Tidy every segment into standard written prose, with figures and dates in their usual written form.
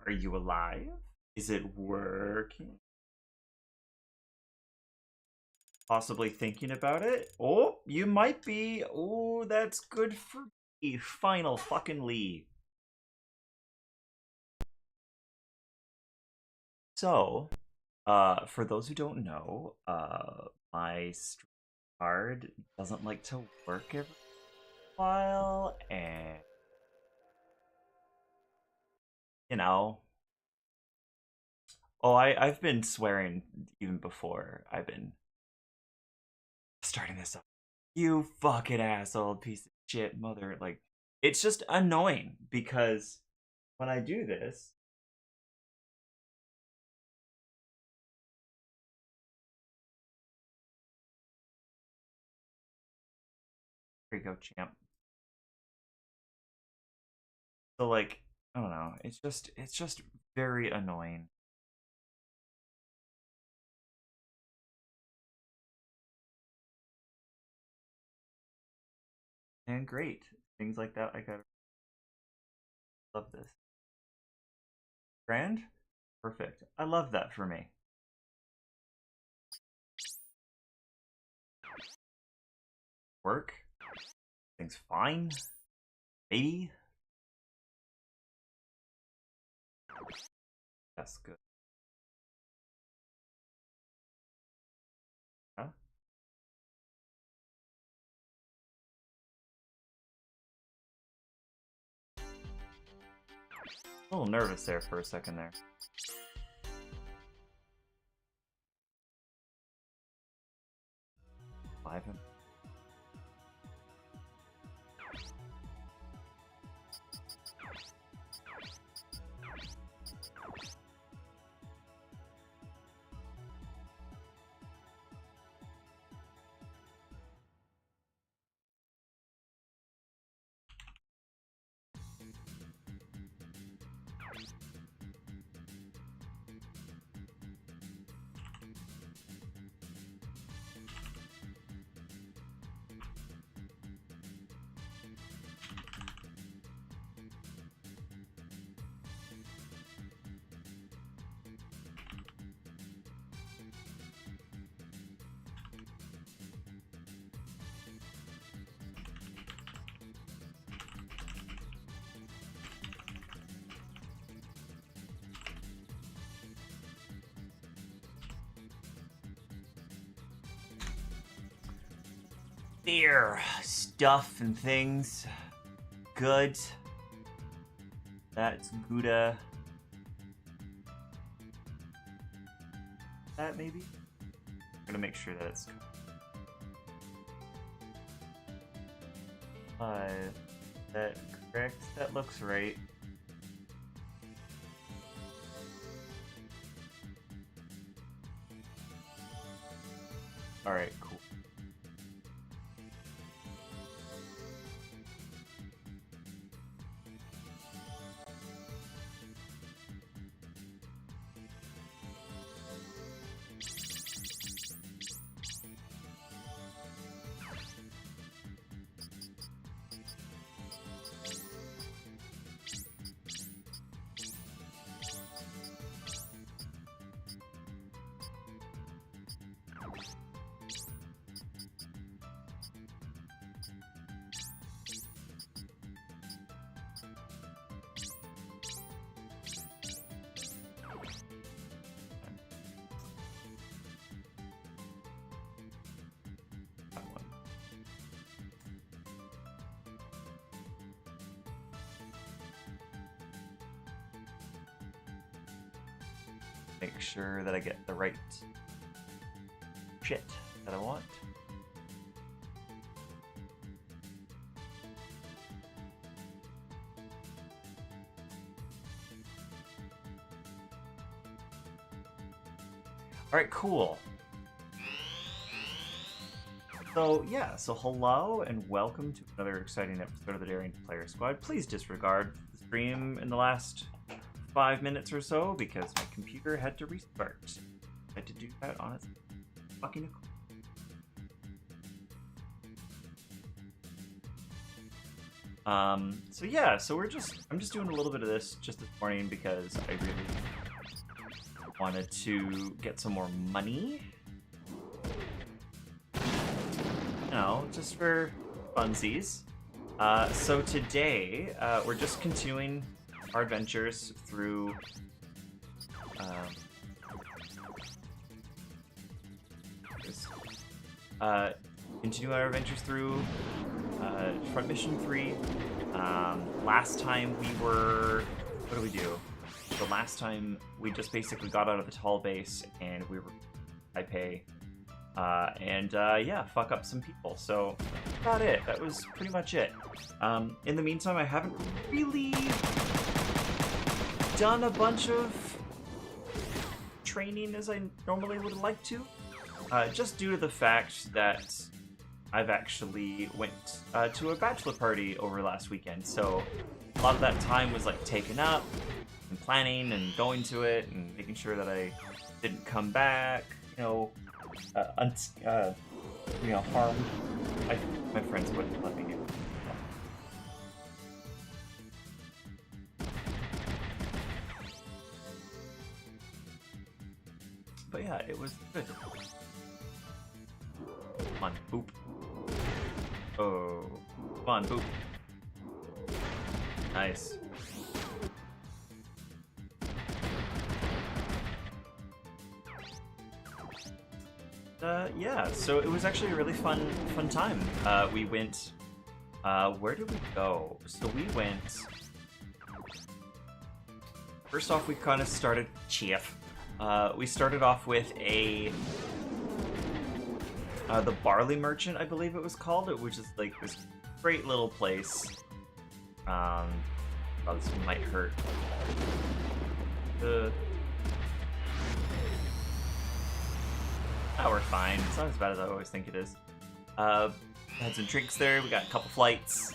Are you alive? Is it working? Possibly thinking about it? Oh, you might be. Oh, that's good for me. Final fucking Lee. So, for those who don't know, my stream card doesn't like to work every while, and you know. Oh, I've been swearing even before I've been starting this up. You fucking asshole piece of shit mother. Like, it's just annoying because when I do this, here you go, champ. So like, I don't know. It's just very annoying. And great. Things like that I gotta love this. Grand? Perfect. I love that for me. Work? Things fine? Maybe? That's good. Huh? A little nervous there for a second there. Five him. There, stuff and things. Good. That's Gouda. That maybe? I'm gonna make sure that it's. That correct? That looks right. Alright, cool. Make sure that I get the right shit that I want. Alright, cool. So, yeah, so hello and welcome to another exciting episode of the Daring Player Squad. Please disregard the stream in the last 5 minutes or so because my computer had to restart. I had to do that on its fucking So yeah, so I'm just doing a little bit of this just this morning because I really wanted to get some more money. You know, just for funsies. So today, we're just continuing our adventures through Front Mission 3. Last time we were... What did we do? The last time we just basically got out of the tall base and we were Taipei. Yeah, fuck up some people. So, that's about it. That was pretty much it. In the meantime, I haven't really done a bunch of training as I normally would like to. Just due to the fact that I've actually went to a bachelor party over last weekend, so a lot of that time was like taken up and planning and going to it and making sure that I didn't come back, harm. My friends wouldn't let me do it. But yeah, it was good. Come on, boop. Oh, come on, boop. Nice. Yeah, so it was actually a really fun time. We went, where did we go? So we went, first off, we kind of started, we started off with the Barley Merchant, I believe it was called, which is like this great little place. Oh, this one might hurt. Oh, we're fine. It's not as bad as I always think it is. Had some drinks there. We got a couple flights.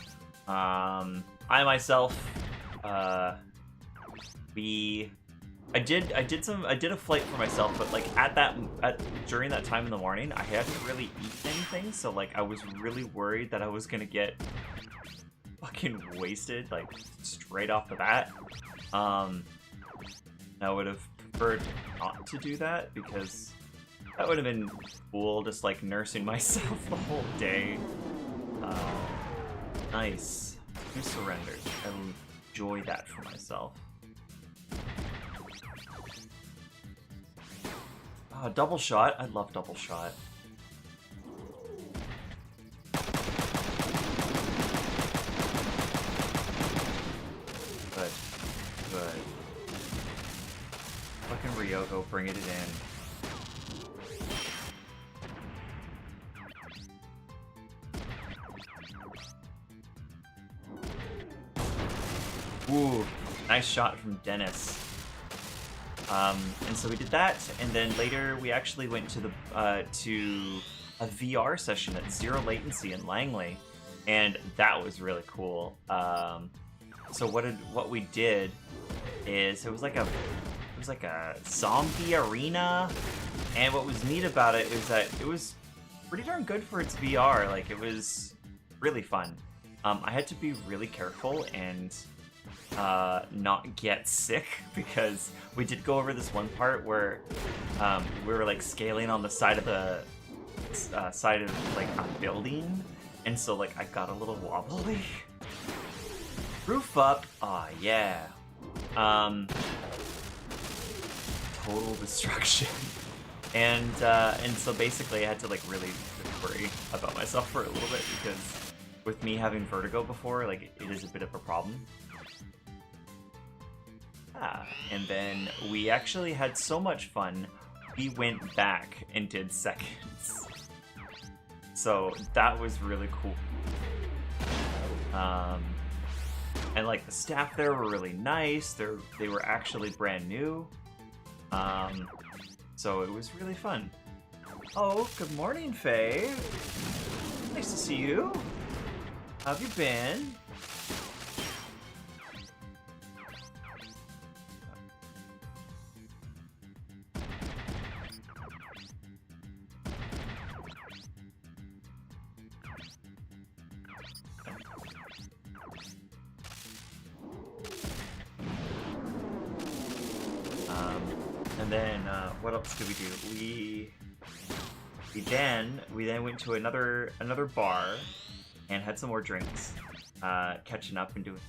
I myself, I did a flight for myself, but like during that time in the morning, I hadn't really eaten anything, so like I was really worried that I was gonna get fucking wasted, like straight off the bat. I would have preferred not to do that because that would have been cool, just like nursing myself the whole day. Nice. 2 surrenders. I will enjoy that for myself. Double shot. I love double shot. Good. Good. Fucking Ryoko, bring it in. Ooh, nice shot from Dennis. And so we did that, and then later we actually went to a VR session at Zero Latency in Langley, and that was really cool. So what we did is it was like a zombie arena, and what was neat about it is that it was pretty darn good for its VR. Like, it was really fun. I had to be really careful and not get sick because we did go over this one part where we were like scaling on the side of like a building, and so like I got a little wobbly. Roof up. Aw, yeah. Total destruction. And so basically I had to like really worry about myself for a little bit because with me having vertigo before, like it is a bit of a problem. And then we actually had so much fun, we went back and did seconds. So that was really cool. And like the staff there were really nice. They were actually brand new. So it was really fun. Oh, good morning, Faye. Nice to see you. How have you been? And then what else did we do? We then went to another bar and had some more drinks, catching up and doing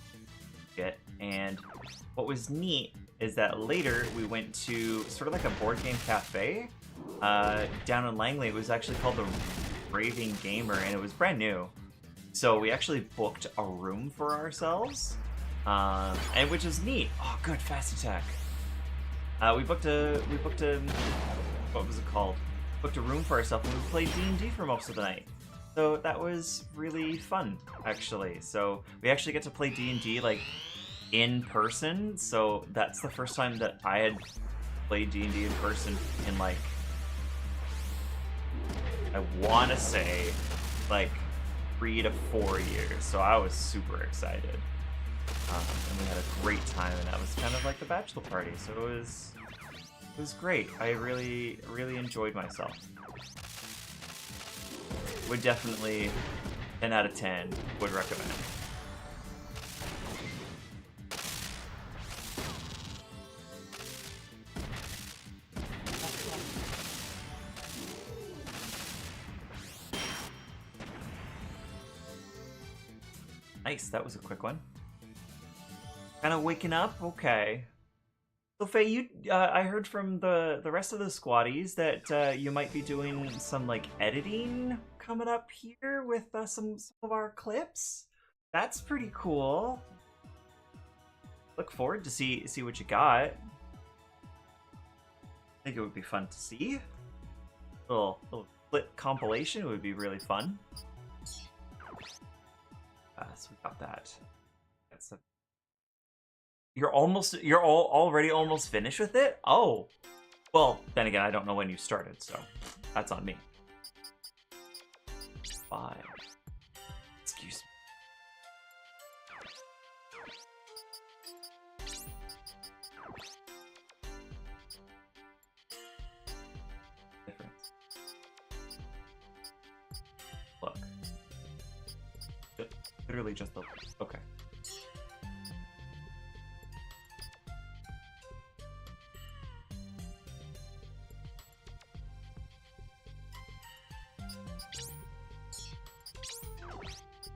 shit. And what was neat is that later we went to sort of like a board game cafe down in Langley. It was actually called the Raving Gamer, and it was brand new. So we actually booked a room for ourselves, and which is neat. Oh, good, fast attack. We booked a what was it called? Booked a room for ourselves, and we played D&D for most of the night. So that was really fun, actually. So we actually get to play D&D like in person. So that's the first time that I had played D&D in person in like, I want to say like 3 to 4 years. So I was super excited. And we had a great time, and that was kind of like the bachelor party. So it was great. I really enjoyed myself. Would definitely 10 out of 10 would recommend. Nice, that was a quick one. Kind of waking up? Okay. So Faye, you, I heard from the rest of the squaddies that you might be doing some like editing coming up here with some of our clips. That's pretty cool. Look forward to see what you got. I think it would be fun to see. Little clip compilation would be really fun. So we got that. That's a... You're already almost finished with it? Oh. Well, then again, I don't know when you started, so that's on me. 5. Excuse me. Difference. Look. Literally just the... Okay.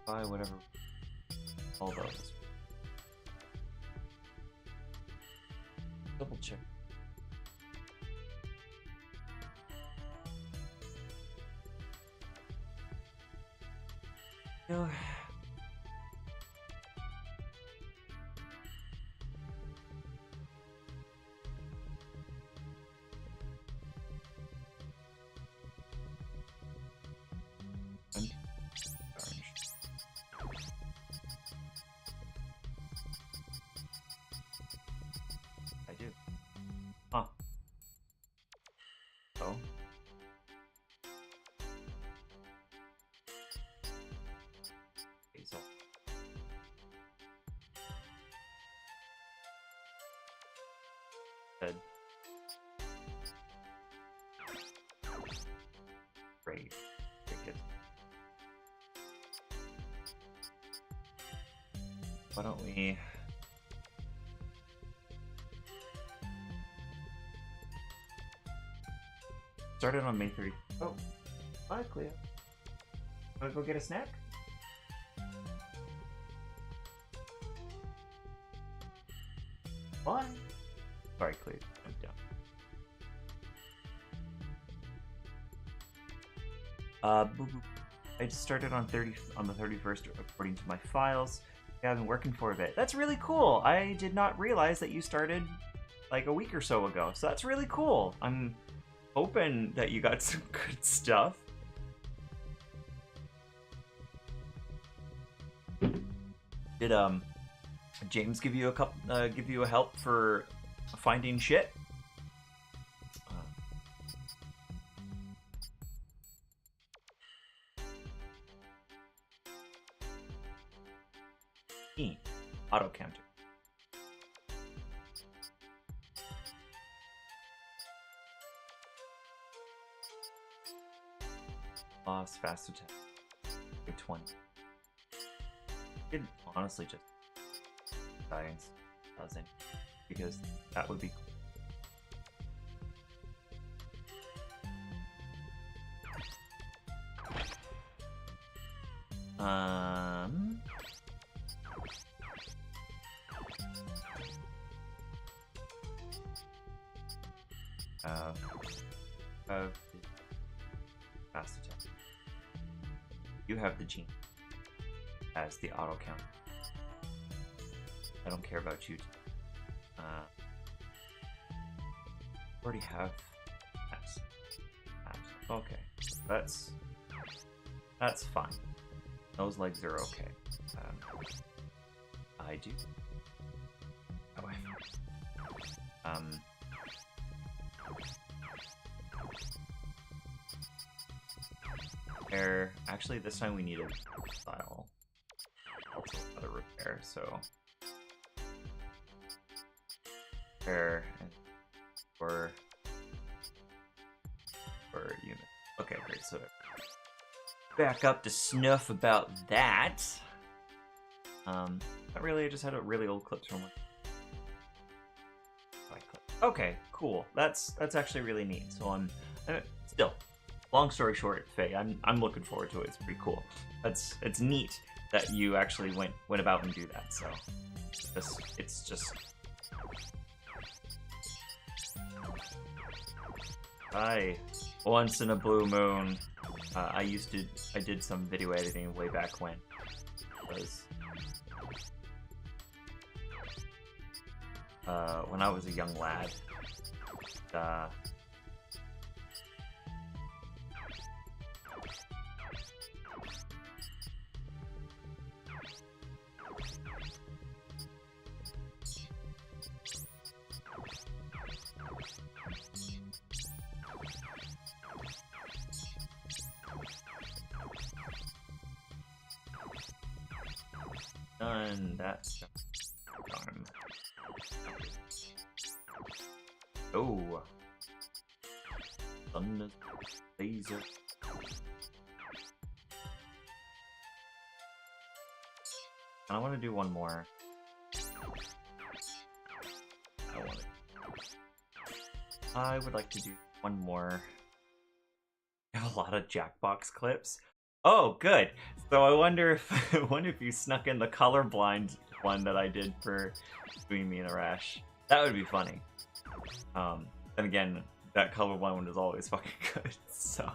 Buy whatever. All those. Double check. No. Huh. Oh. Hazel. Good. Great. Good. Why don't we... Started on May 30th. Oh, bye, Cleo. Wanna go get a snack? Bye. Sorry, Cleo. I'm done. I just started on the 31st according to my files. Yeah, I've been working for a bit. That's really cool. I did not realize that you started like a week or so ago. So that's really cool. I'm hoping that you got some good stuff. Did James give you a help for finding shit? Auto counter. Loss, fast attack. Good 20. Could honestly just science doesn't, because that would be cool. Fast attack. You have the gene as the auto count. I don't care about you. Already have apps. Okay, that's fine. Those legs are okay. I do. Oh, repair. Actually, this time we need a style. Also another repair, so repair and for unit. Okay, great. So back up to snuff about that. Not really. I just had a really old clip from one. Okay, cool. That's actually really neat. So I'm still. Long story short, Faye, I'm looking forward to it. It's pretty cool. It's neat that you actually went about and do that. So it's just. Hi. Once in a blue moon. I did some video editing way back when. When I was a young lad. Done that time. Oh, thunder laser. I want to do one more. I would like to do one more. I have a lot of Jackbox clips. Oh, good. So I wonder if you snuck in the colorblind one that I did for between me and Arash. That would be funny. And again, that colorblind one is always fucking good. So.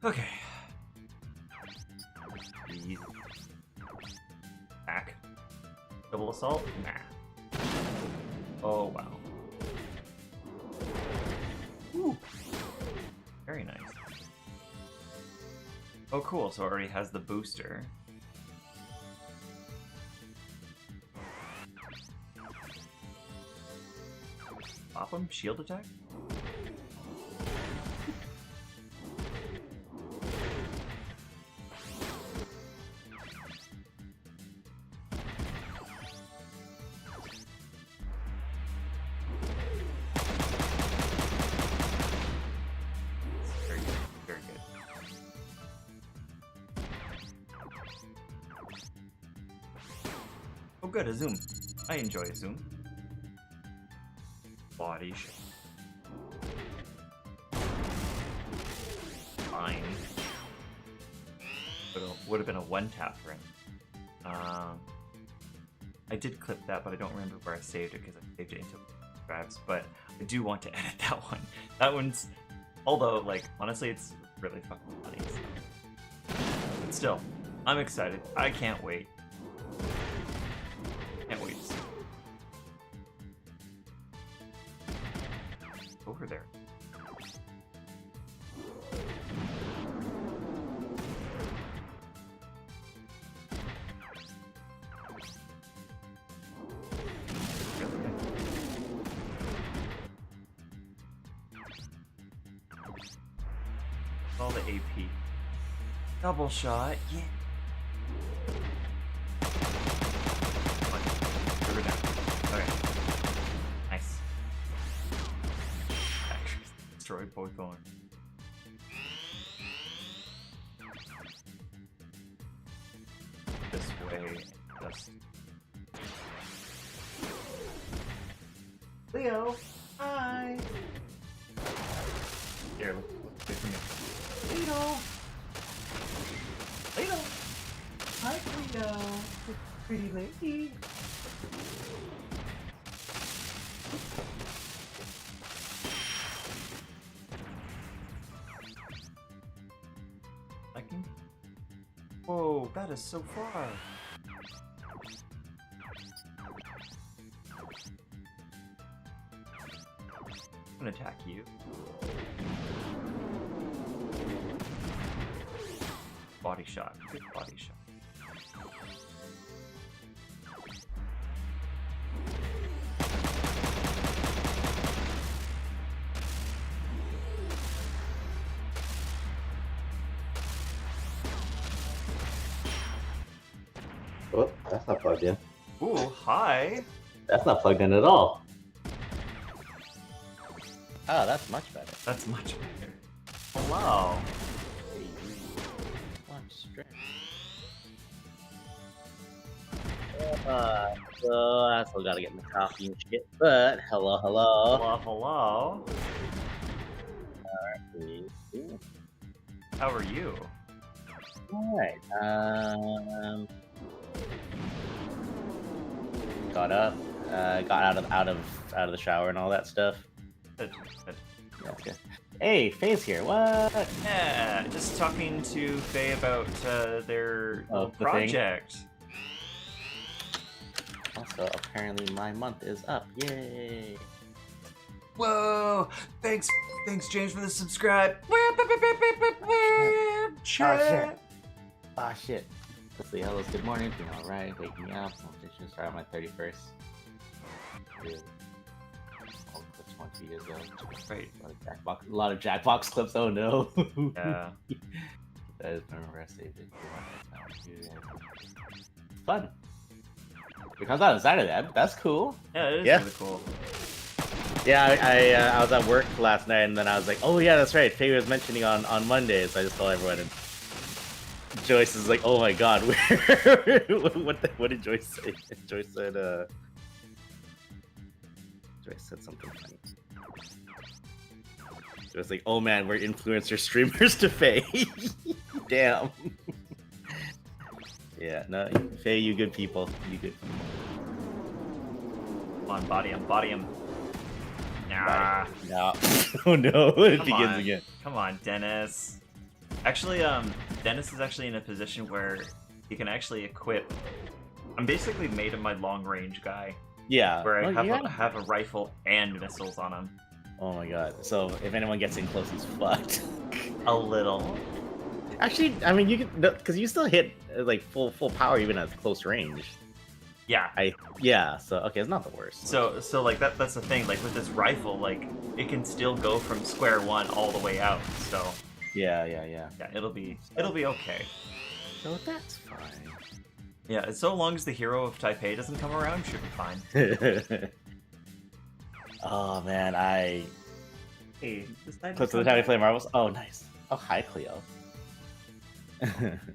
Okay. Easy. Back. Double assault? Nah. Oh, wow. Ooh. Very nice. Oh, cool. So it already has the booster. Pop him? Shield attack? Good, a zoom. I enjoy a zoom. Body shot. Fine. Would have been a one tap ring. I did clip that, but I don't remember where I saved it because I saved it into grabs. But I do want to edit that one. That one's, although like honestly, it's really fucking funny. So. But still, I'm excited. I can't wait. Can't wait. over there. All the AP. Double shot, yeah. Okay. Nice. Actually, destroyed both arms. This way. Just... Leo! Hi! Here, look away from me. Leo! Leo! Hi, Leo! Pretty lady! Whoa, that is so far. I'm gonna attack you. Body shot. Good body shot. Oh, that's not plugged in. Ooh, hi. That's not plugged in at all. Oh, that's much better. That's much better. Hello. Watch strength. So I still gotta get my coffee and shit, but hello. Hello. Alright. How are you? Alright, got up, got out of the shower and all that stuff. Good, good. That's good. Hey, Faye's here. What? Yeah, just talking to Faye about their Oh, little the project. Also, apparently my month is up. Yay! Whoa! Thanks, James, for the subscribe. Shit. Ah, shit. Let's see. Hello, good morning. Doing alright. Waking up. I'll start on my 31st. Dude. All clips 1 2 years ago. Right. A lot of Jackbox clips. Oh no. Yeah. That is remember I saved it. Fun. It comes out on Saturday. That's cool. Yeah, it is Yeah. really cool. Yeah, I was at work last night, and then I was like, oh yeah, that's right. Faye was mentioning on Monday, so I just told everyone. And Joyce is like, oh my god, what did Joyce say? Joyce said something funny. It was like, oh man, we're influencer streamers to Faye. Damn. Yeah, no, Faye, you good people. You good people. Come on, body him. Nah. No. Oh no, it Come begins on. again. Come on, Dennis. Actually, Dennis is actually in a position where he can actually equip. I'm basically made of my long-range guy, Yeah. where I Well, have a rifle and missiles on him. Oh my god. So if anyone gets in close, he's fucked. A little. Actually, I mean, you can, because you still hit like full power even at close range. Yeah. Yeah. So okay, it's not the worst. So like that's the thing. Like with this rifle, like it can still go from square one all the way out. So Yeah. yeah, it'll be okay. So that's fine. Yeah, so long as the hero of Taipei doesn't come around, should be fine. Oh man, Hey, this guy Close to the time we play marbles. Oh nice. Oh hi Cleo.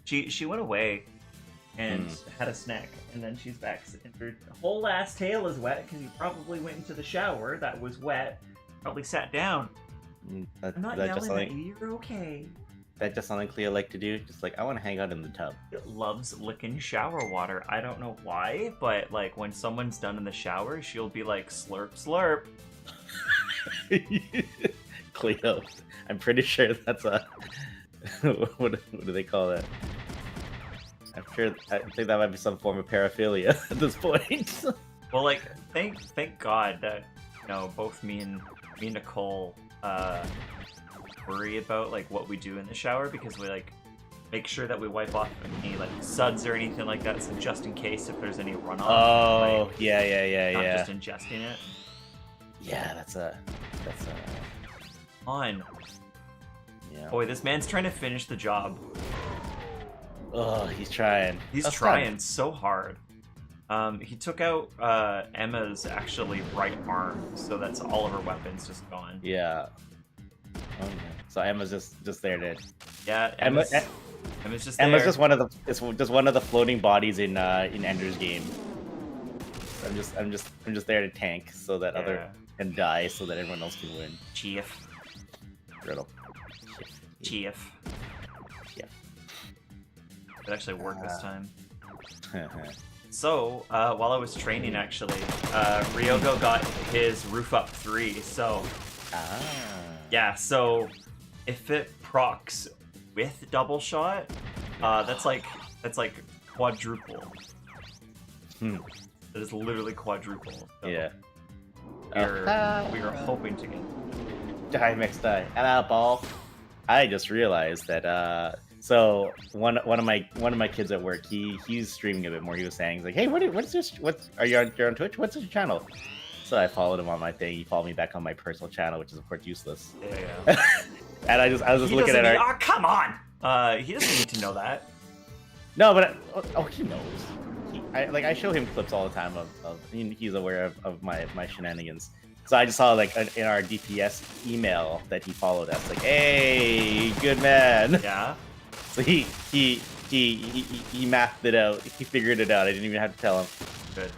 She went away and had a snack, and then she's back, and her whole ass tail is wet because you probably went into the shower that was wet, probably sat down. I'm not yelling at you, you're okay. That just something Cleo like to do. Just like I want to hang out in the tub. It loves licking shower water. I don't know why, but like when someone's done in the shower, she'll be like slurp slurp. Cleo, I'm pretty sure that's a what do they call that? I think that might be some form of paraphilia at this point. Well, like thank God that both me and me and Nicole worry about like what we do in the shower because we like make sure that we wipe off any like suds or anything like that, so just in case if there's any runoff. Oh, like, yeah. not just ingesting it. Yeah, that's a. On. Yeah. Boy, this man's trying to finish the job. Oh, he's trying. He's trying so hard. He took out Emma's actually right arm, so that's all of her weapons just gone. Yeah. Oh, no. So Emma's just there to. Yeah, Emma's just there. Emma's just one of the. It's just one of the floating bodies in Ender's game. I'm just there to tank so that other can die, so that everyone else can win. Chief. Riddle. Chief. Yeah. It actually worked this time. So, while I was training, actually, Ryogo got his roof up 3, so... Yeah, so if it procs with double shot, that's like quadruple. That is literally quadruple. So Yeah. we are hoping to get... Die mixed die. Hello, ball. I just realized that so one of my kids at work, he's streaming a bit more. He was saying, he's like, hey, you're on Twitch? What's your channel? So I followed him on my thing. He followed me back on my personal channel, which is of course useless. Yeah. And I was just looking at Oh, come on! He doesn't need to know that. No, but he knows. I show him clips all the time of he's aware of my shenanigans. So I just saw like in our DPS email that he followed us, like, hey, good man. Yeah. So he mapped it out. He figured it out. I didn't even have to tell him. Good.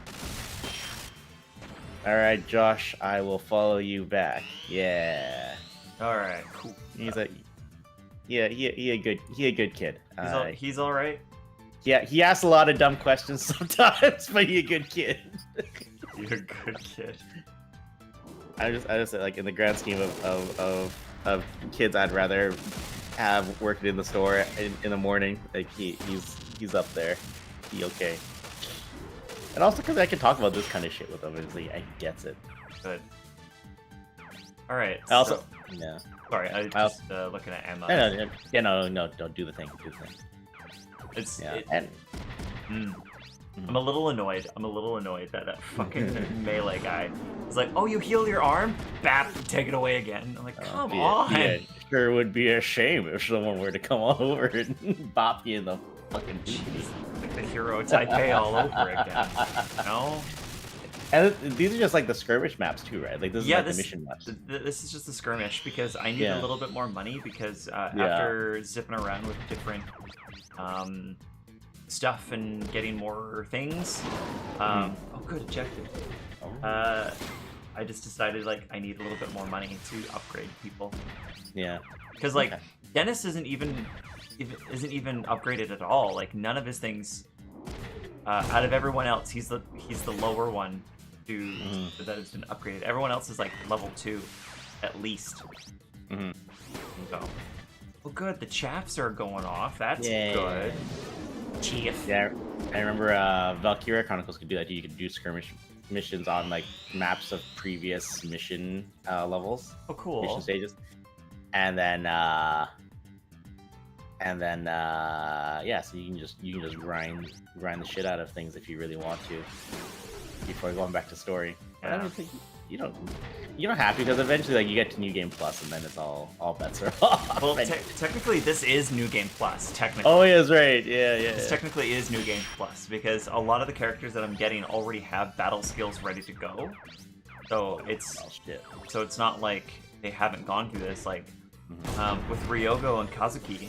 All right, Josh, I will follow you back. Yeah. All right. Cool. He's a he a good kid. He's all right. Yeah, he asks a lot of dumb questions sometimes, but he's a good kid. You're a good kid. I just like in the grand scheme of kids, I'd rather have worked in the store in the morning. Like he's up there. He okay. And also because I can talk about this kind of shit with him, it's like he gets it. Good. All right. I also, so, yeah. Sorry, I just looking at Emma. No, don't do the thing. Do the thing. It's yeah. I'm a little annoyed. That that fucking melee guy is like, oh, you healed your arm? Bap, take it away again. I'm like, come on. Yeah, sure would be a shame if someone were to come over and bop you in the fucking Jeez, like the hero of Taipei all over again. You know? And these are just like the skirmish maps too, right? Like this is like the mission maps. This is just the skirmish because I need a little bit more money because after zipping around with different stuff and getting more things. Oh, good, ejected. I just decided like I need a little bit more money to upgrade people. Yeah. Because like Dennis isn't even upgraded at all. Like none of his things. Out of everyone else, he's the lower one that has been upgraded. Everyone else is like level 2, at least. So, well, good. The chaffs are going off. That's good. Chief. Yeah, I remember Valkyria Chronicles could do that. You could do skirmish missions on like maps of previous mission levels. Oh, cool. Mission stages, and then yeah, so you can just grind the shit out of things if you really want to before going back to story. Yeah. I don't think you don't have to, because eventually like you get to New Game Plus and then it's all bets are off. Well, technically this is New Game Plus. Technically. Oh, yes, right. Yeah. This technically is New Game Plus because a lot of the characters that I'm getting already have battle skills ready to go. So it's not like they haven't gone through this. Like with Ryogo and Kazuki,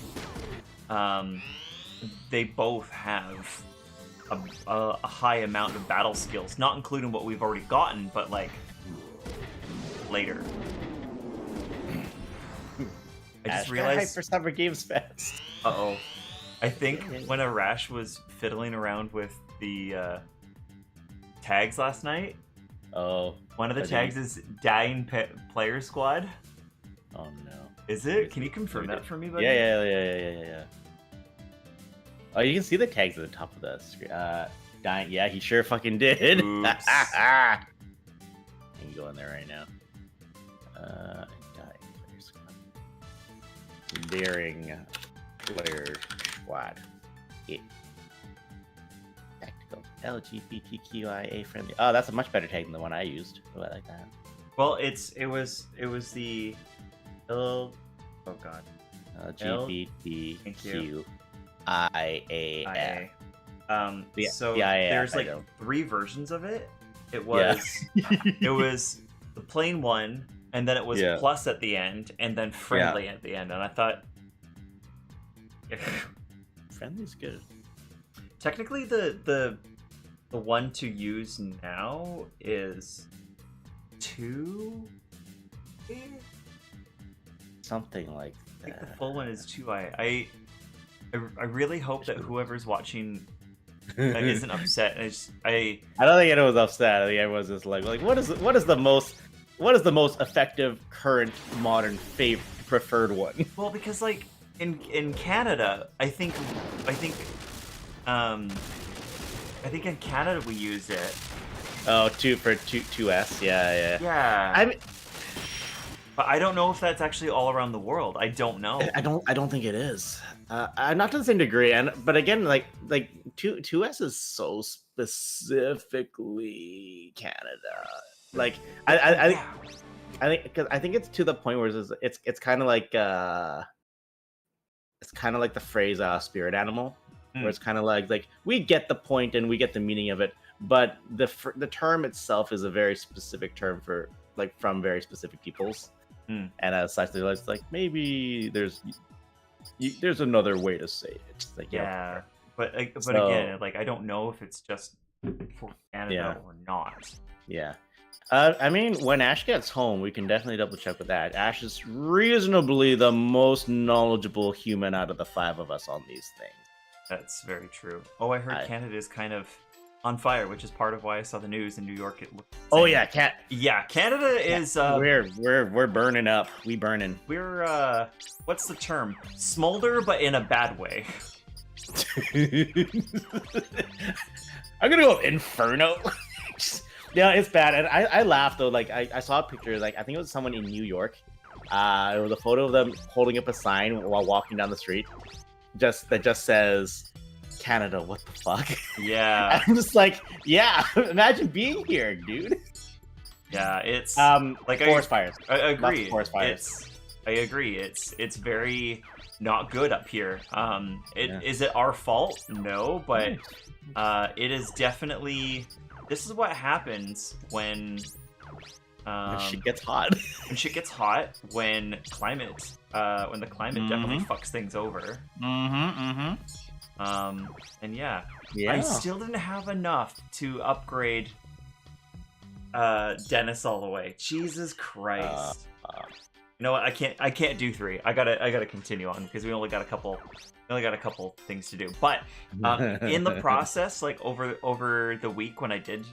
they both have a high amount of battle skills, not including what we've already gotten, but like later. I just realized for Summer Games Fest. Uh-oh. I think when Arash was fiddling around with the tags last night, one of the tags is Dying Player Squad. Oh no. Is it? Can you confirm that for me, buddy? Yeah. Oh, you can see the tags at the top of the screen. Dying. Yeah, he sure fucking did. Oops. I can go in there right now. Daring player squad. Yeah. Tactical LGBTQIA friendly. Oh, that's a much better tag than the one I used. Oh, I like that. Well, it was the oh god. LGBTQIAF. So the IAF, there's like 3 versions of it. It was it was the plain one, and then it was plus at the end, and then friendly at the end. And I thought friendly's good. Technically, the one to use now is 2. Something like that. I think the full one is 2. I really hope that whoever's watching isn't upset. I don't think anyone was upset. I think everyone was just like what is the most effective current modern preferred one? Well, because like in Canada, I think in Canada we use it. Oh, 2S. Yeah. Yeah. I mean, but I don't know if that's actually all around the world. I don't know. I don't think it is. Not to the same degree, but again, like 2S is so specifically Canada. Like I think it's to the point where it's kind of like the phrase "spirit animal," where it's kind of like we get the point and we get the meaning of it, but the term itself is a very specific term from very specific peoples. And as such, they're like maybe there's another way to say it. It's like, but again, like I don't know if it's just for Canada or not. Yeah. I mean, when Ash gets home, we can definitely double check with that. Ash is reasonably the most knowledgeable human out of the 5 of us on these things. That's very true. Oh, I heard Canada is kind of on fire, which is part of why I saw the news in New York. It looked Canada is we're burning up. We burning. We're what's the term? Smolder, but in a bad way. I'm gonna go Inferno. Yeah, it's bad, and I laughed though. Like I saw a picture, like I think it was someone in New York. It was a photo of them holding up a sign while walking down the street, that just says Canada. What the fuck? Yeah, I'm just like, yeah. Imagine being here, dude. Yeah, it's like forest fires. I agree. Forest fires. I agree. It's very not good up here. Is it our fault? No, but it is definitely. This is what happens when shit gets hot. When shit gets hot, when the climate definitely fucks things over. And I still didn't have enough to upgrade Dennis all the way. Jesus Christ. You know what? I can't do 3. I gotta continue on because we only got a couple things to do. But in the process, like over the week when I did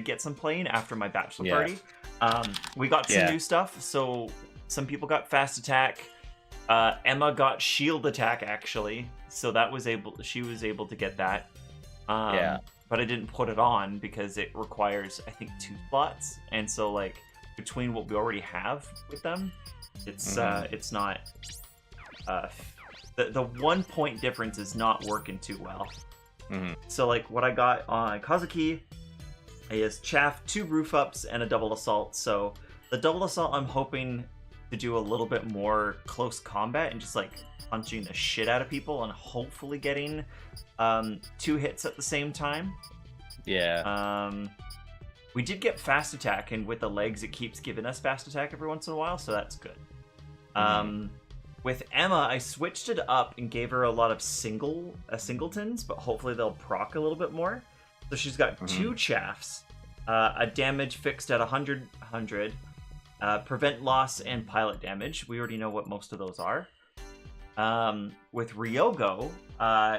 get some playing after my bachelor party, we got some new stuff. So some people got fast attack. Emma got shield attack actually. So she was able to get that. But I didn't put it on because it requires I think 2 slots. And so like between what we already have with them, it's not the 1 point difference is not working too well. So like what I got on Kazuki is chaff, 2 roof ups, and a double assault. So the double assault I'm hoping to do a little bit more close combat and just like punching the shit out of people and hopefully getting 2 hits at the same time. We did get fast attack, and with the legs it keeps giving us fast attack every once in a while, so that's good. With Emma, I switched it up and gave her a lot of singletons, but hopefully they'll proc a little bit more. So she's got 2 chaffs, a damage fixed at 100, prevent loss, and pilot damage. We already know what most of those are. With Ryogo,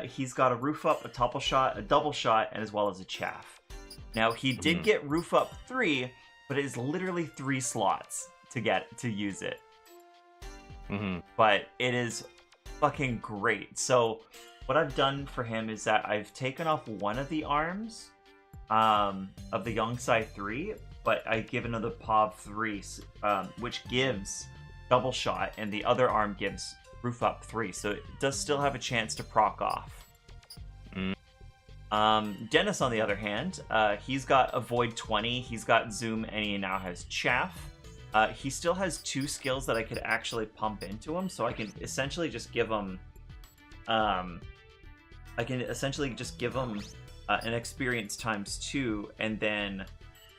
he's got a roof up, a topple shot, a double shot, and as well as a chaff. Now he did get roof up 3, but it is literally 3 slots to use it. But it is fucking great. So what I've done for him is that I've taken off one of the arms of the Yongsai 3, but I give another POV 3, which gives double shot, and the other arm gives roof up 3, so it does still have a chance to proc off. Dennis, on the other hand, he's got avoid 20, he's got zoom, and he now has chaff. He still has 2 skills that I could actually pump into him, so I can essentially just give him an experience ×2, and then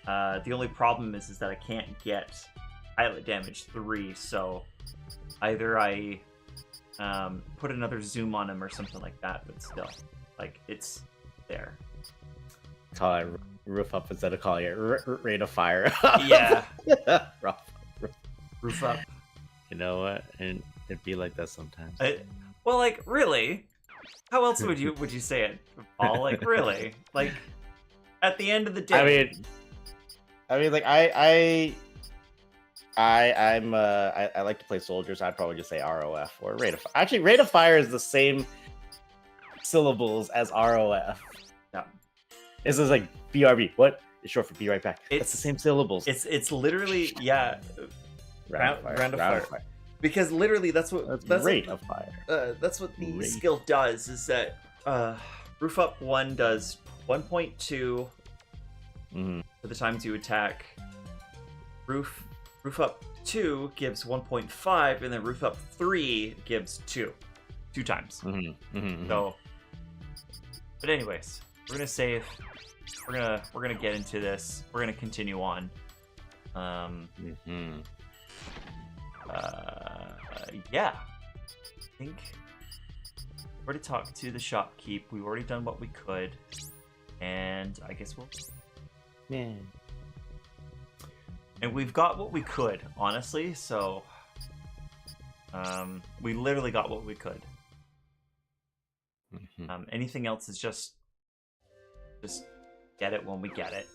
the only problem is that I can't get pilot damage 3, so either I put another zoom on him or something like that, but still, like, it's there. Call it roof up instead of calling it rate of fire. Yeah. Roof up. You know what? And it'd be like that sometimes. Well, like, really? How else would you say it, Paul? Like, really? Like, at the end of the day. I mean, like, I like to play soldiers. I'd probably just say ROF or rate of fire. Actually, rate of fire is the same syllables as ROF. Yeah. This is like BRB. What? It's short for be right back. It's the same syllables. It's literally, yeah. Round of fire. Because literally that's rate of fire. That's what the skill does, is that roof up 1 does 1.2 for the times you attack. Roof up 2 gives 1.5, and then roof up 3 gives 2 times. So, but anyways, we're gonna save. We're gonna get into this. We're gonna continue on. Yeah. I think we already talked to the shopkeep. We've already done what we could, and I guess we'll. Yeah. And we've got what we could, honestly. So, we literally got what we could. Anything else is just get it when we get it.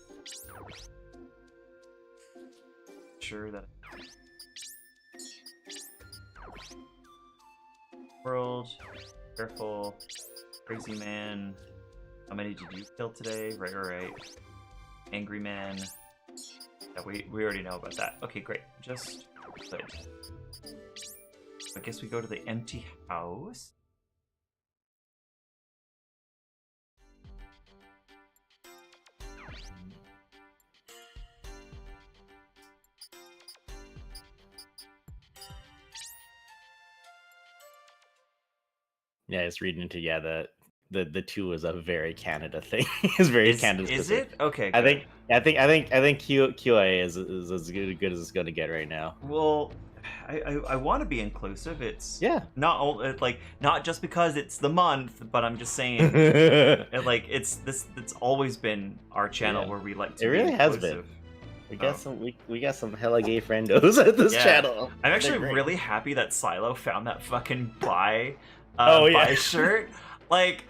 Sure that. World, careful, crazy man. How many did you kill today? Right. Angry man. Yeah, we already know about that. Okay, great. Just good. I guess we go to the empty house. Yeah, it's reading into the 2 is a very Canada thing. It's very Canada. Is it? Okay. I think QA is as good as it's gonna get right now. Well, I want to be inclusive. It's not just because it's the month, but I'm just saying it's always been our channel where we like to. It really has been. We got some hella gay friendos at this channel. I'm actually really happy that Silo found that fucking buy shirt. Like,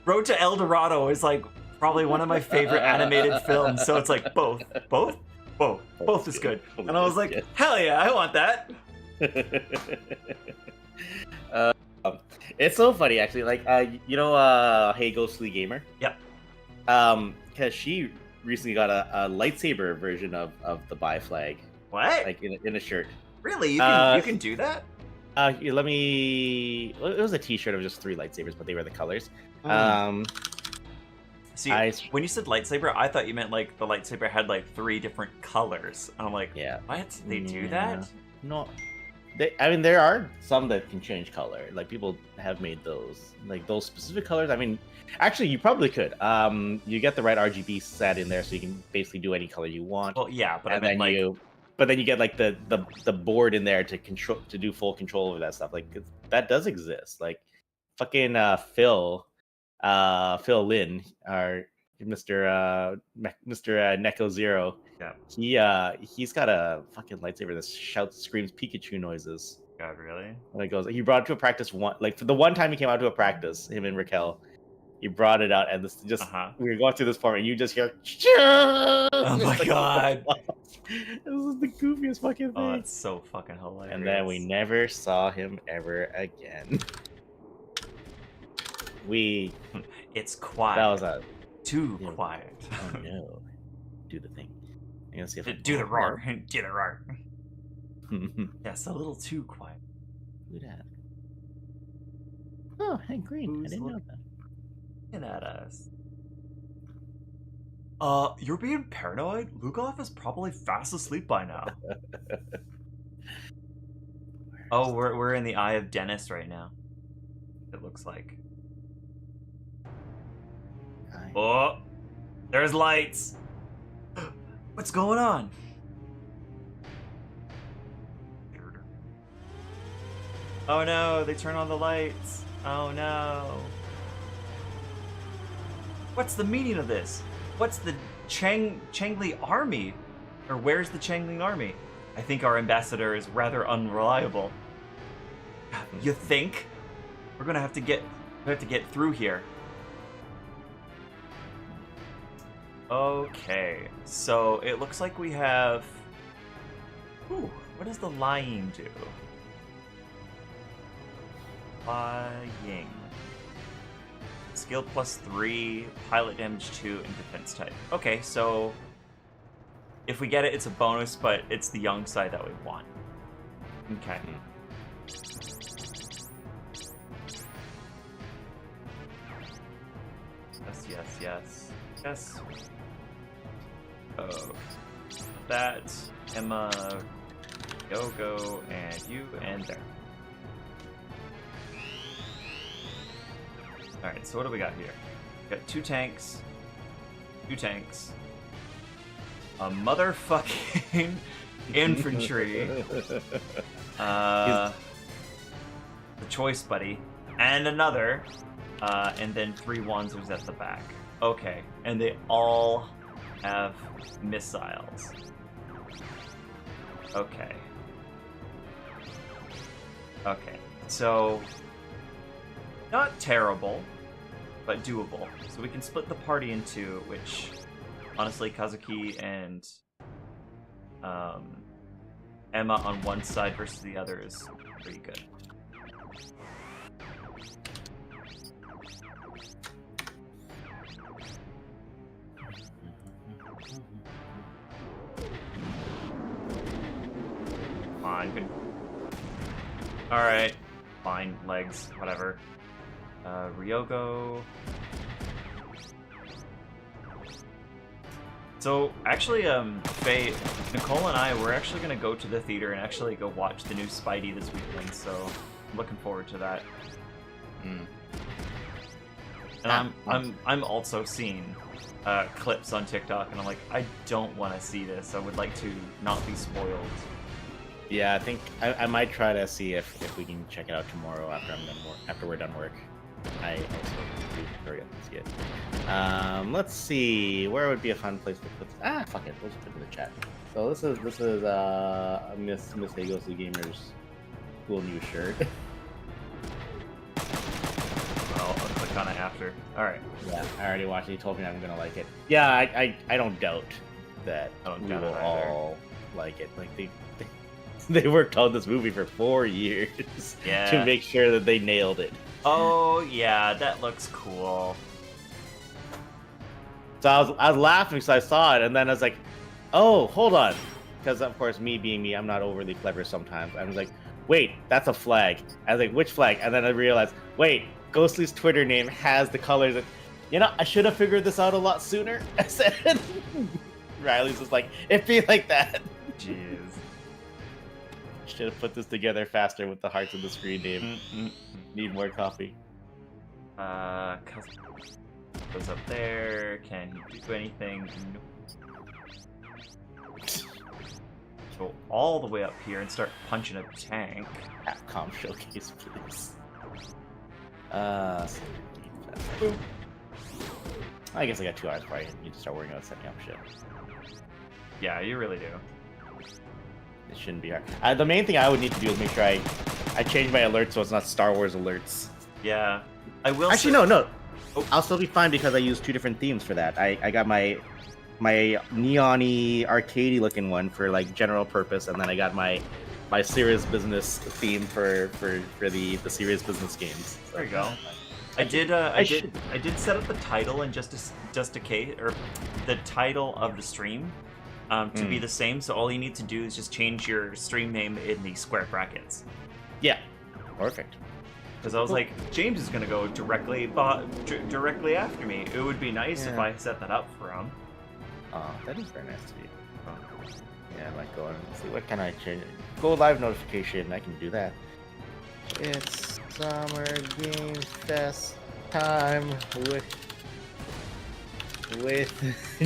Road to El Dorado is like probably one of my favorite animated films. So it's like both is good. And I was like, hell yeah, I want that. It's so funny actually. Like, Hey Ghostly Gamer. Yeah. Because she recently got a lightsaber version of the buy flag. What? Like in a shirt. Really? You can do that? Let me. It was a T-shirt of just 3 lightsabers, but they were the colors. See, when you said lightsaber, I thought you meant like the lightsaber had like 3 different colors. And I'm like, what? They do that? No. There are some that can change color. Like, people have made those, like those specific colors. I mean, actually, you probably could. You get the right RGB set in there, so you can basically do any color you want. Well, yeah, but But then you get like the board in there to do full control over that stuff. Like, that does exist. Like, fucking Phil Lin, our Mr. Neko Zero. Yeah. He's got a fucking lightsaber that screams Pikachu noises. God, really? And it goes. He brought it to a practice for the one time he came out to a practice. Him and Raquel. He brought it out, and we were going through this part, and you just hear. Oh my god! This is the goofiest fucking thing. Oh, it's so fucking hilarious. And then we never saw him ever again. It's quiet. That was too quiet. Oh no! Do the thing. I'm gonna see if I Do the roar. Do the roar. Who Yes, a little too quiet. that? Oh, hey, green. Who's I didn't know that. Looking at us. You're being paranoid? Lugov is probably fast asleep by now. Oh, we're in the Eye of Dennis right now. It looks like. Oh, there's lights. What's going on? Oh no, they turn on the lights. Oh no. What's the meaning of this? What's the Changli army? Or where's the Changli army? I think our ambassador is rather unreliable. You think? We're gonna have to get through here. Okay, so it looks like we have. Ooh, what does the lying do? Lying. Skill +3, pilot damage 2, and defense type. Okay, so if we get it, it's a bonus, but it's the young side that we want. Okay. Yes. Oh. That, Emma, Yogo, and you, and there. Alright, so what do we got here? We got 2 tanks, a motherfucking infantry, the choice buddy, and another, and then 3 Wanzers at the back. Okay, and they all have missiles. Okay, so not terrible, but doable. So we can split the party in 2, which honestly, Kazuki and Emma on one side versus the other is pretty good. Fine, good. Alright, fine, legs, whatever. Ryogo. So, actually, Faye, Nicole and I, we're actually gonna go to the theater and actually go watch the new Spidey this weekend, so I'm looking forward to that. And I'm also seeing clips on TikTok, and I'm like, I don't want to see this. I would like to not be spoiled. Yeah, I think I might try to see if we can check it out tomorrow after we're done work. I also do hurry up and see it. Let's see, where would be a fun place to put this? Fuck it, let's put it in the chat. So this is Miss Hagos the Gamer's cool new shirt. I'll click on it after. All right. Yeah, I already watched it. He told me I'm gonna like it. Yeah, I don't doubt that we will all like it. Like they worked on this movie for 4 years to make sure that they nailed it. Oh yeah, that looks cool. So I was laughing because I saw it, and then I was like, oh, hold on. Because, of course, me being me, I'm not overly clever sometimes. I was like, wait, that's a flag. I was like, which flag? And then I realized, wait, Ghostly's Twitter name has the colors. And, I should have figured this out a lot sooner. I said, Riley's just like, it be like that. Jeez. Should have put this together faster with the hearts of the screen name. Need more coffee. Goes up there. Can he do anything? Nope. Go all the way up here and start punching a tank. Capcom showcase, please. I guess I got 2 hours before I need to start working on setting up shit. Yeah, you really do. It shouldn't be hard. The main thing I would need to do is make sure I change my alerts so it's not Star Wars alerts. Yeah, I will. Actually, no. Oh. I'll still be fine because I use 2 different themes for that. I got my neon-y, arcadey looking one for like general purpose, and then I got my serious business theme for the serious business games. So, there you go. I did set up the title and just a case, or the title of the stream to be the same. So all you need to do is just change your stream name in the square brackets. Yeah, perfect. Because I was like, James is gonna go directly after me. It would be nice if I set that up for him. Oh, that is very nice to you. Oh. Yeah, I might go and see what can I change. Go live notification. I can do that. It's Summer Game Fest time with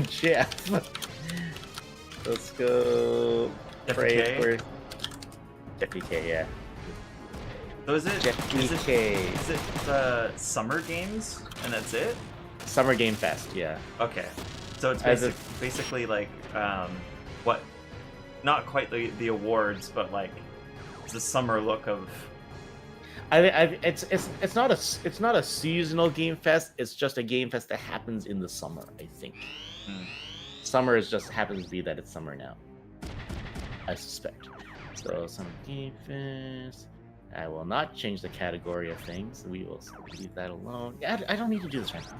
Jeff. Let's go. Pray for Jeffy, yeah. So is it Jeffy is it the summer games and that's it? Summer Game Fest, yeah. Okay. So it's basically like what? Not quite the awards, but like it's the summer look of. It's not a seasonal game fest. It's just a game fest that happens in the summer. I think. Summer just happens to be that it's summer now. I suspect. So Summer Game Fest. I will not change the category of things. We will leave that alone. Yeah, I don't need to do this right now.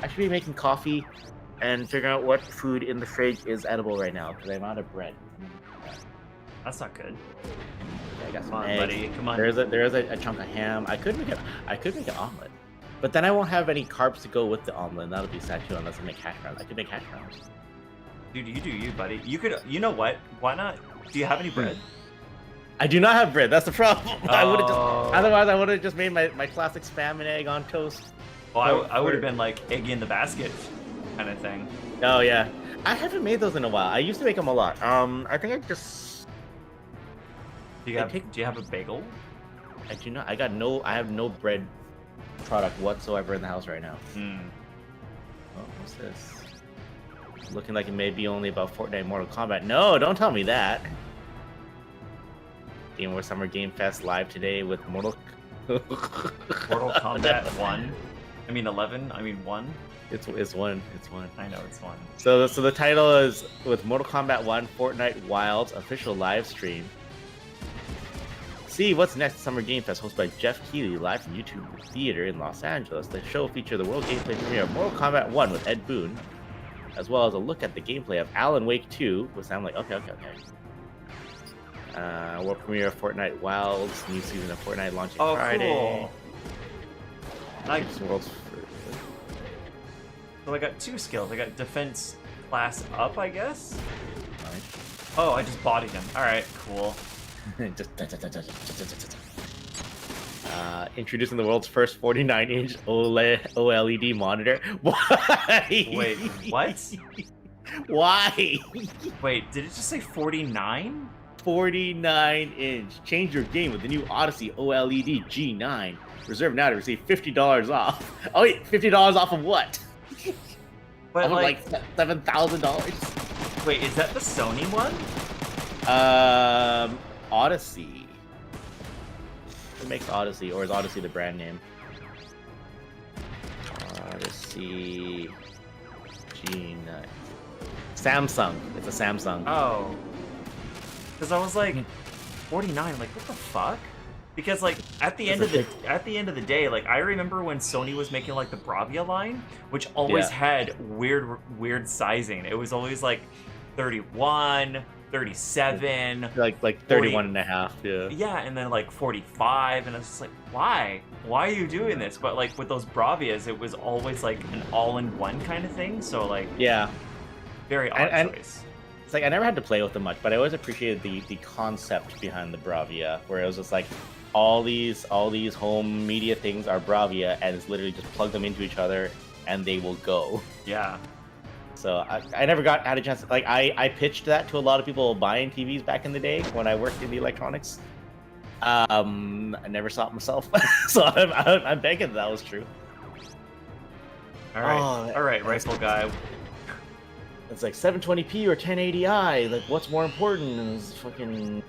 I should be making coffee and figuring out what food in the fridge is edible right now because I'm out of bread. That's not good. I got some Come on, eggs. buddy. Come on. There's a chunk of ham. I could make an omelet, but then I won't have any carbs to go with the omelet. And that'll be sad too unless I make hash browns. I could make hash browns. Dude, you do you, buddy. You could. You know what? Why not? Do you have any bread? I do not have bread. That's the problem. Oh. Otherwise I would have just made my classic spam and egg on toast. Well, I would have been like egg in the basket kind of thing. Oh yeah, I haven't made those in a while. I used to make them a lot. I think I just. Do you have a bagel? I do not. I have no bread product whatsoever in the house right now. Oh, what's this? Looking like it may be only about Fortnite Mortal Kombat. No, don't tell me that. Game Over Summer Game Fest live today with Mortal Kombat 1. I mean 11. I mean 1. It's one. I know it's 1. So the title is with Mortal Kombat 1 Fortnite Wilds official live stream. See what's next Summer Game Fest hosted by Jeff Keighley live from YouTube Theater in Los Angeles. The show featured the world gameplay premiere of Mortal Kombat 1 with Ed Boon, as well as a look at the gameplay of Alan Wake 2, which sound like okay. World premiere of Fortnite Wilds, new season of Fortnite launching Friday. Cool. So I got 2 skills. I got defense class up, I guess. Nice. Oh, I just bodied him. All right, cool. Introducing the world's first 49-inch OLED monitor. Why? Wait, what? Why? Wait, did it just say 49? 49-inch. Change your game with the new Odyssey OLED G9. Reserve now to receive $50 off. Oh wait, $50 off of what? But like $7,000. Wait, is that the Sony one? Odyssey. Who makes Odyssey, or is Odyssey the brand name? Odyssey G9. Samsung. It's a Samsung. Oh. Because I was like, 49. Like, what the fuck? Because like at the end of the day, like I remember when Sony was making like the Bravia line, which always had weird sizing. It was always like 31, 37, like 31 and a half, yeah, and then like 45, and I was just like, why are you doing this? But like with those Bravias, it was always like an all-in-one kind of thing, so like very odd choice. It's like I never had to play with them much, but I always appreciated the concept behind the Bravia, where it was just like all these home media things are Bravia, and it's literally just plug them into each other and they will go. Yeah. So I never had a chance. Like I pitched that to a lot of people buying TVs back in the day when I worked in the electronics. I never saw it myself, so I'm begging that was true. All right, rifle guy. It's like 720p or 1080i. Like, what's more important? And it's fucking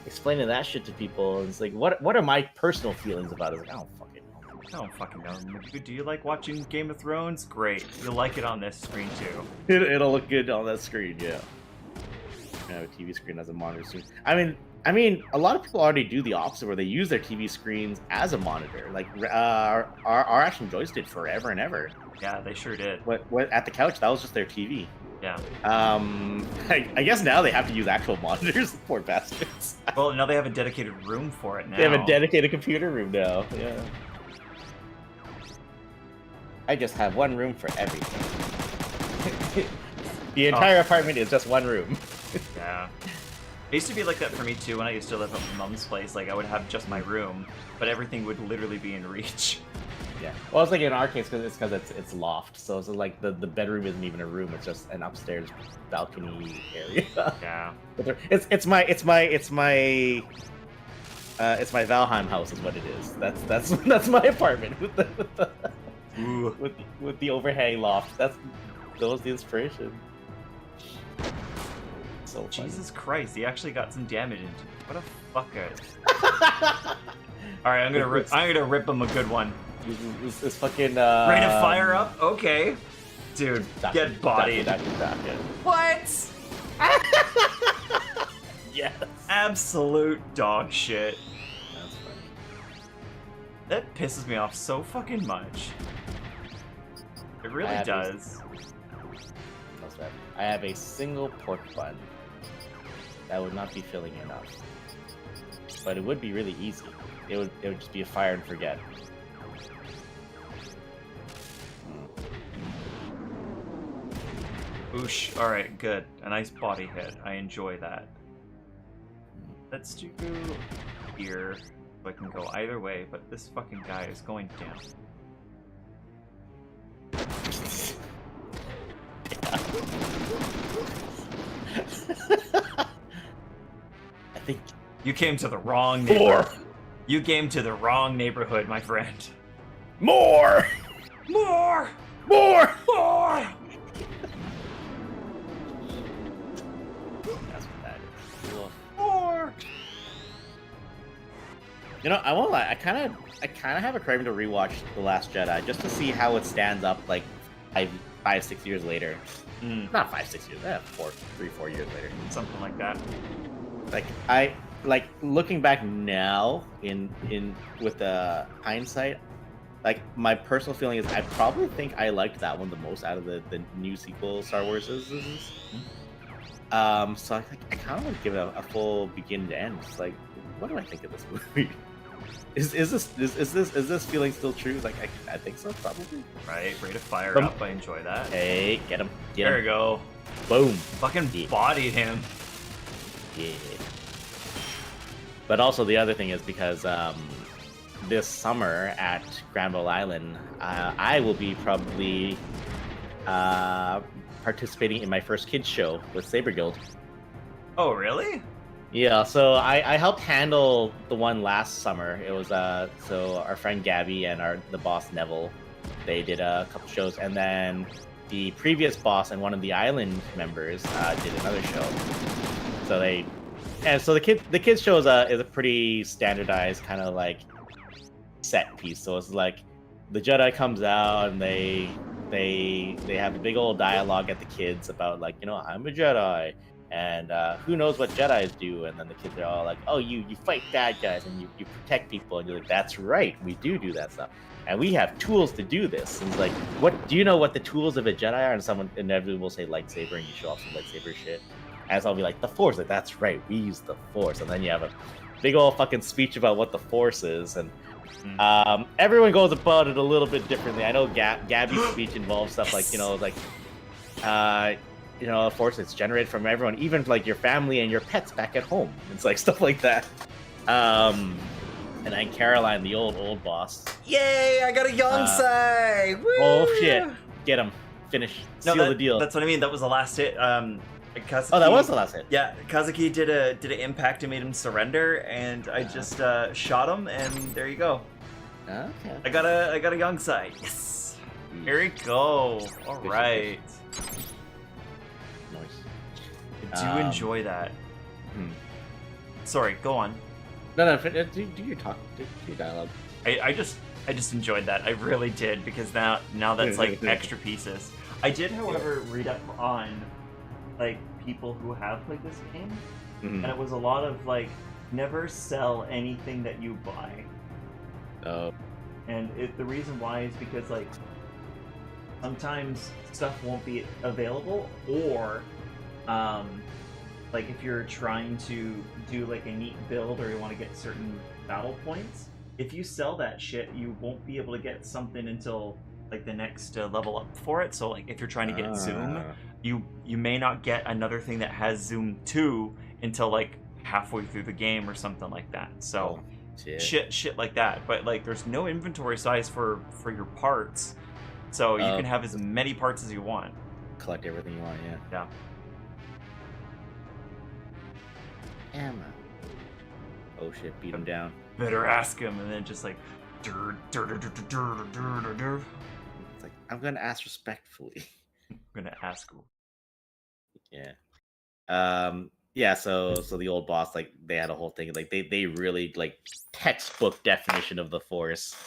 explaining that shit to people. And it's like, what are my personal feelings about it? Like, I don't fucking know. Do you like watching Game of Thrones? Great. You'll like it on this screen too. It'll look good on that screen, yeah. I have a TV screen as a monitor screen. I mean, a lot of people already do the opposite, where they use their TV screens as a monitor. Like, our Ash and Joyce did forever and ever. Yeah, they sure did. What at the couch? That was just their TV. Yeah. I guess now they have to use actual monitors, poor bastards. Well, now they have a dedicated room for it now. They have a dedicated computer room now, yeah. I just have one room for everything. The entire apartment is just one room. Yeah. It used to be like that for me too when I used to live at my mom's place. Like, I would have just my room, but everything would literally be in reach. Yeah. Well, it's like in our case, because it's loft, so it's like the bedroom isn't even a room; it's just an upstairs balcony area. Yeah. It's my Valheim house is what it is. That's my apartment with the overhang loft. That was the inspiration. So funny. Jesus Christ, he actually got some damage into it. What a fucker. Alright, I'm gonna rip him a good one. This fucking Rain of fire up? Okay. Dude, get bodied. What? Yes. Absolute dog shit. That's funny. That pisses me off so fucking much. It really does. I have a single pork bun that would not be filling enough, but it would be really easy. It would just be a fire and forget. Oosh. Alright, good. A nice body hit. I enjoy that. Let's do here. So I can go either way, but this fucking guy is going down. I think you came to the wrong neighborhood. You came to the wrong neighborhood, my friend. More! More! More! More! That's what that is. Cool. More! You know, I won't lie. I kind of have a craving to rewatch The Last Jedi just to see how it stands up like 5-6 years later. Not 5-6 years. 3-4 years later. Something like that. Like looking back now in with the hindsight, like my personal feeling is I probably think I liked that one the most out of the new sequel Star Wars is. So I kind of want to give it a full begin to end. It's like, what do I think of this movie? Is this feeling still true? Like I think so, probably. Right, rate of fire up. I enjoy that. Hey, get him. There we go. Boom. Fucking bodied him. Yeah. But also the other thing is because this summer at Granville Island, I will be probably participating in my first kids show with Saber Guild. Oh, really? Yeah, so I helped handle the one last summer. It was so our friend Gabby and the boss Neville, they did a couple shows, and then the previous boss and one of the island members did another show. So the kids show is a pretty standardized kind of like set piece. So it's like the Jedi comes out and they have a big old dialogue at the kids about like, you know, I'm a Jedi. And who knows what Jedis do? And then the kids are all like, oh, you fight bad guys and you protect people. And you're like, that's right, we do that stuff. And we have tools to do this. And it's like, what do you know what the tools of a Jedi are? And someone inevitably will say lightsaber, and you show off some lightsaber shit. And so I'll be like, the Force. Like, that's right, we use the Force. And then you have a big old fucking speech about what the Force is. And everyone goes about it a little bit differently. I know Gabby's speech involves stuff like, you know, like... you know, the Force is generated from everyone, even like your family and your pets back at home. It's like stuff like that. And then Caroline, the old boss. Yay! I got a Yonsei! Oh shit! Get him. Finish. Seal the deal. That's what I mean. That was the last hit. Kazuki, that was the last hit. Yeah, Kazuki did an impact and made him surrender, and I just shot him, and there you go. Okay. I got a Yonsei. Yes. Here we go. All right. I do enjoy that. Sorry, go on. No, do your talk. Do your dialogue. I just enjoyed that. I really did, because now that's like extra pieces. I did, however, read up on like people who have played this game, and it was a lot of like never sell anything that you buy. Oh. And the reason why is because like sometimes stuff won't be available, or like if you're trying to do like a neat build or you want to get certain battle points, if you sell that shit, you won't be able to get something until like the next level up for it. So like if you're trying to get Zoom, you may not get another thing that has Zoom 2 until like halfway through the game or something like that. So shit like that. But like there's no inventory size for your parts, so you can have as many parts as you want. Collect everything you want. Yeah. Ammo. Oh shit! Beat him down. Better ask him, and then just like, it's like, I'm gonna ask respectfully. I'm gonna ask him. Yeah. Yeah. So the old boss, like, they had a whole thing. Like they really like textbook definition of the Force.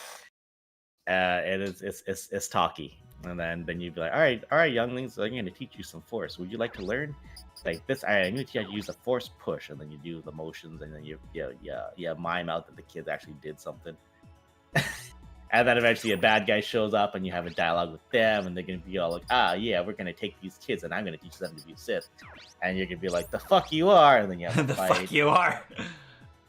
And it's talky. And then you'd be like, all right, younglings, I'm gonna teach you some Force. Would you like to learn? Like this, I'm gonna teach you how to use a Force push, and then you do the motions, and then you mime out that the kids actually did something. And then eventually a bad guy shows up, and you have a dialogue with them, and they're gonna be all like, yeah, we're gonna take these kids, and I'm gonna teach them to be Sith. And you're gonna be like, the fuck you are, and then you have to The fight. fuck you are.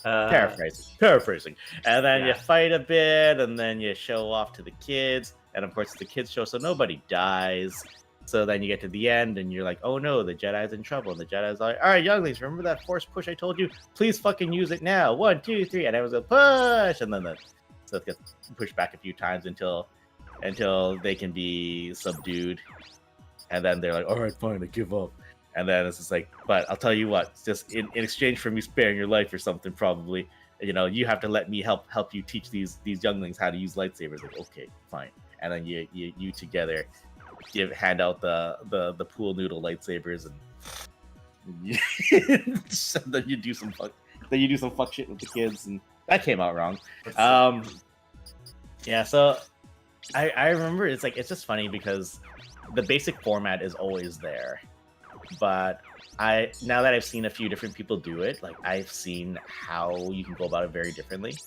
Paraphrasing. And then you fight a bit, and then you show off to the kids, and of course it's the kids show, so nobody dies. So then you get to the end, and you're like, oh no, the Jedi's in trouble. And the Jedi's like, all right, younglings, remember that Force push I told you? Please fucking use it now. 1, 2, 3. And I was a push. And then so it gets pushed back a few times until they can be subdued. And then they're like, all right, fine, I give up. And then it's just like, but I'll tell you what, just in exchange for me sparing your life or something, probably, you have to let me help you teach these younglings how to use lightsabers. Like, okay, fine. And then you together hand out the pool noodle lightsabers, and then you do some fuck shit with the kids, and that came out wrong. Yeah, so I remember it's just funny because the basic format is always there, but now that I've seen a few different people do it, like I've seen how you can go about it very differently.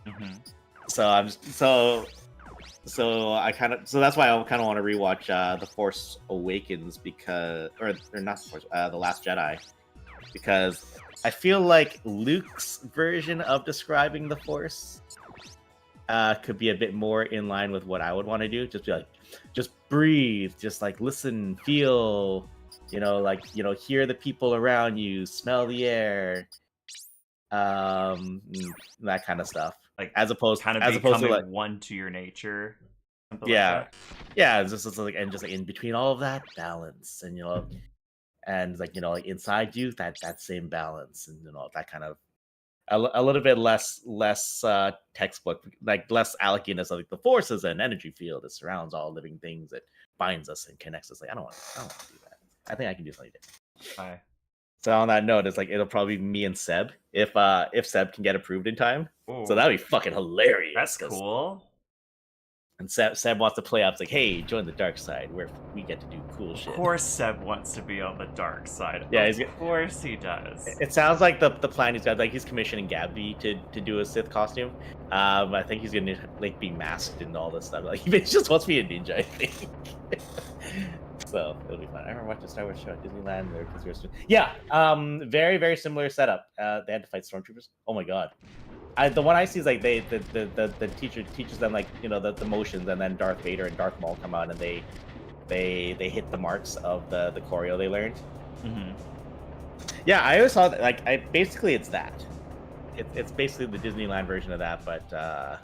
Mm-hmm. So that's why I kind of want to rewatch The Force Awakens or not The Force, The Last Jedi, because I feel like Luke's version of describing the Force could be a bit more in line with what I would want to do. Just be like, just breathe, just like listen, feel, hear the people around you, smell the air, that kind of stuff. Like as opposed becoming to like one to your nature. Yeah, it's just like in between all of that balance, and like inside you that same balance, and that kind of a little bit less textbook, like less Alekiness of like the Force is an energy field that surrounds all living things, that binds us and connects us. Like I don't want to do that. I think I can do something different. Bye. So on that note, it's like it'll probably be me and Seb if Seb can get approved in time. Ooh. So that'd be fucking hilarious. That's cool. And Seb wants to play up. It's like, hey, join the dark side where we get to do cool shit. Of course Seb wants to be on the dark side. Yeah, of course he does. It sounds like the plan he's got, like he's commissioning Gabby to do a Sith costume. I think he's gonna like be masked and all this stuff. Like he just wants to be a ninja, I think. So it'll be fun. I remember watching Star Wars show at Disneyland. Yeah, very, very similar setup. They had to fight stormtroopers. Oh my god. The one I see is like the teacher teaches them like the motions, and then Darth Vader and Darth Maul come out, and they hit the marks of the choreo they learned. Mm-hmm. Yeah, I always saw that. Like basically it's that. It's basically the Disneyland version of that, but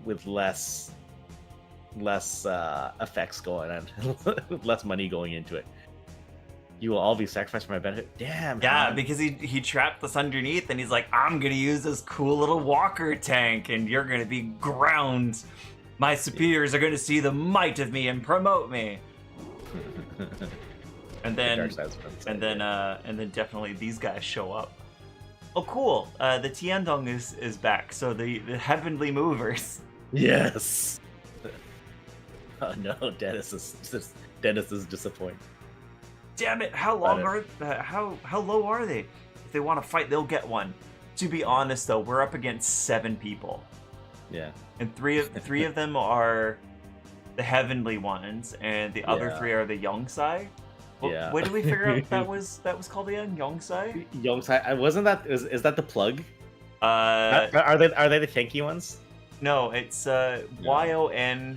with less effects going on, with less money going into it. You will all be sacrificed for my benefit. Damn. Yeah, man. because he trapped us underneath, and he's like, I'm gonna use this cool little walker tank, and you're gonna be ground. My superiors are gonna see the might of me and promote me. and then definitely these guys show up. Oh, cool. The Tiandong is back. So the heavenly movers. Yes. Oh no, Dennis is disappointed. Damn it! How long are how low are they? If they want to fight, they'll get one. To be honest, though, we're up against 7 people. Yeah. And three of them are the heavenly ones, and the other Yeah. 3 are the Yongsai. Yeah. When did we figure out that was called again? Yongsai? Yongsai, wasn't that is that the plug? Uh, Are they the tanky ones? no, it's YONGSAI.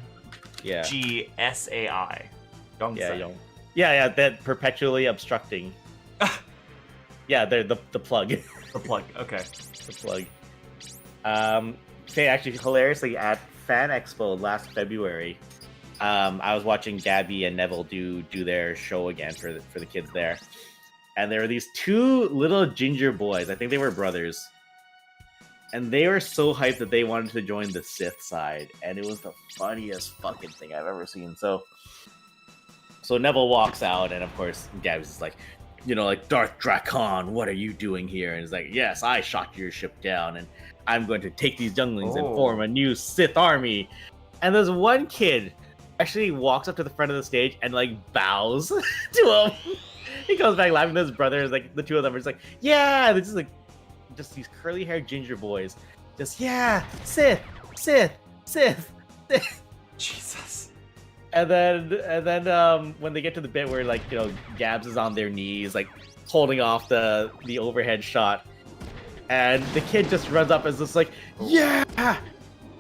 Yeah. Yongsai. Yeah, yeah, that perpetually obstructing. Yeah, they're the plug. The plug. Okay. The plug. Say actually hilariously at Fan Expo last February, I was watching Gabby and Neville do their show again for the kids there, and there were these 2 little ginger boys. I think they were brothers, and they were so hyped that they wanted to join the Sith side, and it was the funniest fucking thing I've ever seen. So Neville walks out, and of course Gabby's just like, you know, like, Darth Drakon, what are you doing here? And he's like, yes, I shot your ship down, and I'm going to take these younglings and form a new Sith army. And there's one kid actually walks up to the front of the stage and like bows to him. He goes back laughing to his brother. Like the 2 of them are just like, yeah, they're just these curly haired ginger boys. Just yeah, Sith. Jesus. And then when they get to the bit where, like, you know, Gabs is on their knees, like holding off the overhead shot, and the kid just runs up and is just like, yeah,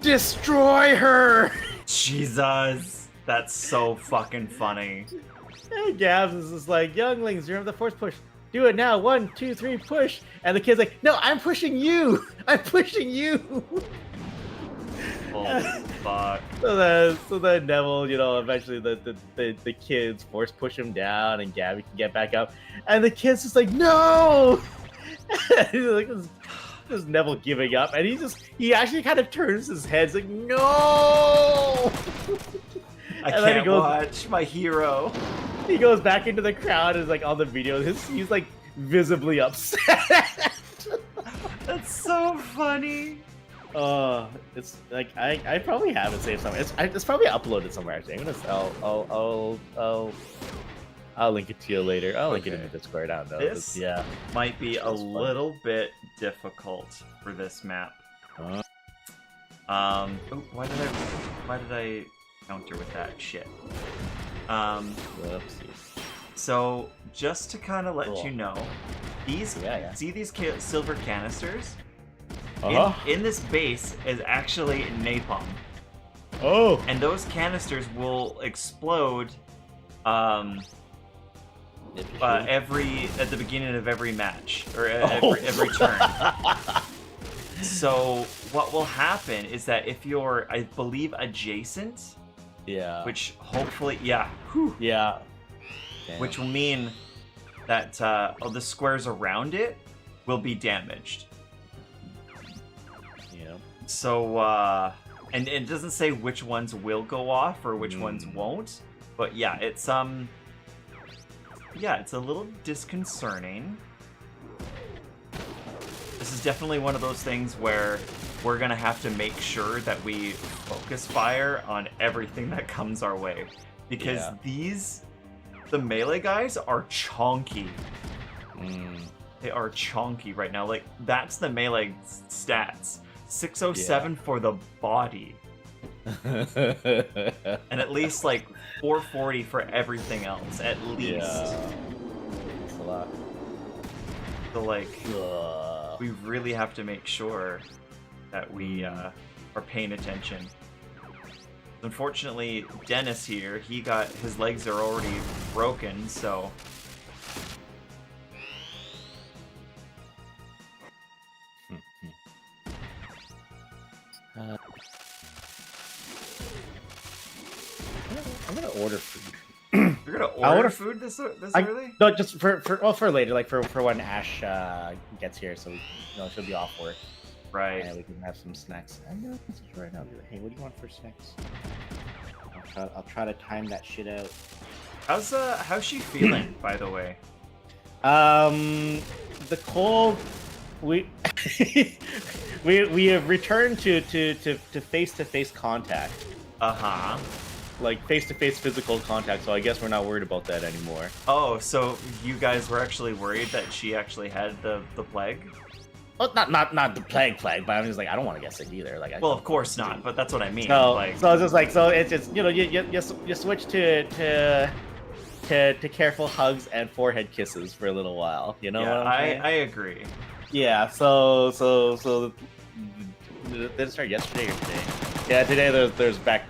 destroy her. Jesus. That's so fucking funny. And Gabs is just like, younglings, you have the force push. Do it now. 1, 2, 3, push. And the kid's like, no, I'm pushing you. I'm pushing you. Holy fuck. So then Neville, you know, eventually the kids force push him down, and Gabby can get back up, and the kid's just like, no. He's like, this is Neville giving up, and he actually kind of turns his head, he's like, no. I And then can't watch my hero. He goes back into the crowd and is like on the video. He's like visibly upset. That's so funny. It's like I probably have it saved somewhere. It's probably uploaded somewhere. Actually, I'm gonna I'll link it to you later. I'll link it in the Discord. I don't know. This Yeah, might be a That's fun. little bit difficult for this map. Uh, Oh, why did I counter with that shit? whoopsies. So just to kind of let Cool. you know, these Yeah. see these silver canisters Uh-huh. in this base is actually napalm, Oh. and those canisters will explode at the beginning of every match or every turn. So what will happen is that if you're, I believe, adjacent, Yeah. which hopefully, Yeah. which will mean that the squares around it will be damaged. Yeah. So and it doesn't say which ones will go off or which ones won't, but yeah, it's a little disconcerting. This is definitely one of those things where we're gonna have to make sure that we focus fire on everything that comes our way, because the melee guys are chonky. They are chonky right now. Like, that's the melee stats. 607 for the body, and at least like 440 for everything else, at least. Yeah. That's a lot. So like, we really have to make sure that we are paying attention. Unfortunately, Dennis here, his legs are already broken, so I'm gonna order food. you're gonna I'll order order food this early? No, just for later, like for when Ash gets here, so she'll be off work. Right. And we can have some snacks. I'm gonna message her right now. Be like, hey, what do you want for snacks? I'll try to time that shit out. How's she feeling, by the way? The cold. We we have returned to face-to-face contact. Uh-huh. Like face-to-face physical contact, so I guess we're not worried about that anymore. Oh, so you guys were actually worried that she actually had the plague? Well, not the plague, but I'm just like, I don't want to get sick either. Like, Well, of course not, but that's what I mean. so like, so it's just like, so it's just, you know, you switch to careful hugs and forehead kisses for a little while. You know yeah, what I'm saying? I agree. Yeah. So did it start yesterday or today? Yeah, today there's back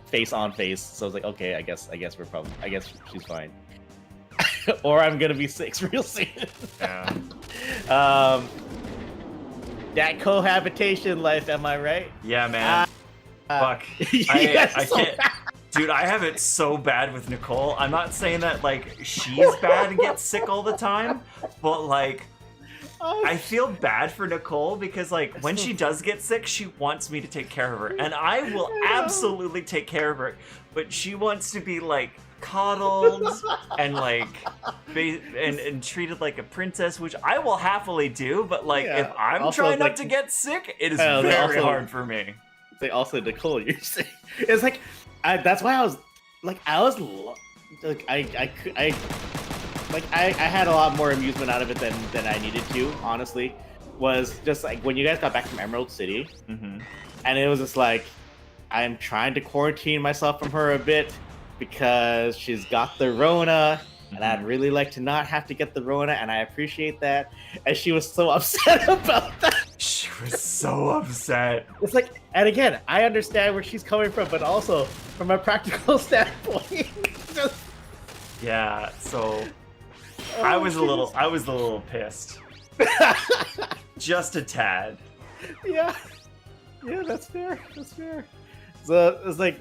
face on face. So I was like, okay, I guess she's fine. Or I'm gonna be sick real soon. Yeah. That cohabitation life, am I right? Yeah, man. Fuck. Yeah, I so can't. Dude, I have it so bad with Nicole. I'm not saying that, like, she's bad and gets sick all the time, but, like, I feel bad for Nicole because, like, when she does get sick, she wants me to take care of her. And I will absolutely take care of her. But she wants to be, like, coddled and, like, and treated like a princess, which I will happily do. But, like, Yeah. if I'm Also, trying not like, to get sick, it is also- very hard for me. It's like, also, Nicole, you're saying it's like, that's why I was like, I had a lot more amusement out of it than I needed to, honestly. Was just like when you guys got back from Emerald City, and it was just like, I'm trying to quarantine myself from her a bit because she's got the Rona, and I'd really like to not have to get the Rona, and I appreciate that. And she was so upset about that. She was so upset. It's like, and again, I understand where she's coming from, but also from a practical standpoint. Just, Yeah, so I was a little pissed. Just a tad. yeah, that's fair. So it's like,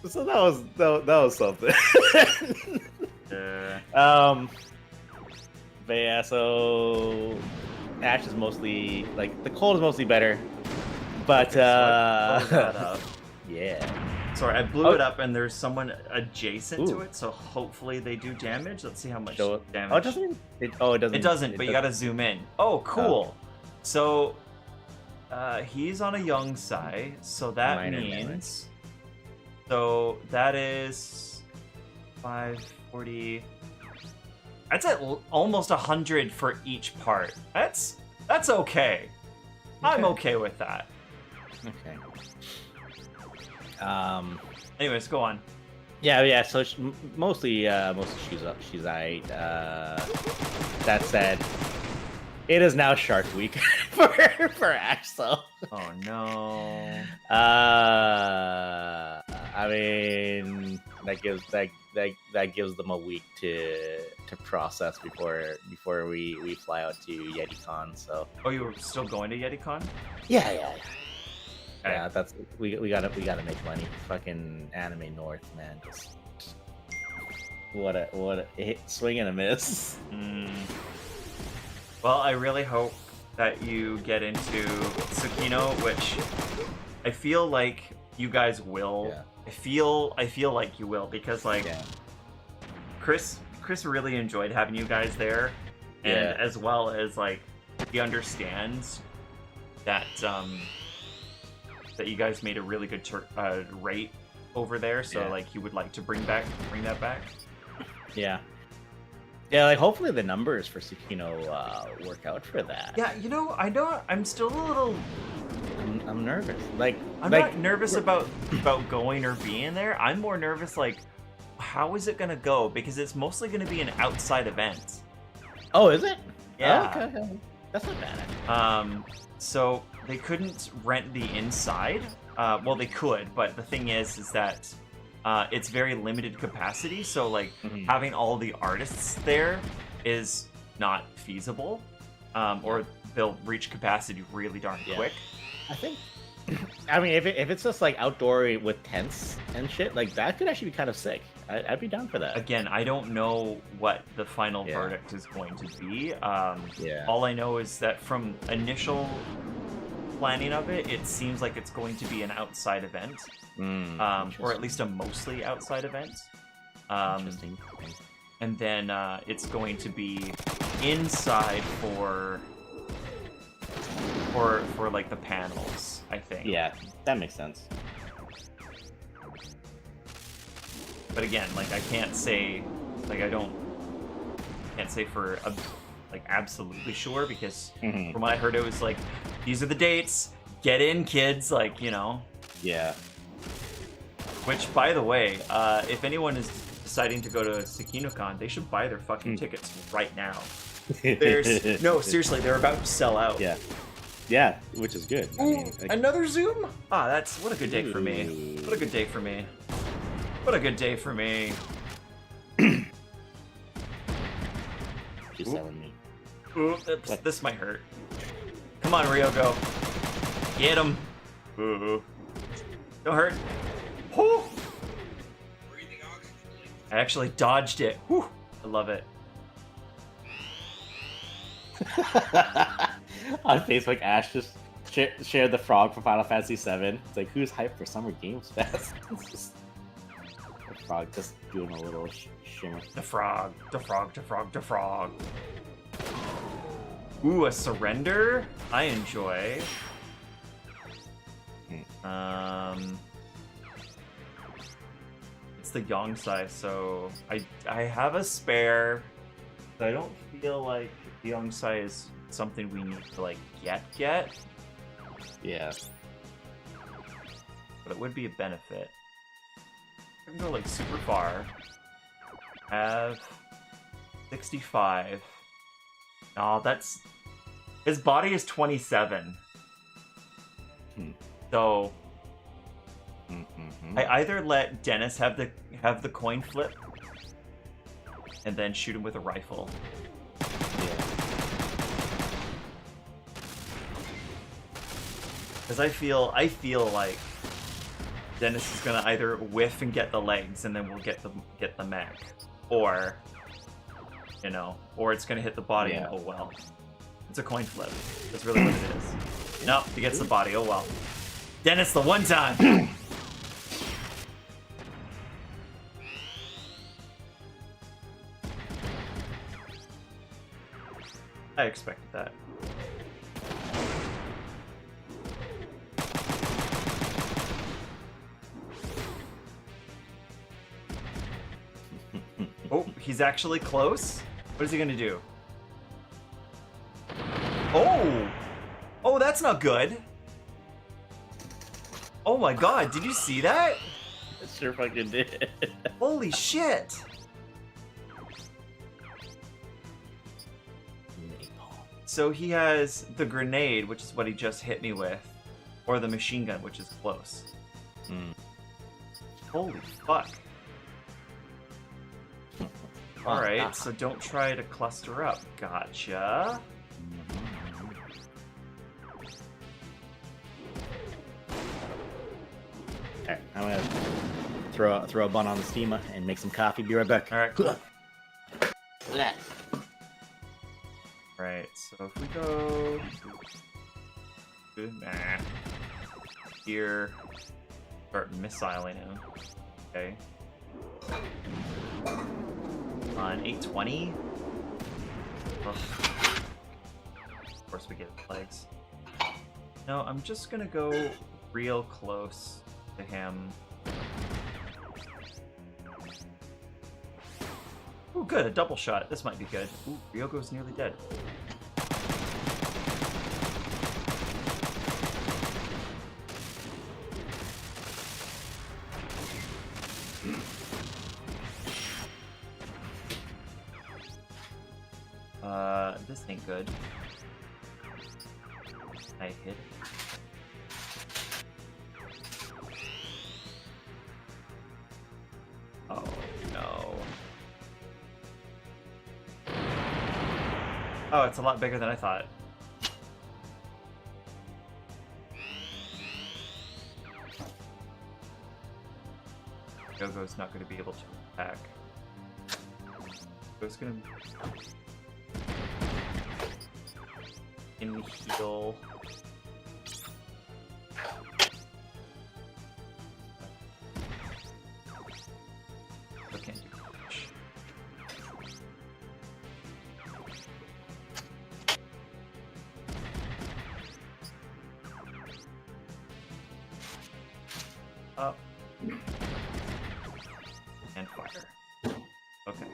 so that was something. But yeah, so Ash is mostly, like, the cold is mostly better, but Okay, so I pulled that up. yeah. Sorry, I blew it up and there's someone adjacent to Ooh. it, so hopefully they do damage. Let's see how much Show it. damage. Oh, it doesn't. It doesn't. It doesn't, but you gotta zoom in. Oh, cool. So, he's on a young Sai, so that Minor means... So, that is... 540... That's at almost 100 for each part. That's okay. I'm okay with that. Okay. Anyways, go on. Yeah. So mostly she's alright. That said, it is now Shark Week for Ash. So. Oh no. I mean, that gives them a week to process before we fly out to YetiCon. So. Oh, you were still going to YetiCon? Yeah. Okay. Yeah, that's we gotta make money. Fucking Anime North, man. Just what a hit, swing and a miss. Well, I really hope that you get into Tsukino, which I feel like you guys will. Yeah. I feel like you will because Chris really enjoyed having you guys there, and as well as like he understands that that you guys made a really good rate over there, so like he would like to bring that back. Yeah, like hopefully the numbers for Tsukino work out for that. Yeah, you know, I'm still a little. I'm nervous. Like I'm not nervous about going or being there. I'm more nervous like, how is it gonna go? Because it's mostly gonna be an outside event. Oh, is it? Yeah. Oh, okay. That's not bad. So they couldn't rent the inside. Well, they could, but the thing is that it's very limited capacity. So like having all the artists there is not feasible, or they'll reach capacity really darn quick. I think. I mean, if it's just like outdoor with tents and shit, like that could actually be kind of sick. I'd be down for that. Again, I don't know what the final verdict is going to be. All I know is that from initial planning of it, it seems like it's going to be an outside event, or at least a mostly outside event. Interesting. And then it's going to be inside for like the panels, I think. Yeah, that makes sense. But again, like I can't say, like can't say for like absolutely sure because Mhm. from what I heard, it was like, these are the dates. Get in, kids. Like, you know. Yeah. Which, by the way, if anyone is deciding to go to SakinoCon, they should buy their fucking tickets right now. No, seriously, they're about to sell out. Yeah. Yeah, which is good. I mean, like, Another Zoom? Ah, that's what a good day for me. What a good day for me. What a good day for me. she's selling me. Ooh, this might hurt. Come on, Ryogo. Get him. Ooh. Don't hurt. Whew. I actually dodged it. Whew. I love it. On Facebook, Ash just shared the frog from Final Fantasy VII. It's like, who's hyped for Summer Games Fest? It's just the frog just doing a little shimmer. The frog. The frog. The frog. The frog. Ooh, a surrender? I enjoy. It's the Yongsai, so I have a spare. But I don't feel like the Yongsai is something we need to like get. Yeah. But it would be a benefit. I can go like super far. Have 65. Oh, that's his body is 27. So I either let Dennis have the coin flip and then shoot him with a rifle. Because I feel like Dennis is gonna either whiff and get the legs, and then we'll get the mech, or you know, or it's gonna hit the body. Yeah. And oh well, it's a coin flip. That's really what it is. No, he gets the body. Oh well. Dennis, the one time. I expected that. Oh, he's actually close? What is he gonna do? Oh! Oh, that's not good! Oh my god, did you see that? It sure fucking did. Holy shit! So he has the grenade, which is what he just hit me with, or the machine gun, which is close. Holy fuck. Alright, so don't try to cluster up. Gotcha. Alright, I'm gonna throw a bun on the steamer and make some coffee. Be right back. Alright, cool. Right, so if we go here, start missiling him. Okay. On 820. Ugh. Of course we get legs. No, I'm just gonna go real close to him. Ooh, good, a double shot. This might be good. Ooh, Ryogo's nearly dead. This ain't good. I hit it. Oh, no. Oh, it's a lot bigger than I thought. Yogo's not going to be able to attack. Yogo's going to... in heal. I can't do much. Up. And fire. Okay.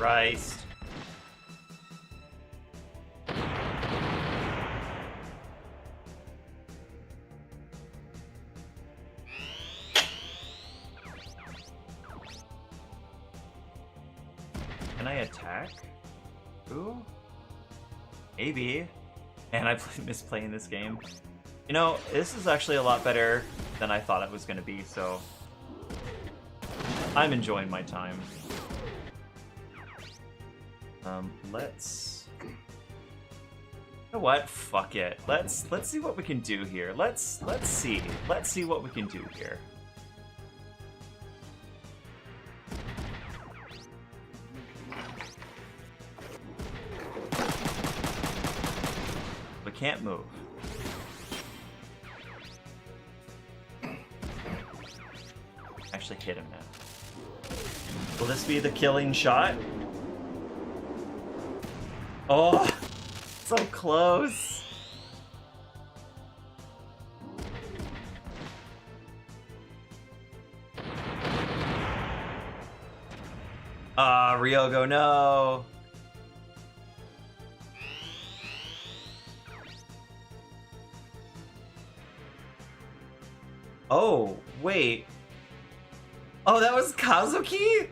Christ. Can I attack? Ooh? Maybe. Man, I miss playing this game. You know, this is actually a lot better than I thought it was going to be, so I'm enjoying my time. Let's... You know what? Fuck it. Let's see what we can do here. Let's see what we can do here. We can't move. Actually hit him now. Will this be the killing shot? Oh, so close. Ryogo, no. Oh, wait. Oh, that was Kazuki?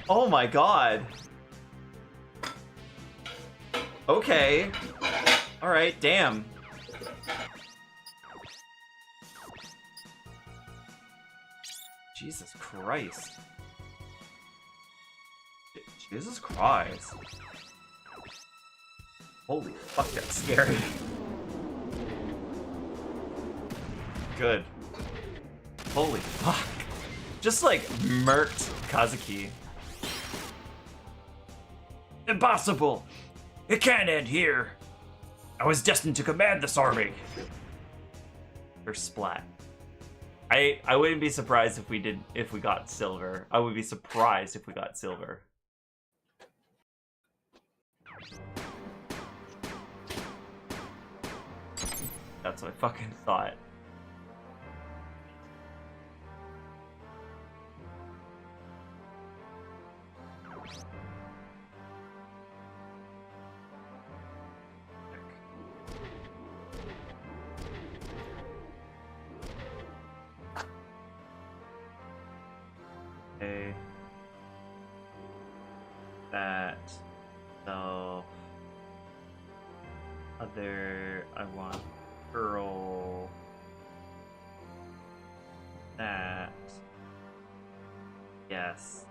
Oh my god. Okay. Alright, damn. Jesus Christ. Jesus Christ. Holy fuck, that's scary. Good. Holy fuck. Just like murked Kazuki. Impossible! It can't end here! I was destined to command this army! Or splat. I wouldn't be surprised if we got silver. I would be surprised if we got silver. That's what I fucking thought. Okay. That. So. Other. I want girl. That. Yes.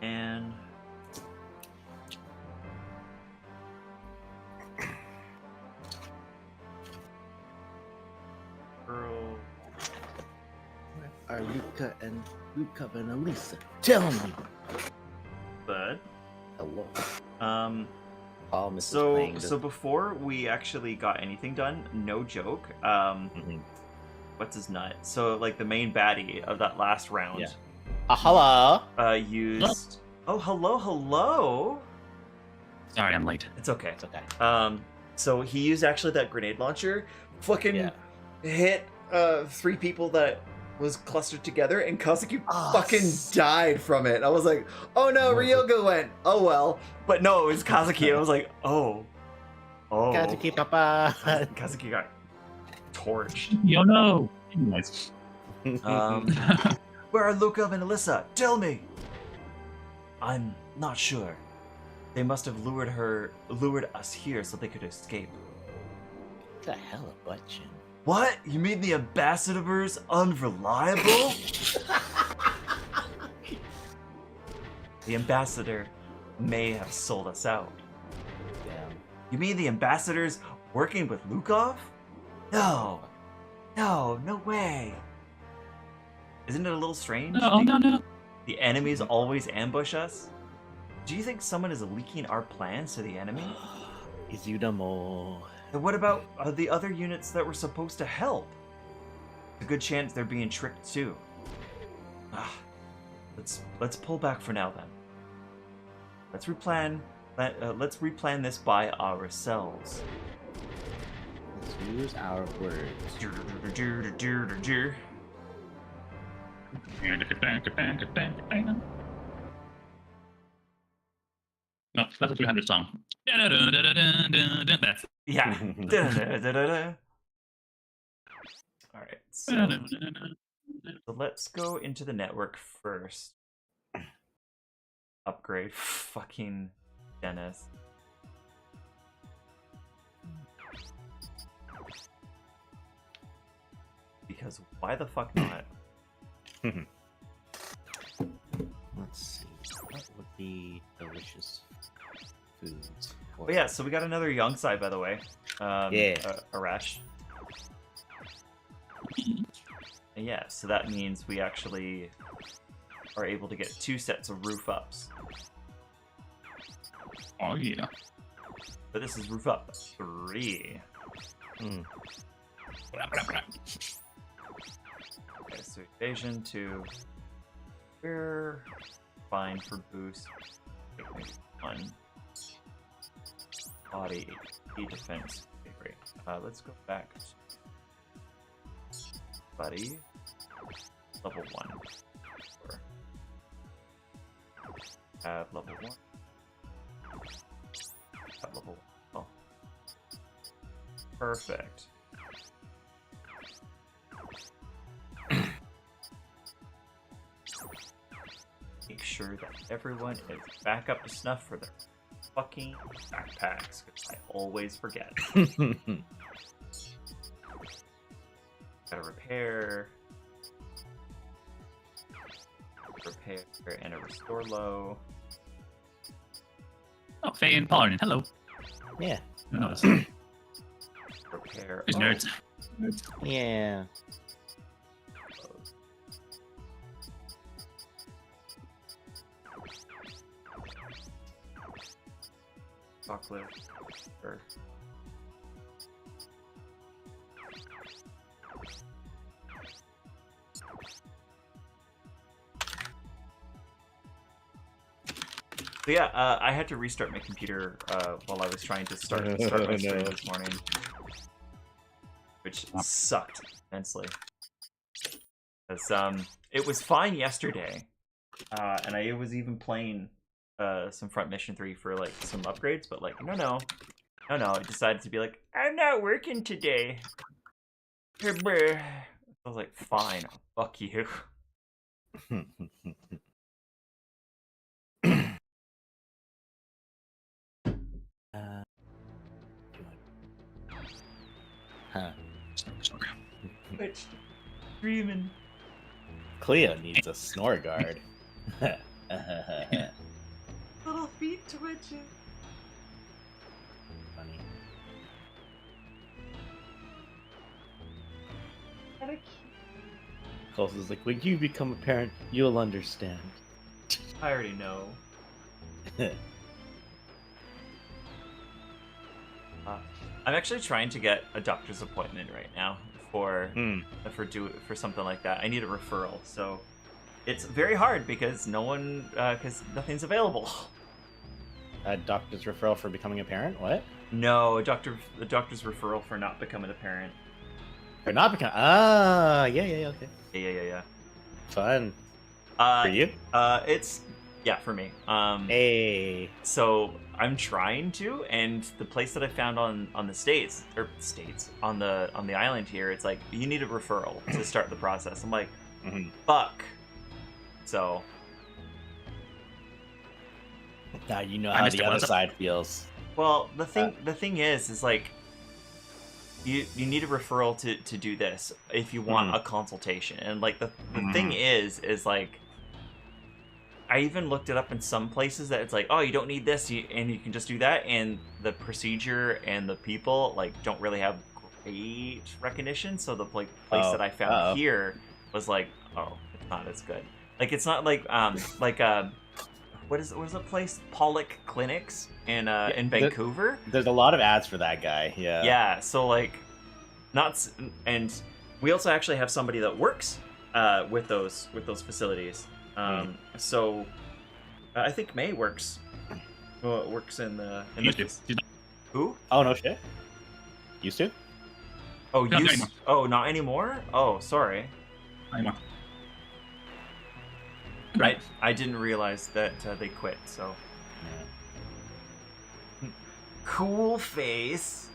And. Girl. Are Luca and Elisa? Tell me. Bud. Hello. Oh, so before we actually got anything done, no joke. What's his nut? So like the main baddie of that last round. Yeah. Hello. Used. Oh, hello. Sorry, I'm late. It's okay. It's okay. So he used actually that grenade launcher. Fucking hit 3 people that was clustered together, and Kazuki fucking died from it. I was like, oh no, Ryogo went. Oh well. But no, it was Kazuki. I was like, oh. Kazuki Papa. Kazuki got torched. Yo, no. Nice. Where are Luca and Alyssa? Tell me. I'm not sure. They must have lured us here so they could escape. What the hell a butchin? What? You mean the ambassadors unreliable? The ambassador may have sold us out. Yeah. You mean the ambassador's working with Lukov? No, no way. Isn't it a little strange? No. The enemies always ambush us? Do you think someone is leaking our plans to the enemy? Izudamo. And what about the other units that were supposed to help? A good chance they're being tricked too. Let's pull back for now then. Let's replan this by ourselves. Let's use our words. No, that's a 300 song. That's Yeah. Da-da-da-da-da. All right, so let's go into the network first. Upgrade fucking Dennis. Because why the fuck not? Let's see. What would be delicious foods? Oh yeah, so we got another young side, by the way. Yeah. Arash. And yeah, so that means we actually are able to get 2 sets of roof ups. oh yeah. But this is roof up 3. Okay, so evasion 2. We're fine for boost. Okay, maybe 1. Body, HP defense. Okay, great. Let's go back to buddy. Level 1. Sure. Have level 1. Have level 1. Oh. Perfect. Make sure that everyone is back up to snuff for their fucking backpacks, because I always forget. Gotta repair, and a restore low. Oh, Faye and Paladin, hello. Yeah. Who knows? Repair. These nerds. Yeah. Chocolate. Sure. So yeah, I had to restart my computer while I was trying to start my stream this morning, which sucked immensely. Because it was fine yesterday, and I was even playing some Front Mission 3 for like some upgrades, but like no, it decided to be like, I'm not working today. I was like, fine, fuck you. Twitch dreaming. Cleo needs a snore guard. Little feet twitching. Funny. Colston's like, when you become a parent, you'll understand. I already know. I'm actually trying to get a doctor's appointment right now for something like that. I need a referral, so it's very hard because because nothing's available. A doctor's referral for becoming a parent? What? No, a doctor's referral for not becoming a parent. For not becoming? Ah, yeah, okay. Yeah. Fun. For you? It's for me. Hey. So I'm trying to, and the place that I found on the on the island here, it's like you need a referral to start the process. I'm like, fuck. So now you know how the other side feels. Well, the thing is like you need a referral to do this if you want a consultation, and like the thing is like, I even looked it up in some places that it's like, oh, you don't need this, and you can just do that, and the procedure and the people like don't really have great recognition. So the place that I found here was like, oh, it's not as good. Like it's not like what is the place? Pollock Clinics in Vancouver. There's a lot of ads for that guy. Yeah. Yeah. So like, and we also actually have somebody that works with those facilities. So I think May works in the who? Oh no shit. Used to? Oh, not anymore. Oh, sorry. I didn't realize that they quit. So cool face.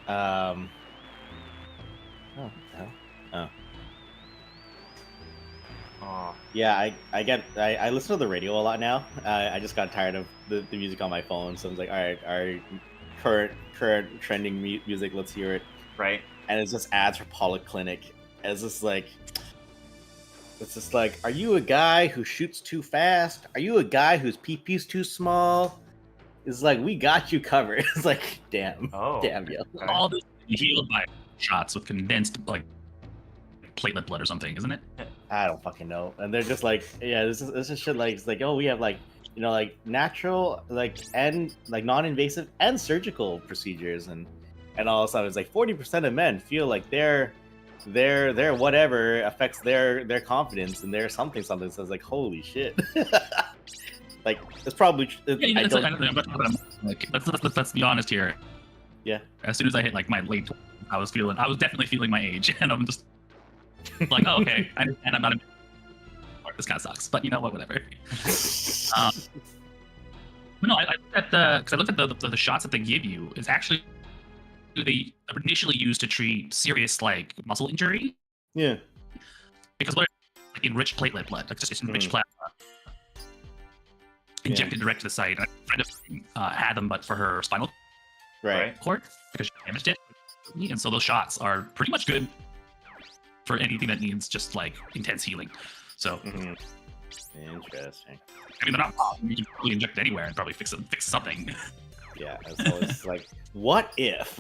Oh, what the hell? Oh. Aw. Yeah, I listen to the radio a lot now. I just got tired of the music on my phone, so I was like, all right, current trending music, let's hear it. Right. And it's just ads for Polyclinic. And it's just like, are you a guy who shoots too fast? Are you a guy whose PP is too small? It's like, we got you covered. It's like, damn, damn, yo. Okay. All this healed by shots with condensed like platelet blood or something, isn't it? I don't fucking know. And they're just like, yeah, this is shit like, it's like, oh, we have like, you know, like natural, like, and like non-invasive and surgical procedures, and all of a sudden it's like 40% of men feel like their whatever affects their confidence and their something. So it's like, holy shit. Like, it's probably Yeah, I don't know, but like, let's be honest here. Yeah. As soon as I hit like my late 20s, I was definitely feeling my age, and I'm just like, oh, okay, and I'm not. This kind of sucks, but you know what? Whatever. But no, I looked at the shots that they give you. Is actually they initially used to treat serious like muscle injury. Yeah. Because what like enriched platelet blood, like just enriched plasma, injected direct to the site. And a friend of mine had them, but for her spinal cord because she damaged it, and so those shots are pretty much good for anything that needs just like intense healing. So interesting. I mean, they're not you can probably inject it anywhere and probably fix something. Yeah, so it's like, what if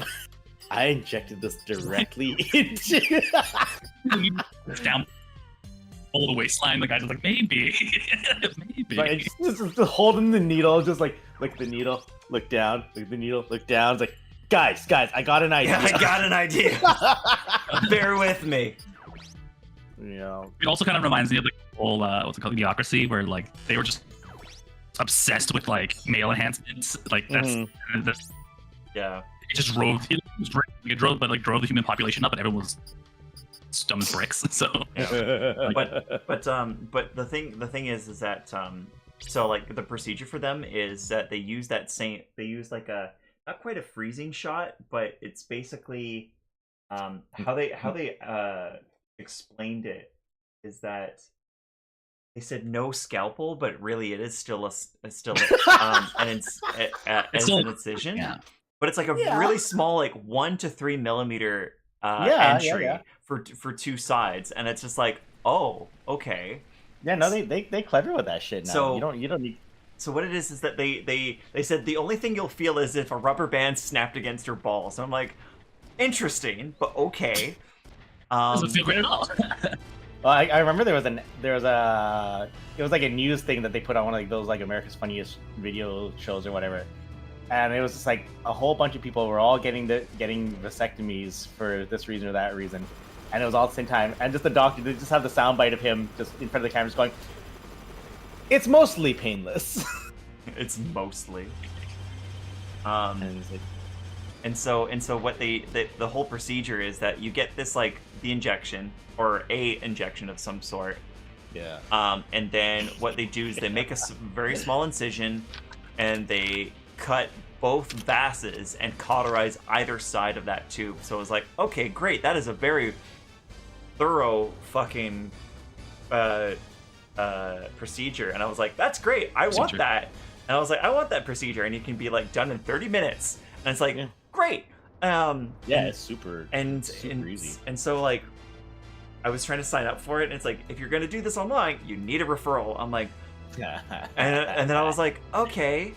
I injected this directly into Down all the waistline, the guy's just like, maybe. But it's just holding the needle, just like the needle, look down, like the needle, look down. It's like, guys, I got an idea. Yeah, I got an idea. Bear with me. Yeah. It also kind of reminds me of the whole what's it called, Idiocracy, where like they were just obsessed with like male enhancements. Like that's Yeah. it just drove the human population up, and everyone was dumb as bricks. So But the thing is that so like the procedure for them is that they use like a not quite a freezing shot, but it's basically how they explained it is that they said no scalpel, but really it is still an incision. Yeah. But it's like a really small, like 1 to 3 millimeter entry for two sides, and it's just like, oh, okay. Yeah, no, they clever with that shit now. So you don't need. So what it is that they said the only thing you'll feel is if a rubber band snapped against your balls. So I'm like, interesting, but okay. Doesn't feel great at all. Well, I remember there was it was like a news thing that they put on one of like those like America's Funniest Video shows or whatever, and it was just like a whole bunch of people were all getting vasectomies for this reason or that reason, and it was all at the same time, and just the doctor, they just have the soundbite of him just in front of the camera just going, "It's mostly painless." It's mostly. And it's like, And so what the whole procedure is that you get this like the injection or a injection of some sort. yeah. And then what they do is they make a very small incision, and they cut both vases and cauterize either side of that tube. So it was like, okay, great, that is a very thorough fucking procedure. And I was like, that's great, I want that. And I was like, I want that procedure, and it can be like done in 30 minutes. And it's like, great. It's super easy. And so like I was trying to sign up for it, and it's like, if you're gonna do this online, you need a referral. I'm like, and then I was like, okay,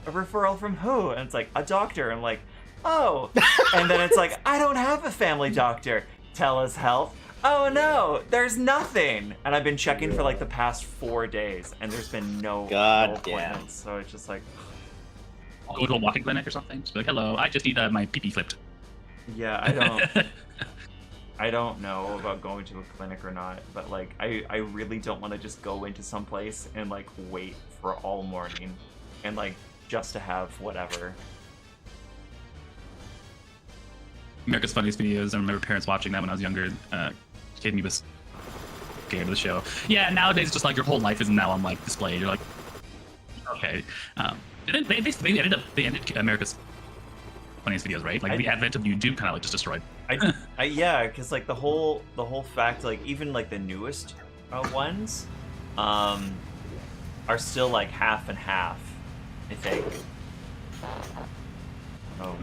a referral from who? And it's like, a doctor. I'm like, oh. And then it's like, I don't have a family doctor. TELUS Health. Oh no, there's nothing. And I've been checking for like the past 4 days, and there's been no appointments. So it's just like, I'll go to a walking clinic or something. Just be like, hello, I just need my pee flipped. yeah, I don't know about going to a clinic or not, but like I really don't want to just go into some place and like wait for all morning and like just to have whatever. America's Funniest Videos. I remember parents watching that when I was younger. Kid me was game of the show. Yeah, nowadays it's just like your whole life is now on like display. You're like, okay. They ended America's funniest videos, right? Like the advent of YouTube kind of like just destroyed. Yeah, because like the whole fact, like even like the newest ones, are still like half and half, I think. Oh.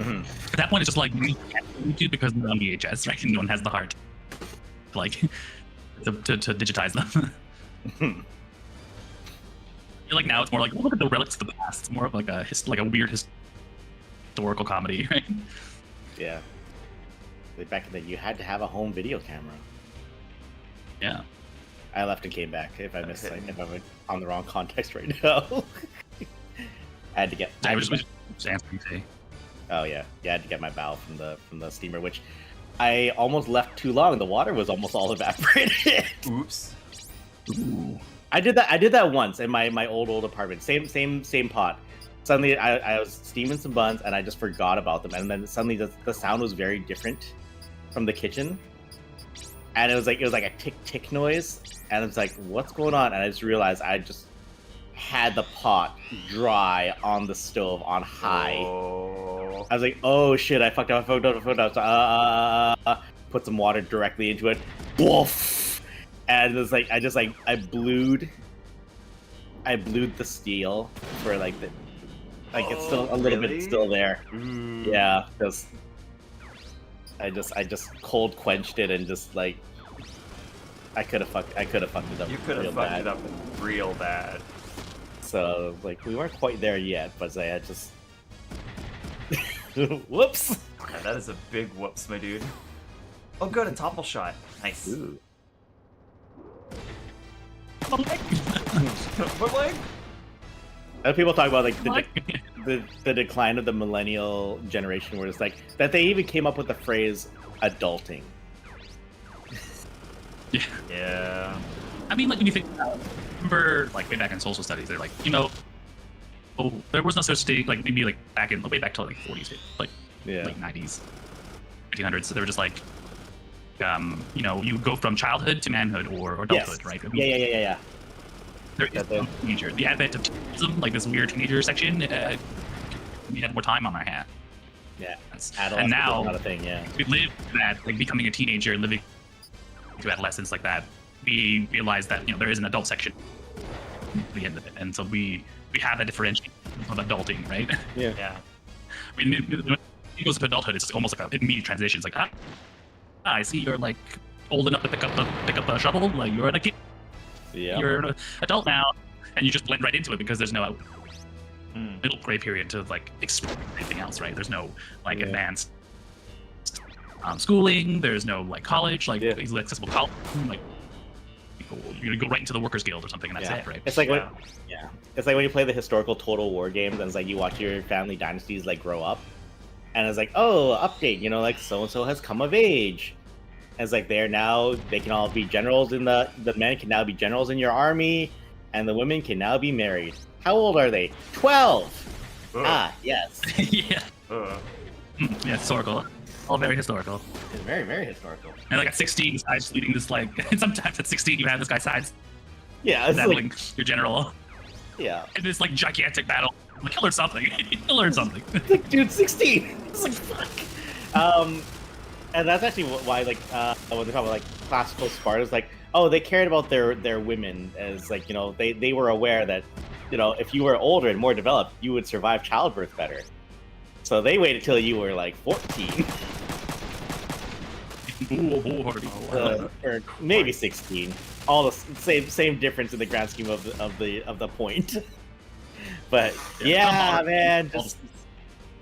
At that point, it's just like YouTube because they're on VHS, right? And no one has the heart, like, to digitize them. I feel like now it's more like, look at the relics of the past. It's more of like a weird historical comedy, right? Yeah. Back in the day, you had to have a home video camera. Yeah. I left and came back. If I missed, if I'm on the wrong context right now, I had to get. I was just answering today. Oh yeah, I had to get my bow from the steamer, which I almost left too long. The water was almost all evaporated. Oops. Ooh. I did that once in my old apartment. Same pot. Suddenly I was steaming some buns and I just forgot about them, and then suddenly the sound was very different from the kitchen, and it was like a tick noise, and it's like, what's going on? And I just realized I just had the pot dry on the stove on high. Oh. I was like, oh shit, I fucked up. So, put some water directly into it. Woof! And it was like, I blued the steel for like the, like it's still a little bit still there. Yeah, because I just cold quenched it and just like, I could have fucked it up. You could have fucked it up real bad. So like we weren't quite there yet, but I had just whoops. Yeah, that is a big whoops, my dude. Oh, good, a topple shot. Nice. Ooh. What leg? People talk about like the decline of the millennial generation, where it's like that they even came up with the phrase adulting. Yeah. I mean, like when you think about, remember, like way back in social studies, they're like, there was no such thing, like maybe like way back to like 40s, like late 90s, 1900s. So they were just like, you go from childhood to manhood or adulthood, right? I mean, Yeah. There is no teenager. The advent of teenageism, like this weird teenager section, we had more time on our hands. Yeah. And now not a thing, yeah. we live that, like becoming a teenager and living through adolescence like that. We realize that there is an adult section at the end of it, and so we have that differentiation of adulting, right? Yeah. I mean, when it goes to adulthood, it's almost like an immediate transition. It's like, I see you're like old enough to pick up a shovel. Like you're a kid. Yeah. You're an adult now, and you just blend right into it because there's no middle gray period to like explore anything else, right? There's no like advanced schooling. There's no like college, like easily accessible college. Like you're gonna go right into the Workers Guild or something, and that's it, right? It's like it's like when you play the historical Total War games, and it's like you watch your family dynasties like grow up, and it's like, oh, update, like so and so has come of age. And it's like they can all be generals in the men can now be generals in your army, and the women can now be married. How old are they? 12. Yes. Yeah. Yeah, historical. All very historical. It's very, very historical. And like at 16, sides leading this like. Sometimes at 16, you have this guy sides. Yeah, it's battling like, your general. Yeah. In this like gigantic battle. Like he'll learn something. He'll learn something. Like, dude, 16. It's like fuck. And that's actually why like when they talk about like classical Spartans, like they cared about their women as like they were aware that if you were older and more developed, you would survive childbirth better. So they waited till you were like 14. Or maybe 16. All the same difference in the grand scheme of the point. But yeah, man, just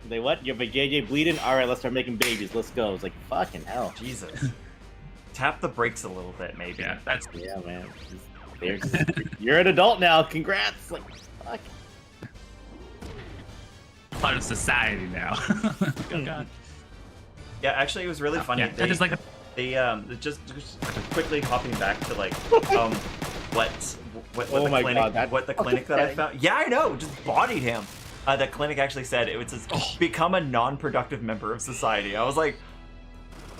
they what? You're bleeding? All right, let's start making babies. Let's go. It's like fucking hell. Jesus. Tap the brakes a little bit, maybe. Yeah, man. You're an adult now. Congrats. Like fuck. Part of society now. Oh, God. Yeah, actually, it was really funny. Yeah, just like just quickly hopping back to like what the clinic that I found. Yeah, I know. Just bodied him. The clinic actually said it was become a non-productive member of society. I was like,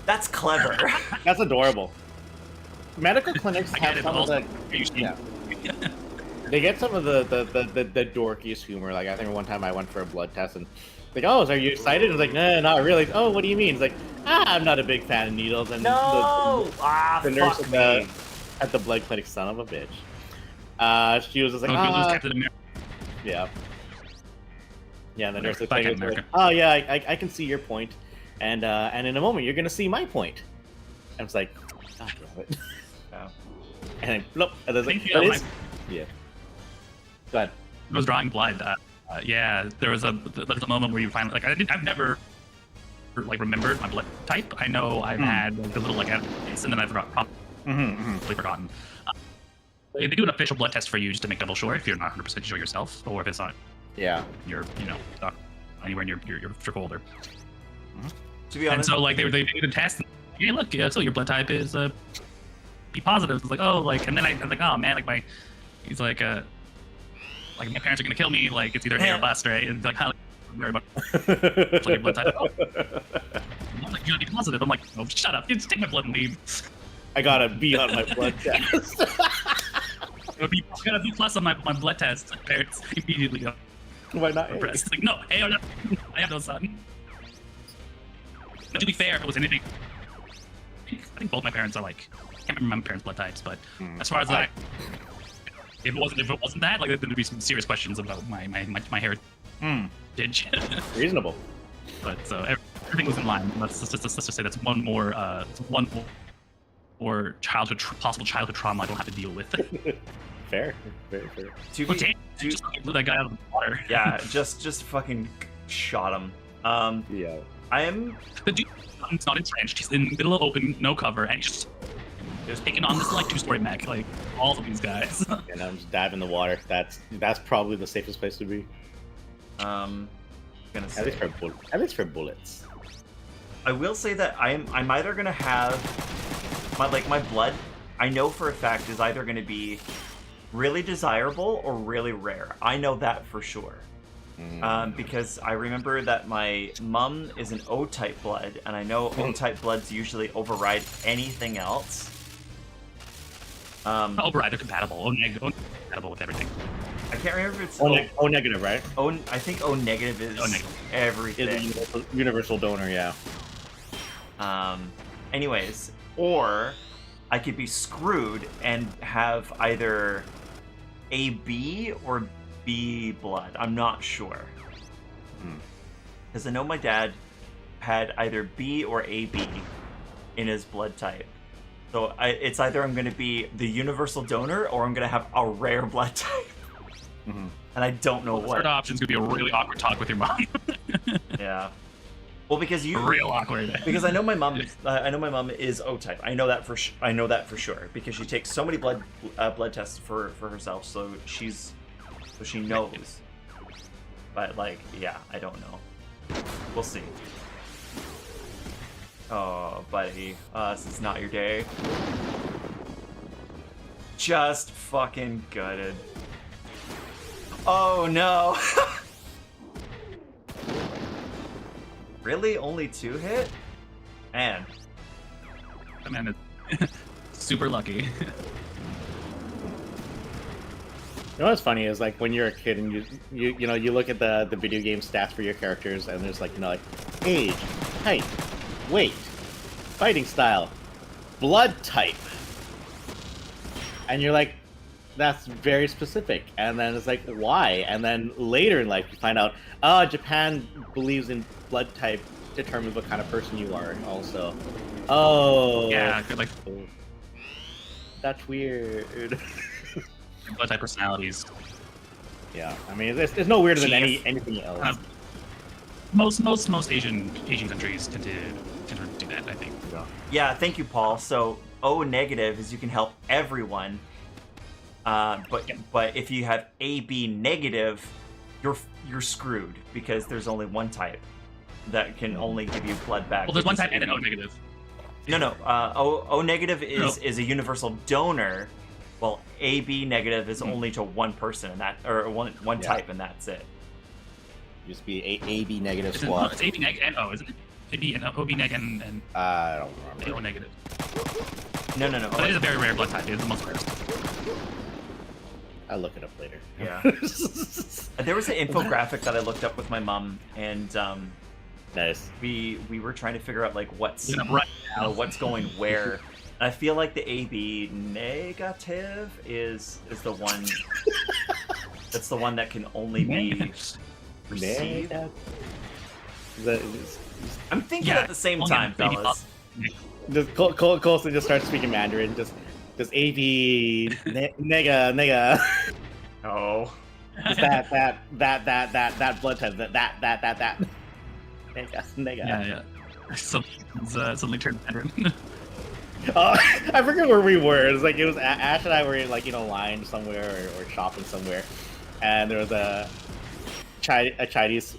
that's clever. That's adorable. medical clinics I have get it, some but of the also, yeah. They get some of the dorkiest humor. Like I think one time I went for a blood test and like, oh, are you excited? And it's like, no, not really. Oh, what do you mean? It's like, I'm not a big fan of needles. And No! the nurse Fuck me. at the blood clinic, son of a bitch. She was just like, if you lose Captain America. yeah. Yeah, and the nurse was Back like, in America. oh yeah, I can see your point, and in a moment you're gonna see my point. And I was like, God damn it. Yeah. And then, nope. And there's like, Thank you, yeah. Go ahead. I was drawing blood. Yeah, there was a moment where you finally I've never like remembered my blood type. I know I've had like, the little like and then I've probably forgotten. They do an official blood test for you just to make double sure if you're not 100% sure yourself, or if it's not. Yeah. You're stuck anywhere in your tricolor. To be And honest, so like they did a test. And, hey, look, so your blood type is B positive. It's like, oh, like, and then I was like, oh man, like he's like my parents are gonna kill me. Like it's either A or blast, right? And like, how very much like your blood type. Oh. I'm like, you're gonna be positive. I'm like, oh, shut up, just take my blood and leave. I got a B on my blood test. I got a B plus on my blood test. My parents immediately Why not? impressed. Like, no, A or no. I have no son. But to be fair, if it was anything, I think both my parents are like, I can't remember my parents' blood types, but as far as like, if it wasn't that, like there'd be some serious questions about my heritage. Reasonable. But so everything was in line. Let's just say that's one more possible childhood trauma I don't have to deal with. Fair, very fair. Just blew that guy out of the water. Yeah, just fucking shot him. Yeah. I am. The dude's not entrenched. He's in the middle of open, no cover, and he's just taking on this like 2-story mech, like all of these guys. And I'm just diving in the water. That's probably the safest place to be. Gonna say. At least for bullets. I will say that I'm either gonna have my blood. I know for a fact is either gonna be really desirable or really rare. I know that for sure. Because I remember that my mom is an O-type blood, and I know O-type bloods usually override anything else. Override, they're compatible. Compatible with everything. I can't remember if it's O negative, right? I think O negative is everything. Is a universal donor, yeah. Anyways, or I could be screwed and have either AB or B blood. I'm not sure. Because I know my dad had either B or AB in his blood type. So it's either I'm going to be the universal donor or I'm going to have a rare blood type. And I don't know what. Third option's going to be a really awkward talk with your mom. Yeah. Well, because real awkward. Because I know my mom. I know my mom is O-type. I know that for sure because she takes so many blood tests for herself. So she knows. But like, yeah, I don't know. We'll see. Oh, buddy, this is not your day. Just fucking gutted. Oh no. Really? Only 2 hit? Man. That man is super lucky. You know what's funny is like when you're a kid and you look at the video game stats for your characters and there's like like age, height, weight, fighting style, blood type, and you're like, that's very specific. And then it's like, why? And then later in life you find out, oh, Japan believes in blood type determines what kind of person you are. Also, oh yeah, like that's weird. Blood type personalities. Yeah, I mean, it's no weirder than anything else. Most Asian countries tend to do that, I think. Yeah, thank you, Paul. So O negative is you can help everyone, but if you have AB negative, you're screwed because there's only one type that can only give you blood back. Well, there's one type and an O negative. No. O negative is a universal donor. Well, AB negative is only to one person, and that or one type, and that's it. Just be AB negative squad. It's AB negative and O, isn't it? AB and OB negative and I don't remember. O negative. No. But it is a very rare blood type. It's the most rare. I'll look it up later. Yeah. There was an infographic that I looked up with my mom, and Nice. we were trying to figure out like what's Right now. what's going where. And I feel like the AB negative is the one. That's the one that can only be received. I'm thinking at the same time, fellas. Just Colston just starts speaking Mandarin. Just AB nega. Oh. Just that blood type. That. Nega. Yeah. Suddenly turned Mandarin. I forget where we were. It was Ash and I were like line somewhere or shopping somewhere, and there was a Chinese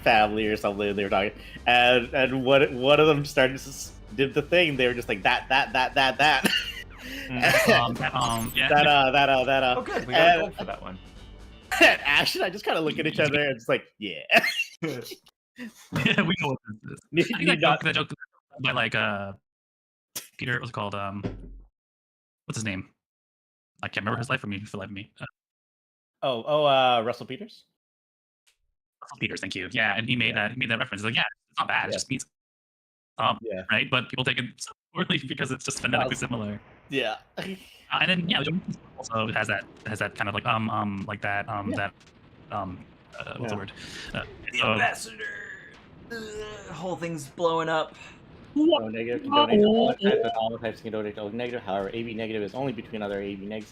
family or something. They were talking, and one of them did the thing. They were just like that. Yeah. Oh, good. We got a gold for that one. And Ash and I just kind of look at each other and it's like, yeah. Yeah, we know what this is. I think that joke by like Peter, what's it called? What's his name? I can't remember his life for the life of me. Russell Peters. Russell Peters, thank you. Yeah, and he made that reference. He's like, yeah, it's not bad. It just means right. But people take it so poorly because it's just phonetically similar. Yeah. And then also has that kind of like that what's the word? The ambassador. Whole thing's blowing up. O negative can donate all types can donate O negative. However, AB negative is only between other AB negs.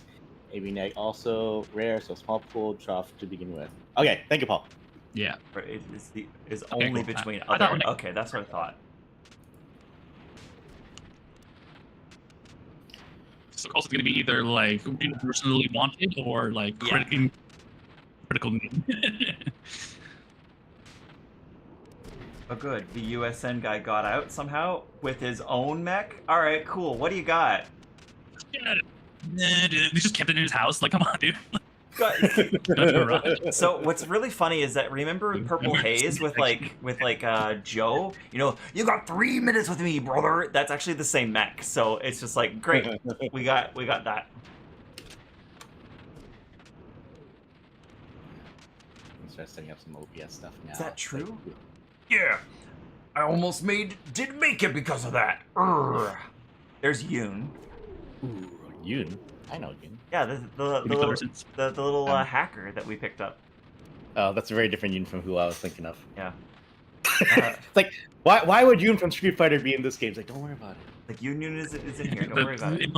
AB neg also rare, so small pool trough to begin with. Okay, thank you, Paul. Yeah. Is only cool. between I other. thought Okay, that's what I thought. So also going to be either like universally wanted or like critical need. Oh, good. The USN guy got out somehow with his own mech. All right, cool. What do you got? He just kept it in his house. Like, come on, dude. So what's really funny is that remember Purple Haze with Joe? You know, you got 3 minutes with me, brother. That's actually the same mech. So it's just like great. we got that. Let's start setting up some OPS stuff now. Is that true? Yeah. I almost didn't make it because of that. Urgh. There's Yoon. Ooh, Yoon. I know Yoon. Yeah, the little hacker that we picked up. Oh, that's a very different Yoon from who I was thinking of. Yeah. It's like, why would Yoon from Street Fighter be in this game? It's like, don't worry about it. Like Yoon is in here. Don't worry about it.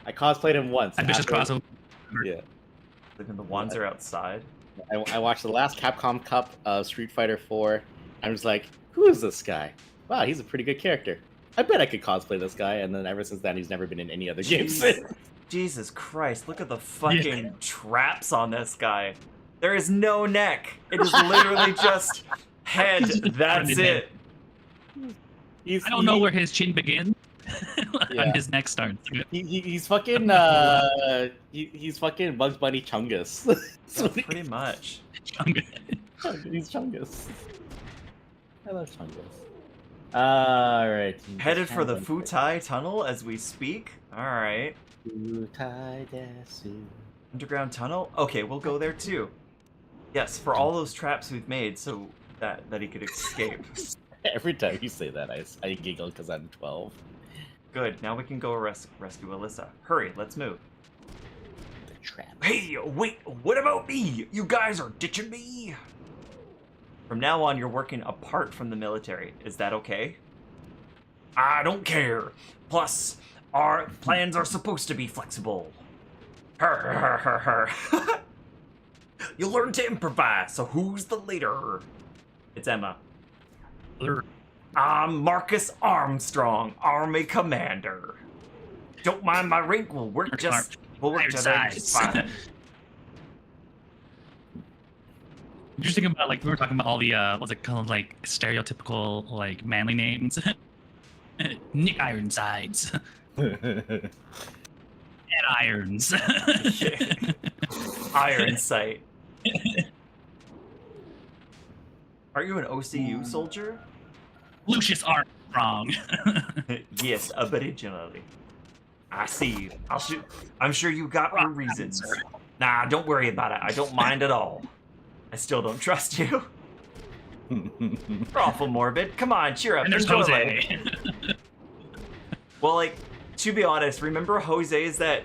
I cosplayed him once. Ambitious crossover. Yeah. Like the wands are outside. I watched the last Capcom Cup of Street Fighter 4. I'm just like, who is this guy? Wow, he's a pretty good character. I bet I could cosplay this guy, and then ever since then, he's never been in any other games. Jesus Christ, look at the fucking traps on this guy. There is no neck. It is literally just head. That's it. I don't know where his chin begins. And his neck starts. He's fucking he's fucking Bugs Bunny Chungus. Pretty much. He's Chungus. I love Chungus. Alright. Headed for the Futai Tunnel as we speak. Alright. Futai Desu. Underground tunnel? Okay, we'll go there too. Yes, for all those traps we've made so that he could escape. Every time you say that, I giggle because I'm 12. Good, now we can go rescue Alyssa. Hurry, let's move. The trap. Hey, wait, what about me? You guys are ditching me? From now on, you're working apart from the military. Is that okay? I don't care. Plus, our plans are supposed to be flexible. You'll learn to improvise, so who's the leader? It's Emma. I'm Marcus Armstrong, Army Commander. Don't mind my rank, we'll work together just fine. You're just thinking about like we were talking about all the what's it called, like stereotypical like manly names. Nick Ironsides. Ed Irons. Iron Sight. Are you an OCU soldier? Lucius Armstrong. Yes, originally. I see you. I'm sure you got your reasons. Nah, don't worry about it. I don't mind at all. I still don't trust you. You're awful morbid. Come on, cheer up. And there's Enjoy Jose. life. Well, like, to be honest, remember Jose is the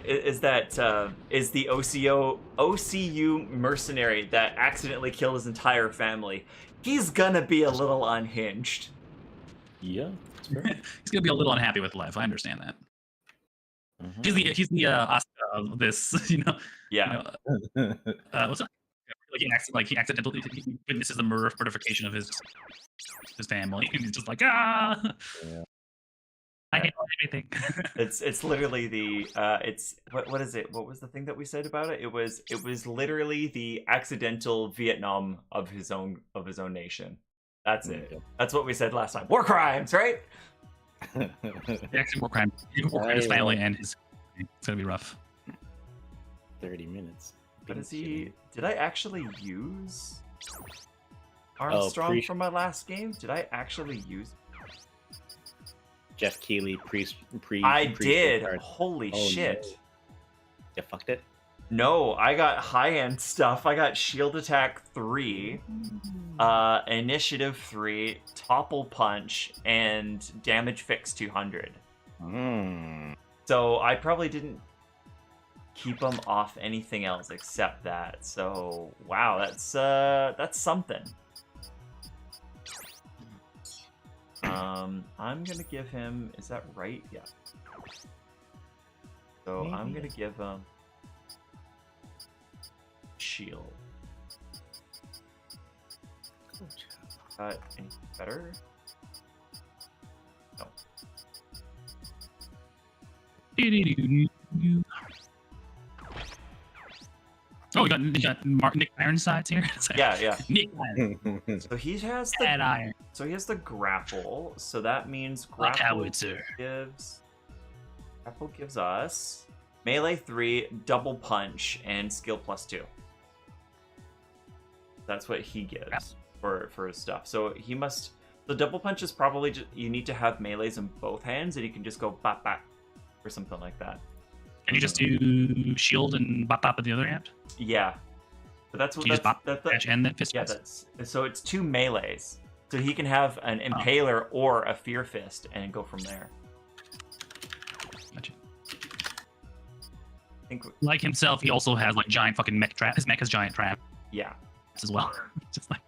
OCU mercenary that accidentally killed his entire family. He's gonna be a little unhinged. Yeah. He's gonna be a little unhappy with life. I understand that. He's the Oscar of this, you know. Yeah. What's that? Like he accidentally witnesses the mortification of his family, and he's just like, ah. Yeah. I hate everything. It's literally the it's what is it? What was the thing that we said about it? It was literally the accidental Vietnam of his own nation. That's it. That's what we said last time. War crimes, right? Actually, war crime. His family and his. It's gonna be rough. 30 minutes. But is he? Did I actually use Armstrong from my last game? Did I actually use? Jeff Keighley pre. I did. Holy shit! No. You fucked it. No, I got high-end stuff. I got Shield Attack 3, Initiative 3, Topple Punch, and Damage Fix 200. So I probably didn't keep them off anything else except that. So wow, that's something. I'm gonna give him. Is that right? Yeah. So maybe. I'm gonna give him shield. Any better? No. Oh, we got Nick Ironsides here. Yeah. Nick Iron. So he has the iron. So he has the grapple. So that means grapple gives us melee 3, double punch, and skill +2. That's what he gives for his stuff. So he must. The double punch is probably just you need to have melees in both hands, and you can just go bop bop or something like that. Can you just do shield and bop bop with the other hand? Yeah, but that's what you that's, just bop that's and then fist. Yeah, so it's 2 melees. So he can have an impaler or a fear fist and go from there. Gotcha. I think like himself, he also has like giant fucking mech trap. His mech has giant trap. Yeah. As well. Just like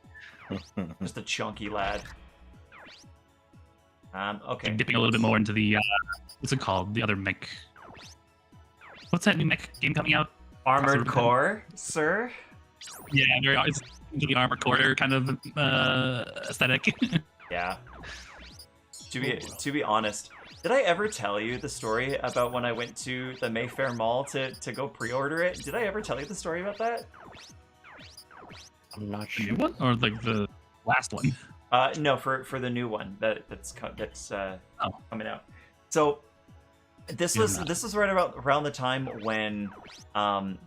just a chunky lad. Okay. Dipping a little bit more into the what's it called? The other mech. What's that new mech game coming out? Armored Core, sir. Yeah, it's the Armored Core kind of aesthetic. Yeah. To be honest, did I ever tell you the story about when I went to the Mayfair Mall to go pre-order it? Did I ever tell you the story about that? I'm not The sure. new one or like the last one? No, for the new one that's coming out. So this was right around the time when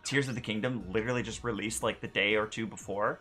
Tears of the Kingdom literally just released like the day or two before.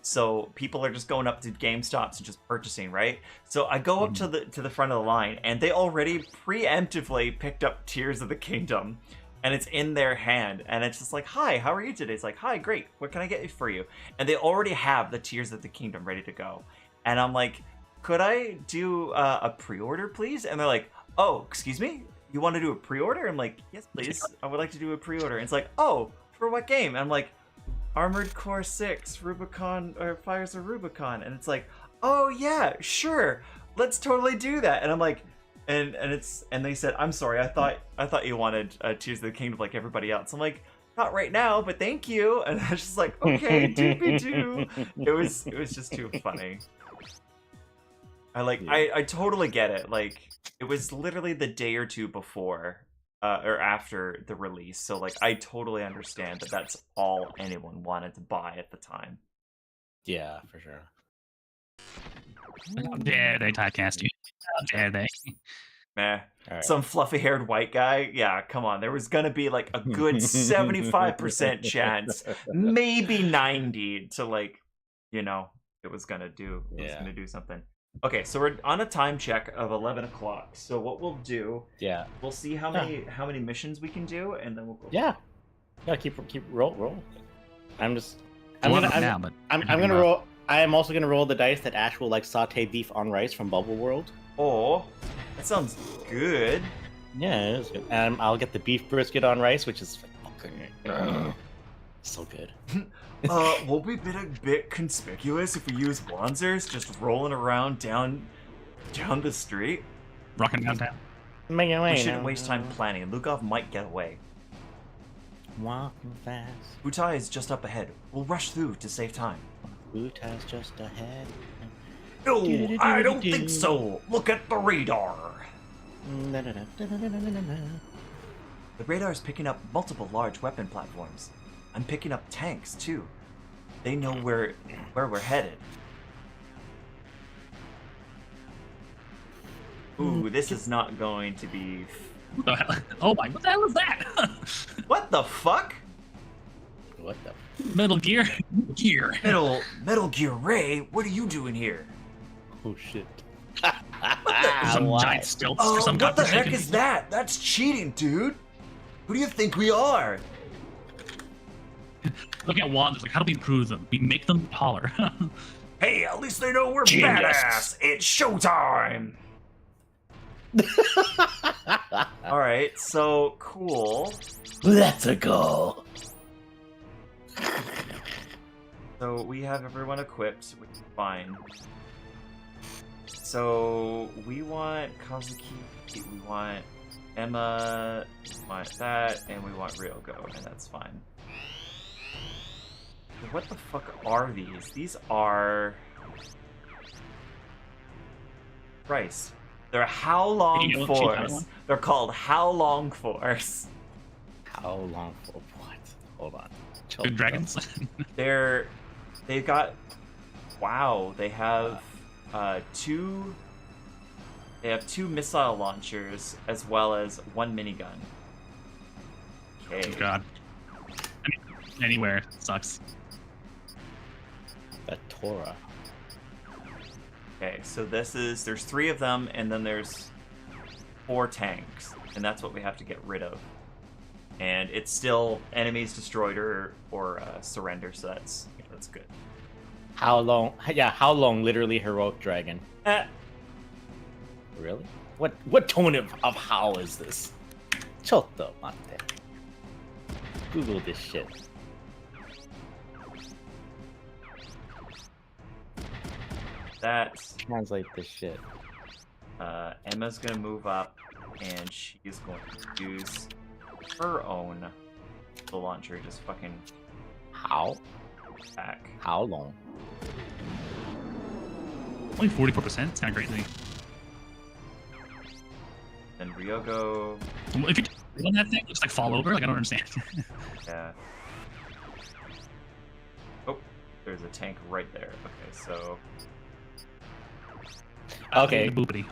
So people are just going up to GameStops and just purchasing, right? So I go up to the front of the line and they already preemptively picked up Tears of the Kingdom. And it's in their hand, and it's just like, hi, how are you today? It's like, hi, great, what can I get for you? And they already have the Tears of the Kingdom ready to go. And I'm like, could I do a pre-order, please? And they're like, oh, excuse me? You want to do a pre-order? I'm like, yes, please. I would like to do a pre-order. And it's like, oh, for what game? And I'm like, Armored Core 6, Rubicon, or Fires of Rubicon. And it's like, oh, yeah, sure. Let's totally do that. And I'm like, and they said, I'm sorry, I thought you wanted Tears of the Kingdom like everybody else. I'm like, not right now, but thank you. And I was just like, okay, do. It was just too funny. I totally get it. Like, it was literally the day or two before or after the release. So like, I totally understand that that's all anyone wanted to buy at the time. Yeah, for sure. How dare they typecast you? How dare they? Meh. Right. Some fluffy-haired white guy? Yeah, come on. There was gonna be like a good 75% chance, maybe 90, to like, you know, it was gonna do something. Okay, so we're on a time check of 11 o'clock. So what we'll do, Yeah. we'll see how many missions we can do, and then we'll go. Yeah. Yeah. Keep roll. I'm gonna roll. I am also gonna roll the dice that Ash will like saute beef on rice from Bubble World. Oh, that sounds good. Yeah, it is good. And I'll get the beef brisket on rice, which is fucking so good. Will we be a bit conspicuous if we use Wanzers just rolling around down the street? Rocking downtown. Make it away. We shouldn't waste time planning. Lukov might get away. Walking fast. Butai is just up ahead. We'll rush through to save time. Butai's just ahead. No, I don't think so. Look at the radar. The radar is picking up multiple large weapon platforms. I'm picking up tanks too. They know where we're headed. Ooh, this is not going to be. What the hell? Oh my! What the hell is that? What the fuck? What the? Metal Gear. Gear. Metal Gear Ray, what are you doing here? Oh shit! Some giant stilts for some what the heck godforsaken- is that? That's cheating, dude. Who do you think we are? Look at wands. Like, how do we improve them? We make them taller. Hey, at least they know we're Genius. badass. It's showtime. All right, so cool. Let's go. So we have everyone equipped, which is fine. So we want Kazuki, we want Emma, we want that, and we want Ryogo, and that's fine. What the fuck are these? These are... Christ. They're How Long Force. They're called How Long Force. How long for what? Hold on. Good dragons. They've got... Wow, they have two missile launchers as well as one minigun. Okay. Oh god. Anywhere sucks. The Torah. Okay, so there's 3 of them, and then there's 4 tanks, and that's what we have to get rid of. And it's still enemies destroyed or surrender, so that's good. How long? Yeah, how long? Literally heroic dragon. Really? What tone of how is this? Chotto matte. Google this shit. That's Translate this shit. Emma's gonna move up, and she is going to use her own the launcher. Just fucking How? back. How long? Only 44%. It's kind of crazy. Then Ryogo, Well, if you run that thing, just like fall over. Like I don't understand. yeah. Oh, there's a tank right there. Okay, so Okay. The boopity.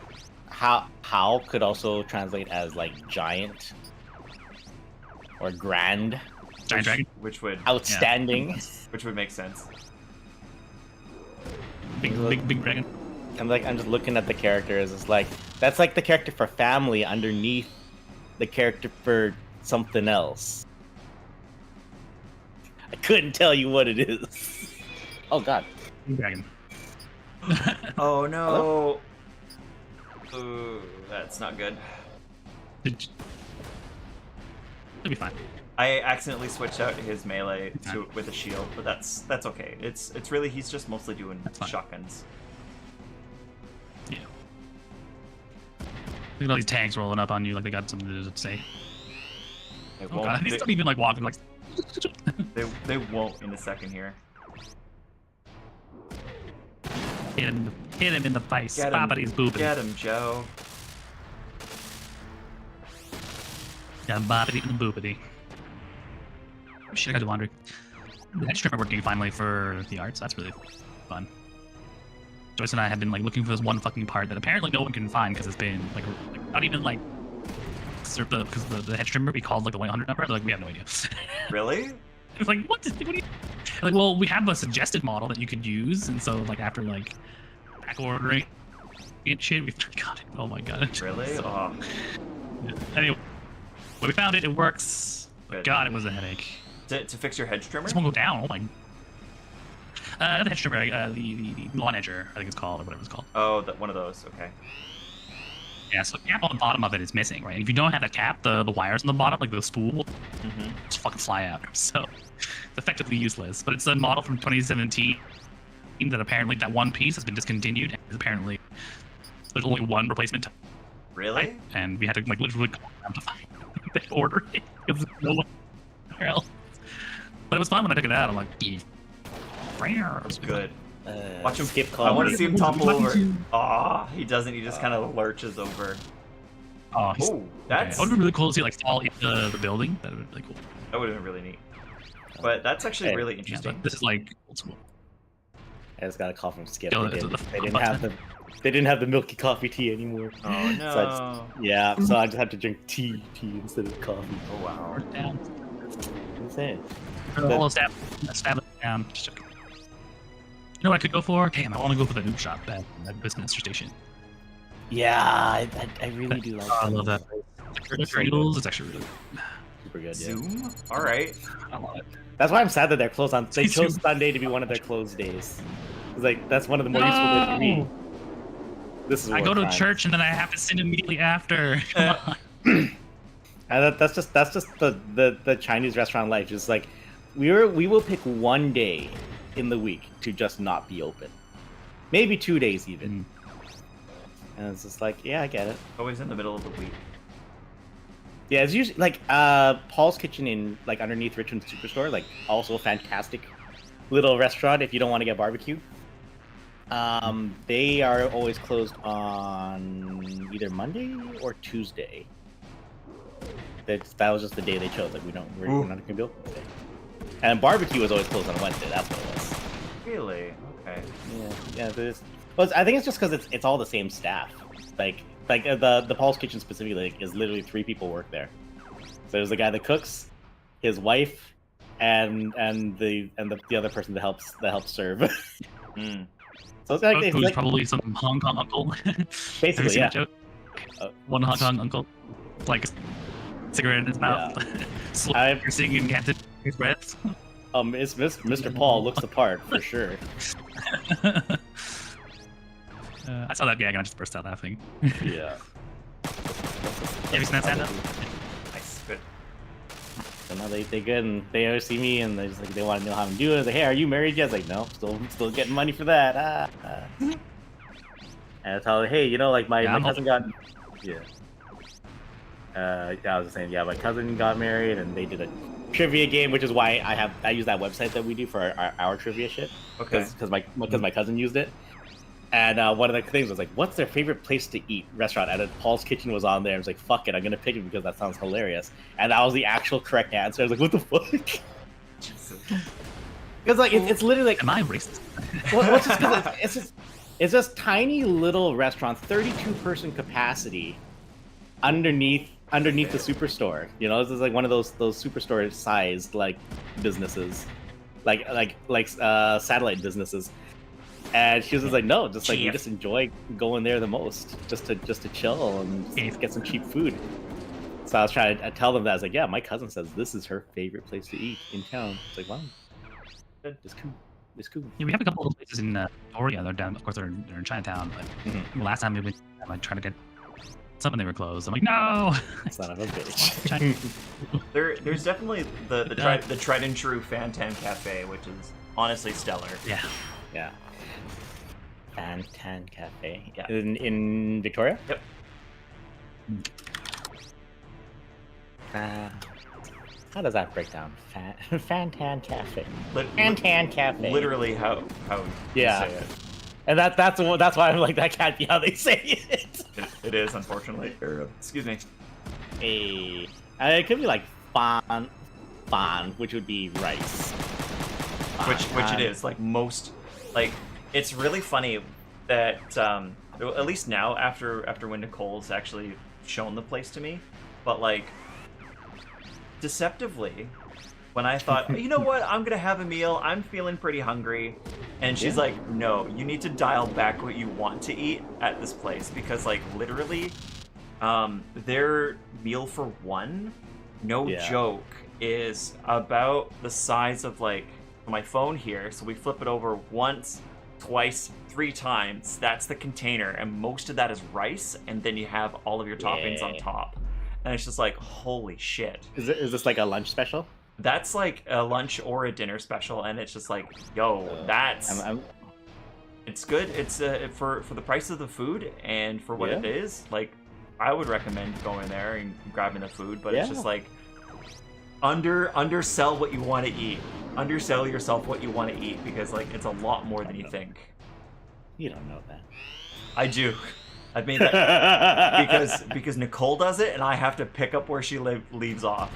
How could also translate as like giant or grand, Giant dragon. which would outstanding. which would make sense. Big dragon. I'm just looking at the characters. It's like that's like the character for family underneath the character for something else. I couldn't tell you what it is. Oh god. Big dragon. Oh no! Ooh, that's not good. It'll be fine. I accidentally switched out his melee with a shield, but that's okay. It's really he's just mostly doing shotguns. Yeah. Look at all these tanks rolling up on you like they got something to say. They Oh won't. god, he's not even like walking like. They won't in a second here. Hit him in the face. Get him, Boppity boopity. get him, Joe. Yeah, boppity and boopity. Oh, shit, I gotta do laundry. The head strip are working finally for the arts. That's really fun. Joyce and I have been like looking for this one fucking part that apparently no one can find because it's been like not even like because the head trimmer we called like the 100 number. Like we have no idea. Really? It's like what do you like? Well, we have a suggested model that you could use, and so like after like back ordering and shit. We got it. Oh my god. Really? So, Oh, yeah. Anyway, we found it. It works. But Good. God, it was a headache. to fix your hedge trimmer? This won't go down. Oh my. Not the hedge trimmer. The lawn edger, I think it's called, or whatever it's called. Oh, one of those. Okay. Yeah, so the cap on the bottom of it is missing, right? If you don't have that cap, the wires on the bottom, like the spool, just fucking fly out. So it's effectively useless. But it's a model from 2017 that apparently that one piece has been discontinued. And apparently there's only one replacement. Really? And we had to like literally call them to find they ordered it because there's no one else. But it was fun when I took it out. I'm like, Good. Watch him skip call. I want to see him topple over. Aw, he doesn't. He just kind of lurches over. Oh, that's... That would be really cool to see like fall into the building. That would be really cool. That would have been really neat. But that's actually really interesting. Yeah, this is like old school. I just got a call from Skip. Yo, They didn't have the milky coffee tea anymore. Oh no. So I just had to drink tea instead of coffee. Oh wow. Down. Insane. All established down. Just joking. You know what I could go for? Damn, I want to go for the noob shop at Business Station. Yeah, I really do like that. I love that. It's actually really super good. Yeah. Zoom? Alright. I love it. That's why I'm sad that they're closed on. They chose Sunday to be one of their closed days. It's like that's one of the more useful days for me. This is. I go to church and then I have to sin immediately after. And that's just the Chinese restaurant life. Just like we will pick one day in the week to just not be open, maybe 2 days even. And it's just like, yeah, I get it. Always in the middle of the week. Yeah, it's usually like Paul's Kitchen in like underneath Richmond Superstore, like also a fantastic little restaurant if you don't want to get barbecue. They are always closed on either Monday or Tuesday. That was just the day they chose. Like we're not gonna be open today. And barbecue was always closed on Wednesday. That's what it was. Really? Okay. Yeah. Well, I think it's just because it's all the same staff. Like the Paul's Kitchen specifically is literally 3 people work there. So there's the guy that cooks, his wife, and the other person that helps serve. So it's like who's probably some Hong Kong uncle. Basically, yeah. Joke? One Hong Kong uncle, like a cigarette in his mouth, slowly singing Cantonese breath. Mr. Paul looks the part for sure. I saw that gag and I just burst out laughing. Yeah. Have you seen that stand-up? Nice. Good. So now they good and they always see me and they want to know how I'm doing. I was like, hey, are you married yet? I was like, no, still getting money for that. And I tell them, hey, like my cousin got I was just saying, my cousin got married and they did a trivia game, which is why I use that website that we do for our trivia shit. Okay. Because my cousin used it. And one of the things was like, what's their favorite place to eat restaurant? And Paul's Kitchen was on there. I was like, fuck it, I'm gonna pick it because that sounds hilarious. And that was the actual correct answer. I was like, what the fuck? Because like it's literally like, am I racist? Well, it's just because it's just tiny little restaurants, 32-person capacity, underneath the superstore. This is like one of those superstore sized like businesses, like satellite businesses. And she was just like, no, just like we just enjoy going there the most, just to chill and just get some cheap food. So I was trying to tell them that. I was like, yeah, my cousin says this is her favorite place to eat in town. It's like, wow, it's cool. It's cool. Yeah, we have a couple of places in Victoria. They're down, of course, they're in Chinatown. But last time we went, I tried to get some and they were closed. I'm like, no. Son of a bitch. There's definitely the tried and true Fantan Cafe, which is honestly stellar. Yeah. Fantan Cafe. Yeah. In Victoria? Yep. How does that break down? Fantan Cafe. Fantan Cafe. Literally how you say it. And that's why I'm like, that can't be how they say it. It is, unfortunately. Excuse me. It could be like fan, which would be rice. Which it is. Like most, like it's really funny that at least now after when Nicole's actually shown the place to me, but like deceptively, when I thought, you know what, I'm gonna have a meal, I'm feeling pretty hungry, And she's like, no, you need to dial back what you want to eat at this place because, like, literally, their meal for one, no joke, is about the size of, like, my phone here. So we flip it over once, twice, 3 times. That's the container, and most of that is rice, and then you have all of your toppings on top. And it's just like, holy shit. Is this like a lunch special? That's like a lunch or a dinner special, and it's just like, yo, that's... It's good. It's for the price of the food and for what it is, like, I would recommend going there and grabbing the food, but it's just like, undersell what you want to eat. Undersell yourself what you want to eat, because, like, it's a lot more than you think. You don't know that. I do. I've made that because Nicole does it, and I have to pick up where she leaves off.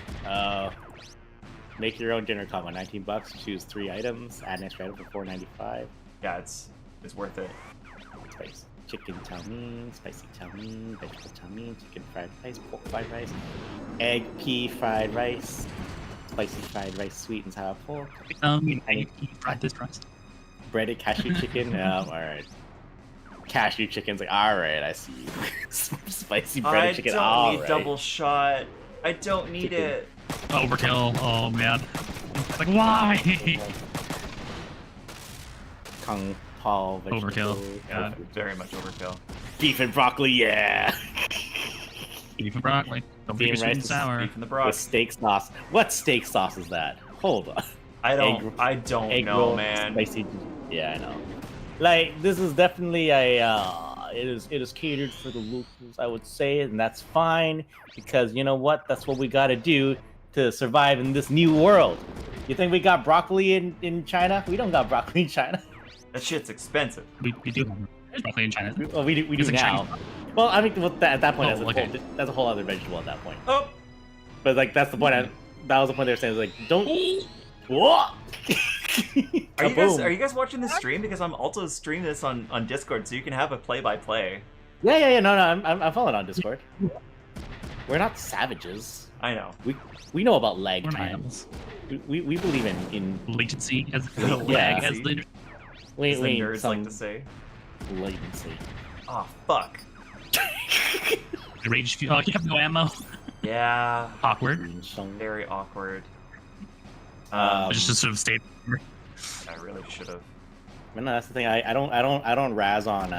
Make your own dinner combo. $19. Choose 3 items. Add an extra item for $4.95. Yeah, it's worth it. Spice. Chicken chow mein, spicy chow mein, vegetable chow mein, chicken fried rice, pork fried rice, egg pea fried rice, spicy fried rice, sweet and sour pork. Egg pea fried this rice. Breaded cashew chicken. All right. Cashew chicken's like, all right, I see you. Spicy breaded chicken. I don't need double shot. I don't need it. Overkill. Oh man. Like, why? Kung Pao vegetable. Overkill. Yeah. Very much overkill. Beef and broccoli, yeah. Beef and broccoli. Don't be sweet and sour. Beef and the broccoli. With steak sauce. What steak sauce is that? Hold on. I don't know, roll, man. Spicy. Yeah, I know. Like, this is definitely a it is catered for the locals, I would say, and that's fine, because you know what? That's what we got to do to survive in this new world. You think we got broccoli in China? We don't got broccoli in China. That shit's expensive. We do have broccoli in China. Well, we do It's now. Chinese. Well, I mean, at that point, okay. that's a whole other vegetable at that point. Oh, But like, that's the point. That was the point they were saying. Like, don't. What? Are you guys watching this stream? Because I'm also streaming this on Discord, so you can have a play-by-play. Yeah. No, I'm following on Discord. We're not savages. I know. We know about lag We're time. animals. We believe in Latency as Yeah. as the we As the nerds like to say. latency. Oh, fuck. rage. Oh, you have no ammo. Yeah. Awkward. Very awkward. I just sort of stayed. I really should have. No, that's the thing. I don't razz on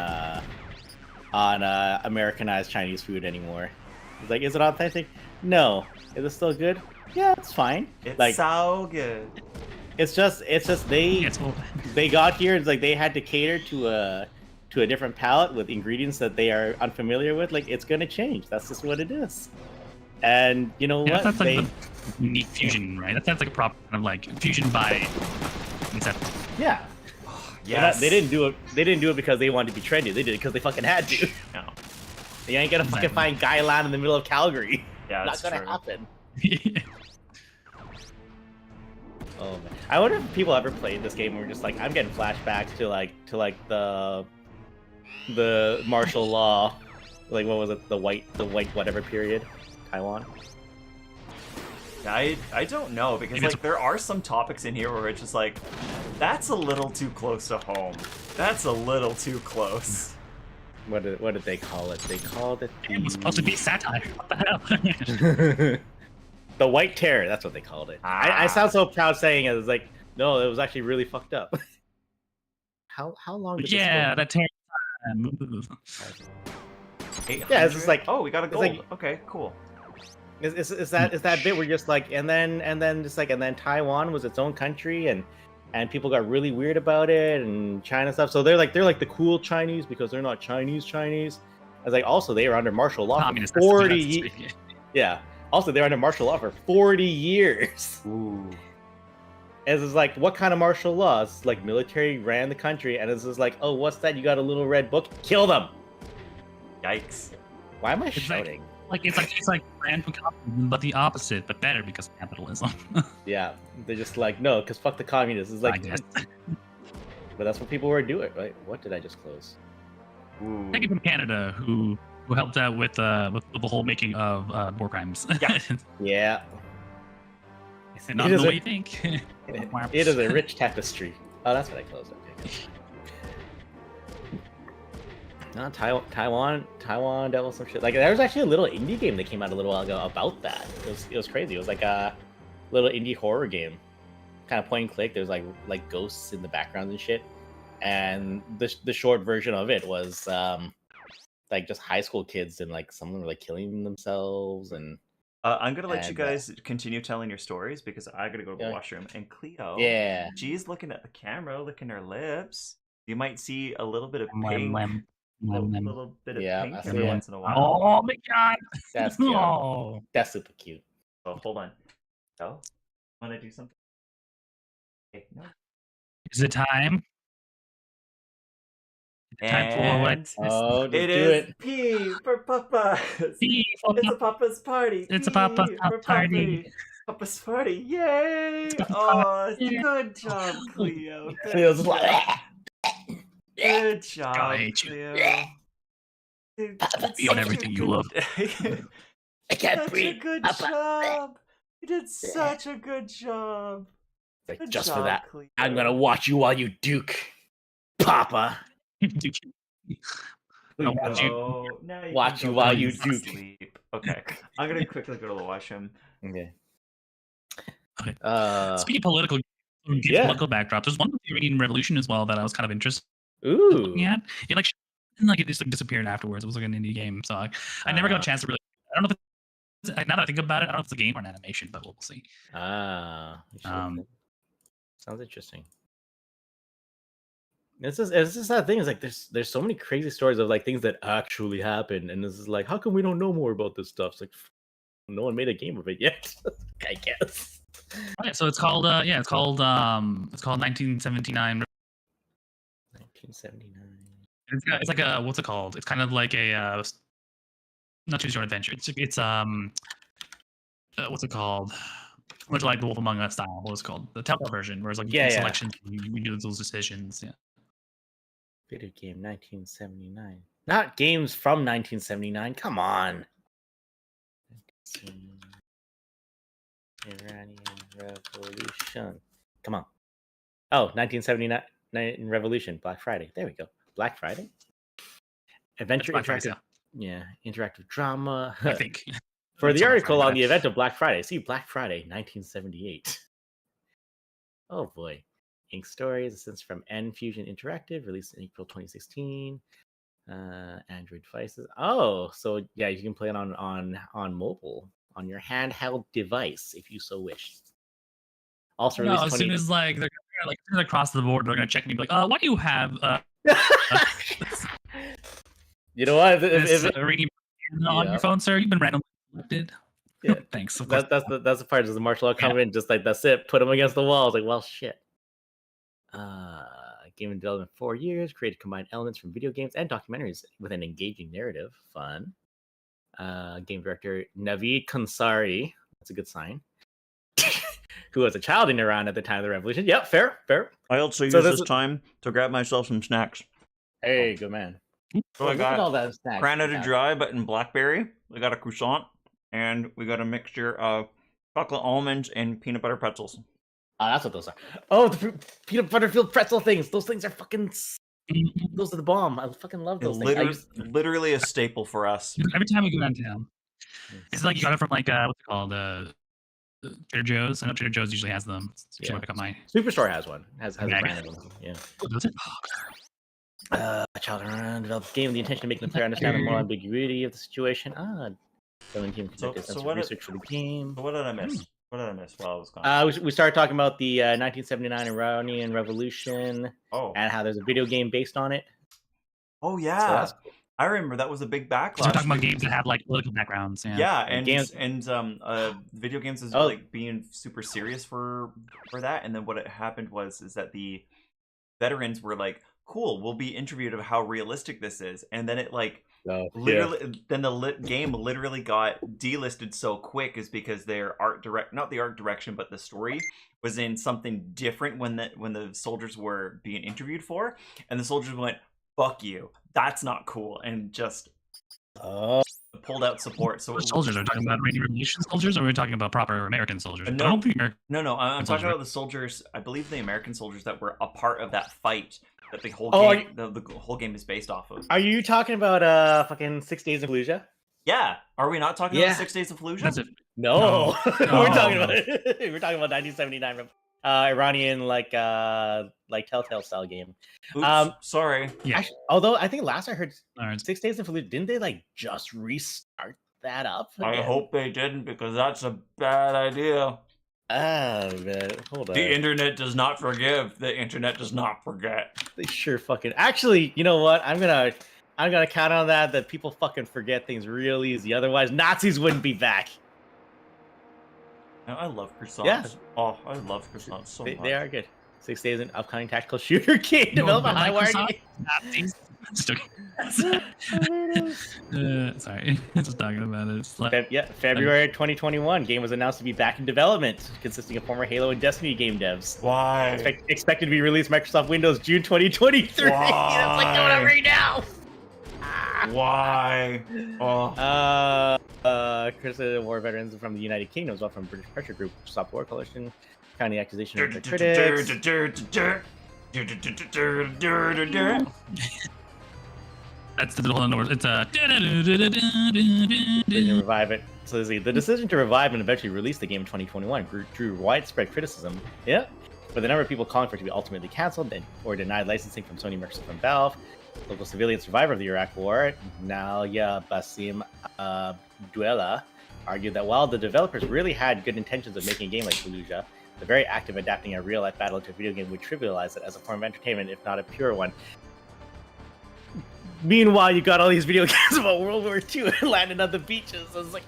Americanized Chinese food anymore. It's like, is it authentic? No. Is it still good? Yeah, it's fine. It's like, so good. It's just they got here. It's like they had to cater to a different palate with ingredients that they are unfamiliar with. Like, it's gonna change. That's just what it is. And you know what? That's like the unique fusion, right? That's like a proper kind of like fusion by concept. Yeah. Yes. They didn't do it. They didn't do it because they wanted to be trendy. They did it because they fucking had to. No. You ain't gonna fucking find Gailan in the middle of Calgary. Yeah, that's not gonna true. happen. Oh man. I wonder if people ever played this game and were just like, I'm getting flashbacks to the martial law, like what was it, the white whatever period, Taiwan. I don't know, because like there are some topics in here where it's just like, that's a little too close to home. That's a little too close. What did they call it? They called it It was supposed to be satire. What the hell? the White Terror. That's what they called it. I sound so proud saying it. It's like, no, it was actually really fucked up. How long? Did Yeah, that terror. Yeah, it's just like, oh, we got a gold. like- Okay, cool. Is that bit where just like and then Taiwan was its own country and people got really weird about it and China stuff. So they're like the cool Chinese because they're not Chinese. I was like, also they were under martial law Communist, for 40 years. Yeah. Also they're under martial law for 40 years. Ooh. And it's like, what kind of martial law? It's like military ran the country and it's just like, oh, what's that? You got a little red book? Kill them. Yikes. Why am I It's shouting? It's like brand from capitalism, but the opposite, but better because of capitalism. Yeah, they're just like, no, because fuck the communists. It's I like, guess. but that's what people were doing, right? What did I just close? Ooh. Thank you from Canada, who helped out with the whole making of war crimes. Yeah. Yeah. And not It is the way a- you think. It is a rich tapestry. Oh, that's what I closed. Okay. No, Taiwan Devil, some shit. Like there was actually a little indie game that came out a little while ago about that. It was crazy. It was like a little indie horror game, kind of point and click. There's like ghosts in the background and shit. And the short version of it was like just high school kids and like someone were like killing themselves and. I'm gonna let you guys continue telling your stories because I gotta go to the washroom. And Cleo, she's looking at the camera, licking her lips. You might see a little bit of pink, a little bit of pink every once in a while. Oh my god, that's cute. Oh. That's super cute. Oh, hold on. Oh, want to do something? Okay, no. Is it time? Time for what? Oh, it is P for Papa. P for it's a Papa's party. It's a Papa's party. Papa's party. Yay! Oh, good job, Cleo. Cleo's like, good job, Cleo. Be on everything you love. I can't breathe. Such a good job. You did such a good job. Like, good just job, for that, Cleo. I'm gonna watch you while you duke, Papa. Watch you while you duke. Sleep. Okay, I'm gonna quickly go to the washroom. Okay. Speaking of political backdrops, there's one with the Iranian Revolution as well that I was kind of interested looking at. It just disappeared afterwards. It was like an indie game, so I never got a chance to really. I don't know if now that I think about it, I don't know if it's a game or an animation, but we'll see. Sounds interesting. It's just that thing. Is like there's so many crazy stories of like things that actually happened, and this is like, how come we don't know more about this stuff? It's like no one made a game of it yet. I guess. Okay, so it's called 1979. 1979. It's like a what's it called? It's kind of like a not too short adventure. It's what's it called? Much like the Wolf Among Us style. What was it called? The Telltale version, where it's like selections, you do those decisions. Yeah. Video game 1979. Not games from 1979. Come on. Iranian Revolution. Come on. Oh, 1979 Revolution. Black Friday. There we go. Black Friday. Adventure interactive. Yeah, interactive drama. I think. For the article on the event of Black Friday, see Black Friday 1978. Oh boy. Ink Stories, Essence from N Fusion Interactive, released in April 2016. Android devices. Oh, so yeah, you can play it on mobile, on your handheld device, if you so wish. Also released as soon as like they're like across the board, they're gonna check me like, what do you have? You know what? If on your phone, sir, you've been randomly selected. Yeah, thanks. That's the part. Does the martial law come in? Just like that's it. Put them against the wall. It's like, well, shit. Game in development 4 years. Created combined elements from video games and documentaries with an engaging narrative. Fun. Game director Naveed Kansari. That's a good sign. Who was a child in Iran at the time of the revolution. Yep, fair. I also use this time to grab myself some snacks. Hey, good man. So I got all that snacks. Granada Dry, but in blackberry. We got a croissant, and we got a mixture of chocolate almonds and peanut butter pretzels. Oh, that's what those are. Oh, the peanut butter filled pretzel things. Those things are fucking. Those are the bomb. I fucking love those things. Literally a staple for us. Every time we go downtown, it's like you got it from like what's it called? Trader Joe's. I know Trader Joe's usually has them. So I pick up my Superstore has one. Has a brand of them. Yeah. Does it? A child around developed a game with the intention of making the player understand the moral ambiguity of the situation. Building team conducted research for the game. So what did I miss? What did I miss while I was gone? We started talking about the 1979 Iranian Revolution. And how there's a video game based on it. Oh yeah. So I remember that was a big backlash. So we're talking about games that have like political backgrounds. Yeah, and video games is like being super serious for that. And then what happened is that the veterans were like, cool, we'll be interviewed of how realistic this is. And then it like then the game literally got delisted so quick is because their not the art direction, but the story was in something different when the soldiers were being interviewed for, and the soldiers went, fuck you, that's not cool, and just pulled out support. So soldiers are we talking about Rainy Revolution soldiers, or are we talking about proper American soldiers? No, I don't think American no. I'm talking about the soldiers. I believe the American soldiers that were a part of that fight that the whole game, the whole game is based off of. Are you talking about fucking 6 Days in Fallujah? Yeah. Are we not talking about 6 Days of Fallujah? That's it. No, No. we're talking about we're talking about 1979 Iranian like Telltale style game. Oops, sorry. Yeah. Actually, although I think last I heard Alright. 6 Days in Fallujah, didn't they like just restart that up? I again? hope they didn't, because that's a bad idea. Oh man, hold on. The internet does not forgive. The internet does not forget. They sure fucking. Actually, you know what? I'm gonna count on that people fucking forget things real easy. Otherwise, Nazis wouldn't be back. No, I love croissants. Yeah. Oh, I love croissants so much. They are good. 6 Days in upcoming tactical shooter game developed by Highwire. Sorry, just talking about it. It's like, February 2021. Game was announced to be back in development, consisting of former Halo and Destiny game devs. Why? Expected to be released Microsoft Windows June 2023. Why? That's like going on right now. Why? Criticism of war veterans from the United Kingdom, as well from British pressure group Stop War Coalition, kind of accusation of the critics. That's the whole number. It's a. Didn't revive it. So the decision to revive and eventually release the game in 2021 drew widespread criticism. Yeah, with a number of people calling for it to be ultimately canceled or denied licensing from Sony, Microsoft, and Valve. Local civilian survivor of the Iraq War, Nalia Basim Duella, argued that while the developers really had good intentions of making a game like Fallujah, the very act of adapting a real-life battle to a video game would trivialize it as a form of entertainment, if not a pure one. Meanwhile, you got all these video games about World War II landing on the beaches. I was like,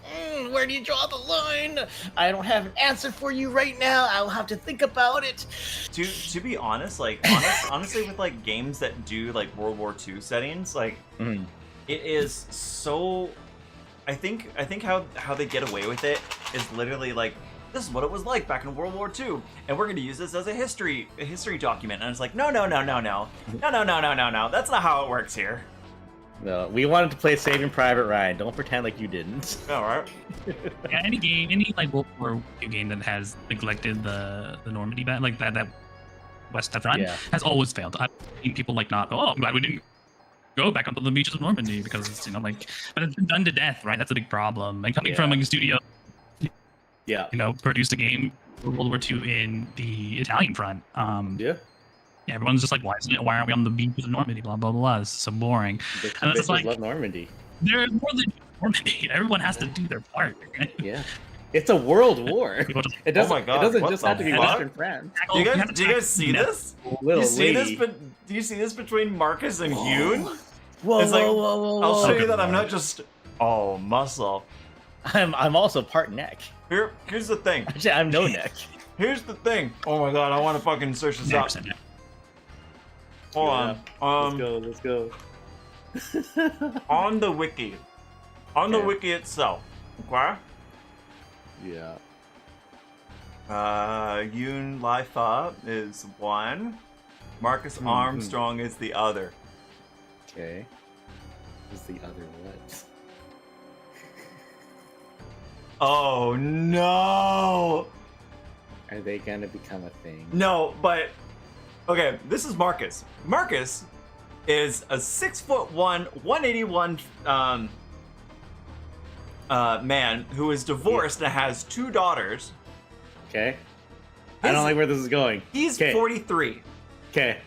where do you draw the line? I don't have an answer for you right now. I'll have to think about it. To be honest, honestly, with like games that do like World War II settings, like it is so. I think how they get away with it is literally like, this is what it was like back in World War II, and we're going to use this as a history document. And it's like, no. That's not how it works here. No, we wanted to play Saving Private Ryan. Don't pretend like you didn't. All right. Yeah, any like World War II game that has neglected the Normandy battle, like that West Front, has always failed. I've seen people like not go, oh, I'm glad we didn't go back onto the beaches of Normandy, because it's, but it's been done to death, right? That's a big problem. And coming from like a studio, produced a game for World War II in the Italian front. Yeah, everyone's just like, why aren't we on the beaches of Normandy? Blah blah blah. It's so boring. And it's like, love Normandy. There's more than Normandy. Everyone has to do their part. Right? Yeah, it's a world war. It doesn't. Oh my God, it doesn't just have to be Western France. Do you guys see this? Do you see this between Marcus and Yoon? Whoa. I'll show you that I'm not just muscle. I'm also part neck. Here's the thing. Actually, I'm no neck. Here's the thing. Oh my God, I want to fucking search this up. Hold on. Let's go. On the wiki. The wiki itself. Okay? Yeah. Yoon Lai-fa is one. Marcus Armstrong is the other. Okay. Who's the other what? Oh no! Are they gonna become a thing? No, but okay, this is Marcus. Marcus is a 6'1", 181 man who is divorced and has 2 daughters. Okay. I don't like where this is going. He's 43. Okay.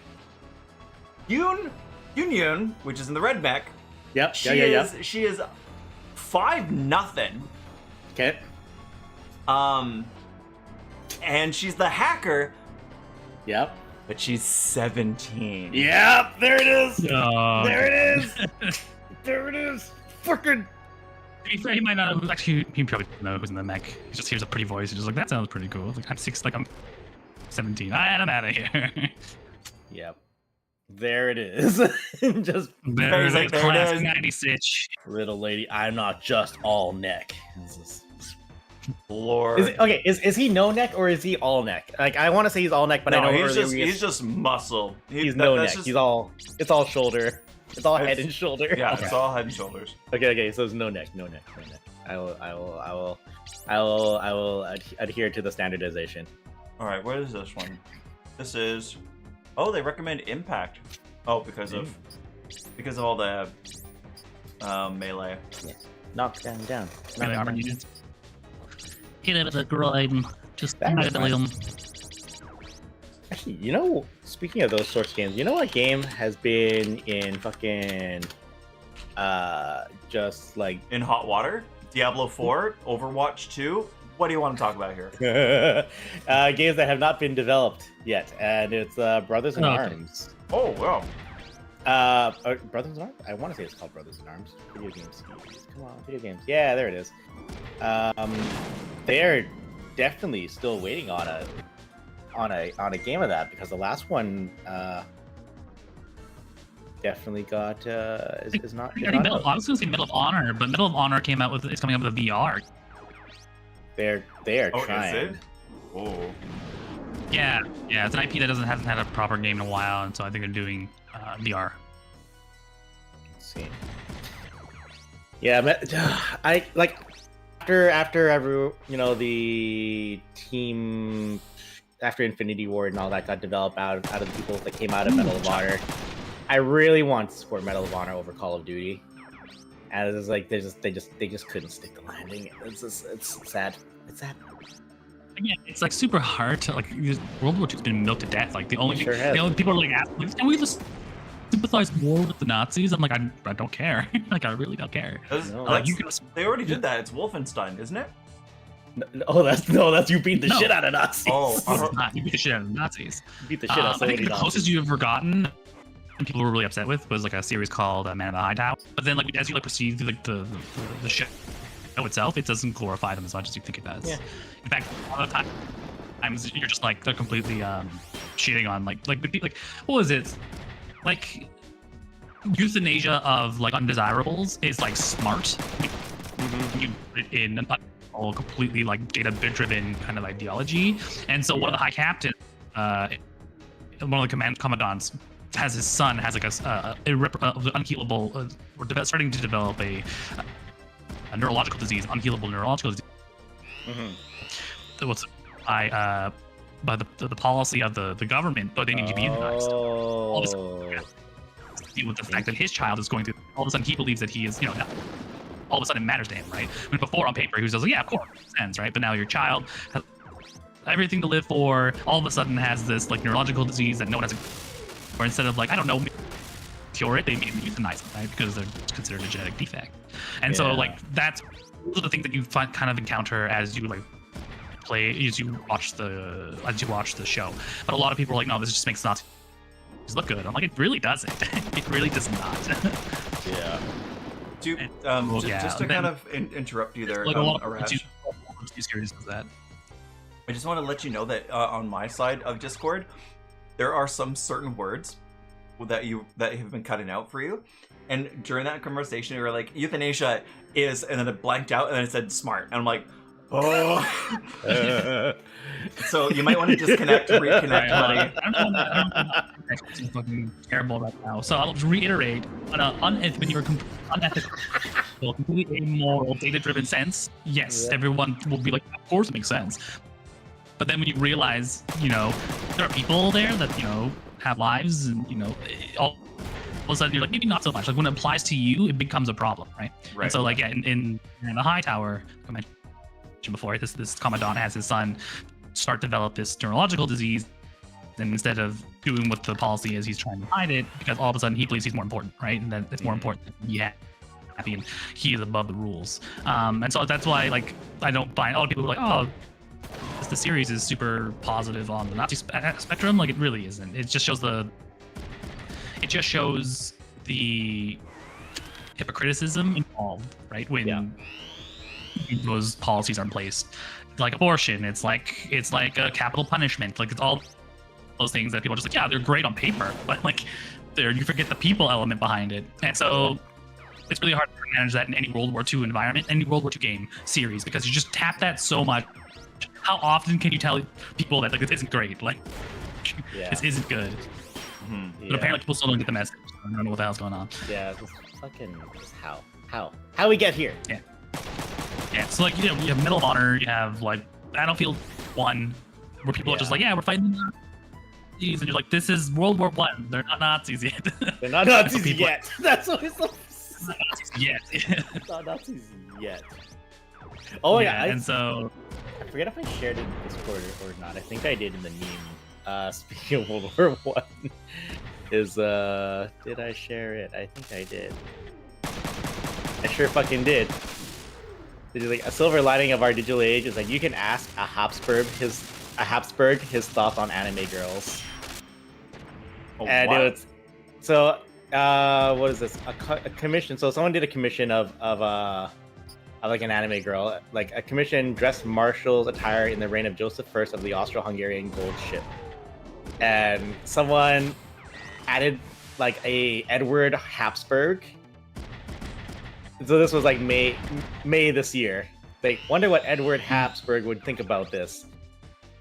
Yoon, which is in the red mech. Yep. She is 5'0". Okay. And she's the hacker. Yep. But she's 17. Yep. There it is. There it is. There it is. Fucking. To be fair, he might not. Actually, he probably doesn't know who's in the mech. He just hears a pretty voice. He's just like, that sounds pretty cool. Like, I'm 17. I'm out of here. Yep. There it is. Just there it is. Classic 90s. Little lady, I'm not just all neck. Lord. Is he no neck or is he all neck? Like, I want to say he's all neck, but I know he's just muscle. He's no neck. It's all shoulder. It's all head and shoulder. Yeah, it's all head and shoulders. Okay. So it's no neck. I will adhere to the standardization. All right, what is this one? This is. Oh, they recommend impact. Oh, because of all the melee. Yeah. Knock down. Melee armor units. Hit it with a groin. Just That was melee them. Actually, speaking of those sorts of games, you know what game has been in fucking just like In hot water? Diablo 4, Overwatch 2. What do you want to talk about here? games that have not been developed yet, and it's Brothers in Arms. Oh, wow. Brothers in Arms? I want to say it's called Brothers in Arms. Video games. Come on, video games. Yeah, there it is. They're definitely still waiting on a game of that, because the last one definitely got is not. I was gonna say Medal of Honor, but Medal of Honor came out with it's coming up with a VR. They are trying. Is it? Oh. Yeah, it's an IP that hasn't had a proper game in a while, and so I think they're doing VR. Let's see. Yeah, I like after every the team after Infinity Ward and all that got developed out of the people that came out of Medal of Honor. I really want to support Medal of Honor over Call of Duty, and it's like they just couldn't stick the landing. It's sad. It's sad. Again, it's like super hard to like. World War II's been milked to death. Like the only people are like asking, can we just sympathize more with the Nazis? I'm like, I don't care. Like I really don't care. They already did that. It's Wolfenstein, isn't it? That's you beat the shit out of Nazis. Oh, it's not. You beat the shit out of Nazis. You beat the shit out of I think the Nazis. closest you've ever gotten, and people were really upset with, was like a series called Man in the High Tower. But then, like as you proceed through like the show itself, it doesn't glorify them as much as you think it does. Yeah. In fact, a lot of times you're just like they're completely shitting on like what was it? Like euthanasia of like undesirables is like smart. You put it in all completely like data-driven kind of ideology, and so one of the high captains, one of the commandants, has his son has like a unhealable. We're starting to develop a neurological disease, unhealable neurological disease. What's by the policy of the government, but they need to be euthanized. All of a sudden, deal with the fact that his child is going through. All of a sudden, he believes that he is, all of a sudden it matters to him, right? When before on paper he was like, yeah, of course, it makes sense, right? But now your child has everything to live for. All of a sudden has this like neurological disease that no one has. Or instead of like, I don't know, cure it, they maybe euthanize it, right? Because they're considered a genetic defect. And so like those are the things that you kind of encounter as you like as you watch the show. But a lot of people are like, no, this just makes Nazis look good. I'm like, it really doesn't. It really does not. Yeah. Just to kind of interrupt you there, like a lot of Arash, series does that. I just want to let you know that on my side of Discord, there are some certain words that have been cutting out for you, and during that conversation, you were like, euthanasia is, and then it blanked out, and then it said smart, and I'm like, oh. So you might want to disconnect, reconnect, buddy. I'm fucking terrible right now. So I'll reiterate, when you're unethical, completely immoral, data-driven sense, yes, everyone will be like, of course it makes sense. But then when you realize, there are people there that, have lives and, all of a sudden you're like, maybe not so much. Like when it applies to you, it becomes a problem, right? And so like in the High Tower, I mentioned before, this commandant has his son start develop this neurological disease, and instead of doing what the policy is, he's trying to hide it because all of a sudden he believes he's more important, right? And then it's more important that he happy and he is above the rules. And so that's why like I don't find all people are like, oh, the series is super positive on the Nazi spectrum. Like it really isn't. It just shows the hypocriticism involved, right? When those policies are in place, like abortion, it's like a capital punishment. Like it's all those things that people are just like, yeah, they're great on paper, but like you forget the people element behind it. And so it's really hard to manage that in any World War II environment, any World War II game series, because you just tap that so much. How often can you tell people that like this isn't great? Like this isn't good. But apparently people still don't get the message. I don't know what the hell's going on. Yeah, just fucking just how we get here. Yeah, so like you have Medal of Honor, you have like Battlefield 1, where people are just like, yeah, we're fighting the Nazis, and you're like, this is World War One. They're not Nazis yet. They're not Nazis yet. That's always so. Not Nazis yet. Not Nazis yet. Oh yeah, and so I forget if I shared it in Discord or not. I think I did in the meme. Speaking of World War One, did I share it? I think I did. I sure fucking did. Like a silver lining of our digital age is like you can ask a Habsburg his thoughts on anime girls. Oh, And wow. it was so what is this? A commission. So someone did a commission of like an anime girl, like a commission dressed marshal's attire in the reign of Joseph I of the Austro-Hungarian gold ship, and someone added like a Edward Habsburg. So this was like May this year. They wonder what Edward Habsburg would think about this.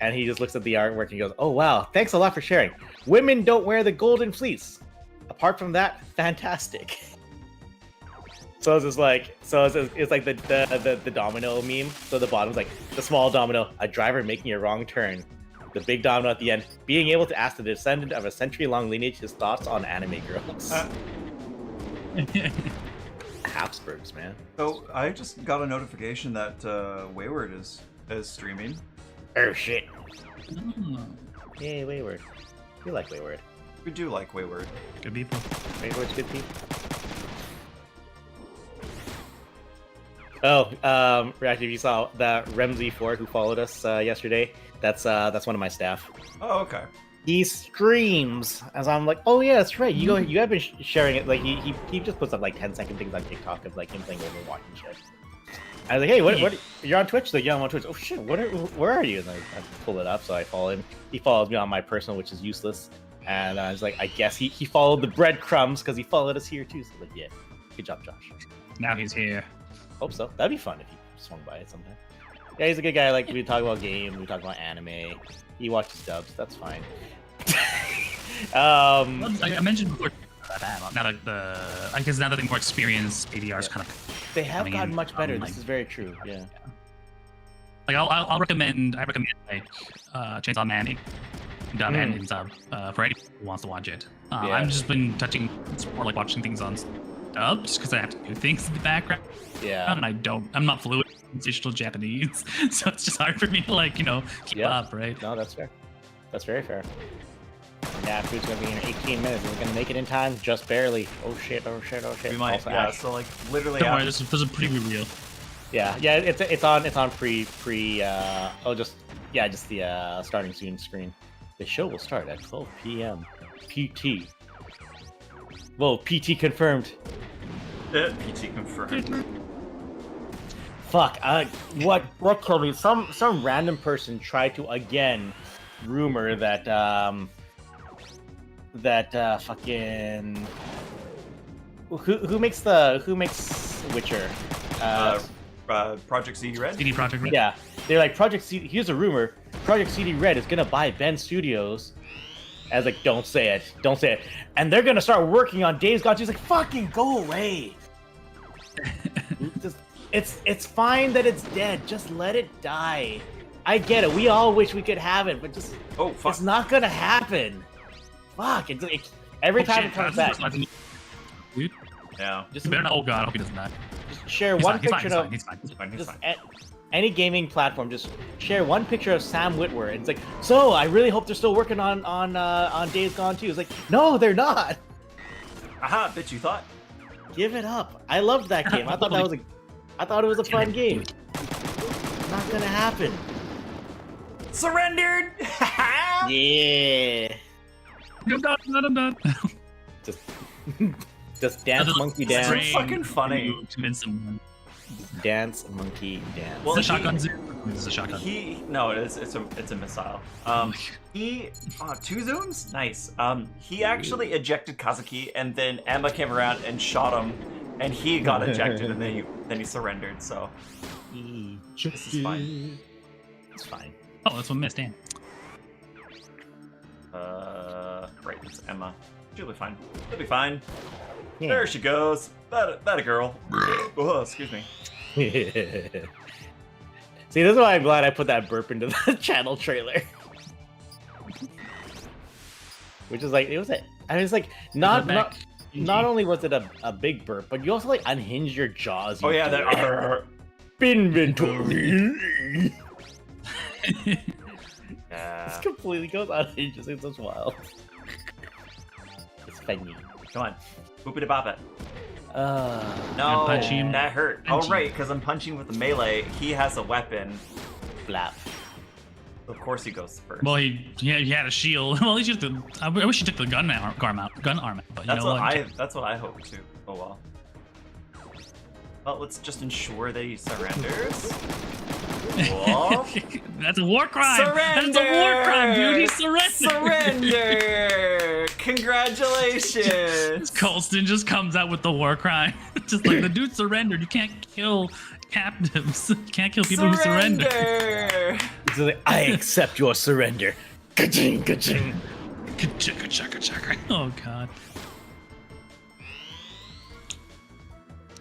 And he just looks at the artwork and he goes, "Oh wow, thanks a lot for sharing. Women don't wear the golden fleece. Apart from that, fantastic." So it's just like, it's like the domino meme. So the bottom's like the small domino, a driver making a wrong turn. The big domino at the end, being able to ask the descendant of a century-long lineage his thoughts on anime girls. Habsburgs, man. So I just got a notification that Wayward is streaming. Oh shit. Oh, Yay, Wayward. We like Wayward. We do like Wayward. good people. Wayward's good people. Oh, Reactive, you saw that Remzy4 who followed us yesterday. That's one of my staff. Oh, okay. He streams, as I'm like, oh yeah, that's right. You have been sharing it. Like he just puts up like 10-second things on TikTok of like him playing Overwatch and shit. I was like, hey, what? You're on Twitch? Like, yeah, I'm on Twitch. Oh shit, where are you? And I pull it up, so I follow him. He follows me on my personal, which is useless. And I was like, I guess he followed the breadcrumbs because he followed us here too. So like, yeah, good job, Josh. Now he's here. Hope so. That'd be fun if he swung by it sometime. Yeah, he's a good guy. Like, we talk about games, we talk about anime. He watches dubs. That's fine. I mentioned before that. Now that I guess now that they're more experienced, ADR's kind of. They have coming gotten in, much better. like, This is very true. Yeah. Like I'll recommend. I recommend like Chainsaw Man, dub and in sub for anyone who wants to watch it. Yeah. I've just been touching more like watching things on dub just because I have to do things in the background. Yeah. And I'm not fluent in digital Japanese, so it's just hard for me to like keep up, right? No, that's fair. That's very fair. Yeah, food's gonna be in 18 minutes. We're gonna make it in time, just barely. Oh shit! Oh shit! Oh shit! We might. Also, Yeah. Ash. So like literally. Don't worry, this is pretty real. Yeah. It's on pre. Just the starting soon screen. The show will start at 12 p.m. PT. Whoa, PT confirmed. PT confirmed. Fuck. What killed me? Some random person tried to again rumor that fucking who makes Witcher? Project CD Red. CD Projekt Red. Yeah, they're like Project CD. Here's a rumor: Project CD Red is gonna buy Ben Studios. I was like, don't say it, and they're gonna start working on Days Gone 2. He's like, fucking go away. It's fine that it's dead. Just let it die. I get it. We all wish we could have it, but just it's not gonna happen. Fuck! Every time it comes back. Dude, Yeah. Just better not. Oh god, I hope he doesn't die. Just share He's one fine, picture of he's fine. He's fine. any gaming platform. Just share one picture of Sam Witwer. It's like, so I really hope they're still working on Days Gone 2. It's like, no, they're not. Aha! Bitch, you thought. Give it up. I loved that game. I thought it was a fun game. Not gonna happen. Surrendered. Yeah. I'm done. Just dance, monkey dance. It's fucking funny. Dance, monkey dance. Well, It's a shotgun zoom. It's a shotgun. It's a missile. He 2 zooms? Nice. He actually ejected Kazuki, and then Emma came around and shot him, and he got ejected, and then he surrendered. So this is fine. It's fine. Oh, that's what I missed. Damn. Right, it's Emma. She'll be fine. She'll be fine. Yeah. There she goes. That a girl. Oh, excuse me. See, this is why I'm glad I put that burp into the channel trailer. Which is like, it was it. I mean, it's like not only was it a big burp, but you also like unhinge your jaws. Oh yeah, that. Inventory. Yeah. This completely goes unhinged. It's just wild. It's funny. Come on. Boop it, bop it. Uh, No, punch him. that hurt. Punch Oh, him. right, because I'm punching with the melee. He has a weapon. flap. Of course he goes first. Well, he had a shield. Well, he just I wish he took the gun arm out. But you That's know what that's what I hope too. Oh well. Well, let's just ensure that he surrenders. Whoa. That's a war crime. Surrender! That's a war crime, dude. He surrendered. Surrender! Congratulations! Colston just comes out with the war crime. Just like the dude surrendered. You can't kill captives. You can't kill people who surrender. Surrender! It's like, I accept your surrender. Ka-ching, ka-ching. Ka-chaka, chaka, chaka. Oh god.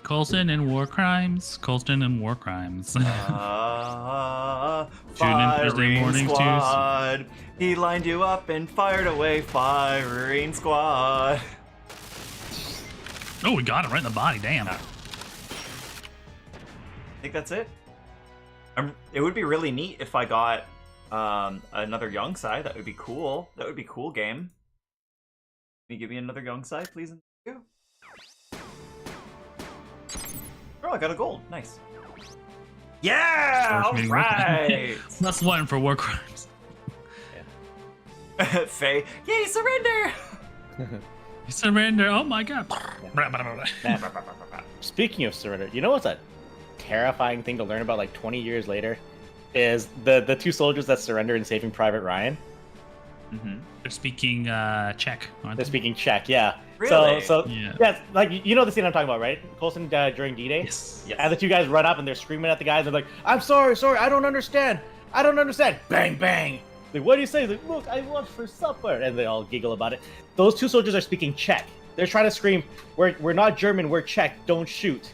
Colston and war crimes. Colston and war crimes. Tune in Thursday Firing mornings, too. squad. He lined you up and fired away. Firing squad. Oh, we got him right in the body. Damn. I think that's it. It would be really neat if I got another young side. That would be cool. That would be cool, game. Can you give me another young side, please? And thank you. Oh, I got a gold. Nice. Yeah! First Alright! That's one for war crimes. Faye, yay, surrender! You surrender. Oh my god. Speaking of surrender, you know what's a terrifying thing to learn about like 20 years later? Is the two soldiers that surrender in Saving Private Ryan. Mm-hmm. They're speaking Czech, aren't They're they? speaking Czech, yeah. Really? So Yeah. yeah, like you know the scene I'm talking about, right? Colston during D-Day. Yes. Yes. And the two guys run up and they're screaming at the guys. They're like, "I'm sorry, I don't understand. I don't understand." Bang, bang. Like, what do you say? Like, "Look, I want for supper," and they all giggle about it. Those two soldiers are speaking Czech. They're trying to scream, "We're not German. We're Czech. Don't shoot."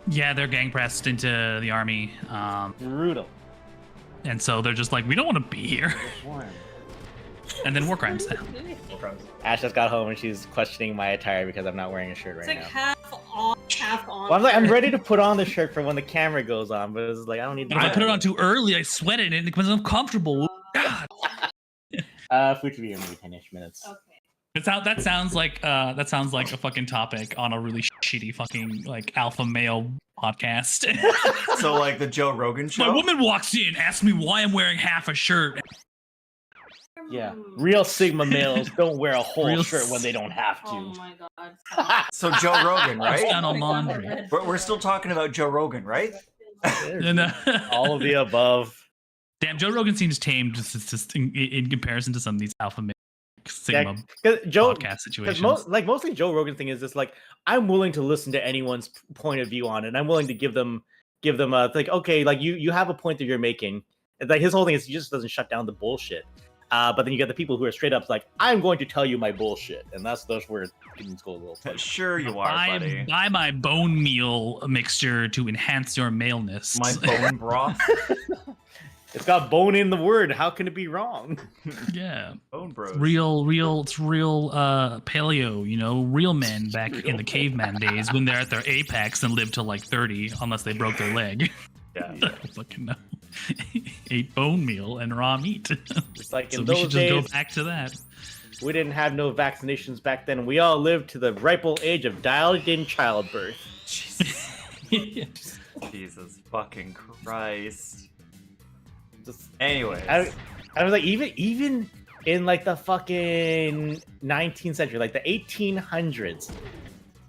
Yeah, they're gang pressed into the army, Brutal. and so they're just like, we don't want to be here. And then war crimes. Ash just got home and she's questioning my attire because I'm not wearing a shirt right It's like now. half on, half on. Well, I'm ready to put on the shirt for when the camera goes on, but it's like I don't need. But if I put it on too early, I sweat in it and it becomes uncomfortable. God. Food to be in maybe 10-ish minutes. Okay. That sounds like a fucking topic on a really shitty fucking like alpha male podcast. So, like the Joe Rogan My show? woman walks in, asks me why I'm wearing half a shirt. Yeah, real Sigma males don't wear a whole Real shirt when they don't have to. Oh my god. So, Joe Rogan, It's right? done on laundry. We're still talking about Joe Rogan, right? And, All of the above. damn, Joe Rogan seems tame just in comparison to some of these alpha male Sigma Because Joe, podcast because situations. mostly Joe Rogan thing is just like I'm willing to listen to anyone's point of view on it. And I'm willing to give them a like, okay, like you have a point that you're making. And like his whole thing is he just doesn't shut down the bullshit. But then you get the people who are straight up like, I'm going to tell you my bullshit, and that's where things go a little funny. Sure you are, buddy. Buy my bone meal mixture to enhance your maleness. My bone broth. It's got bone in the word. How can it be wrong? Yeah. Bone bros. It's real paleo, you know, real men back in the caveman days when they're at their apex and live to like 30 unless they broke their leg. Yeah. I fucking know. Ate bone meal and raw meat. It's like So in we those should just go days, back to that. we didn't have no vaccinations back then. We all lived to the ripe old age of dialed-in childbirth. Jesus. Jesus fucking Christ. Just, Anyways. I was like, even in like the fucking 19th century, like the 1800s,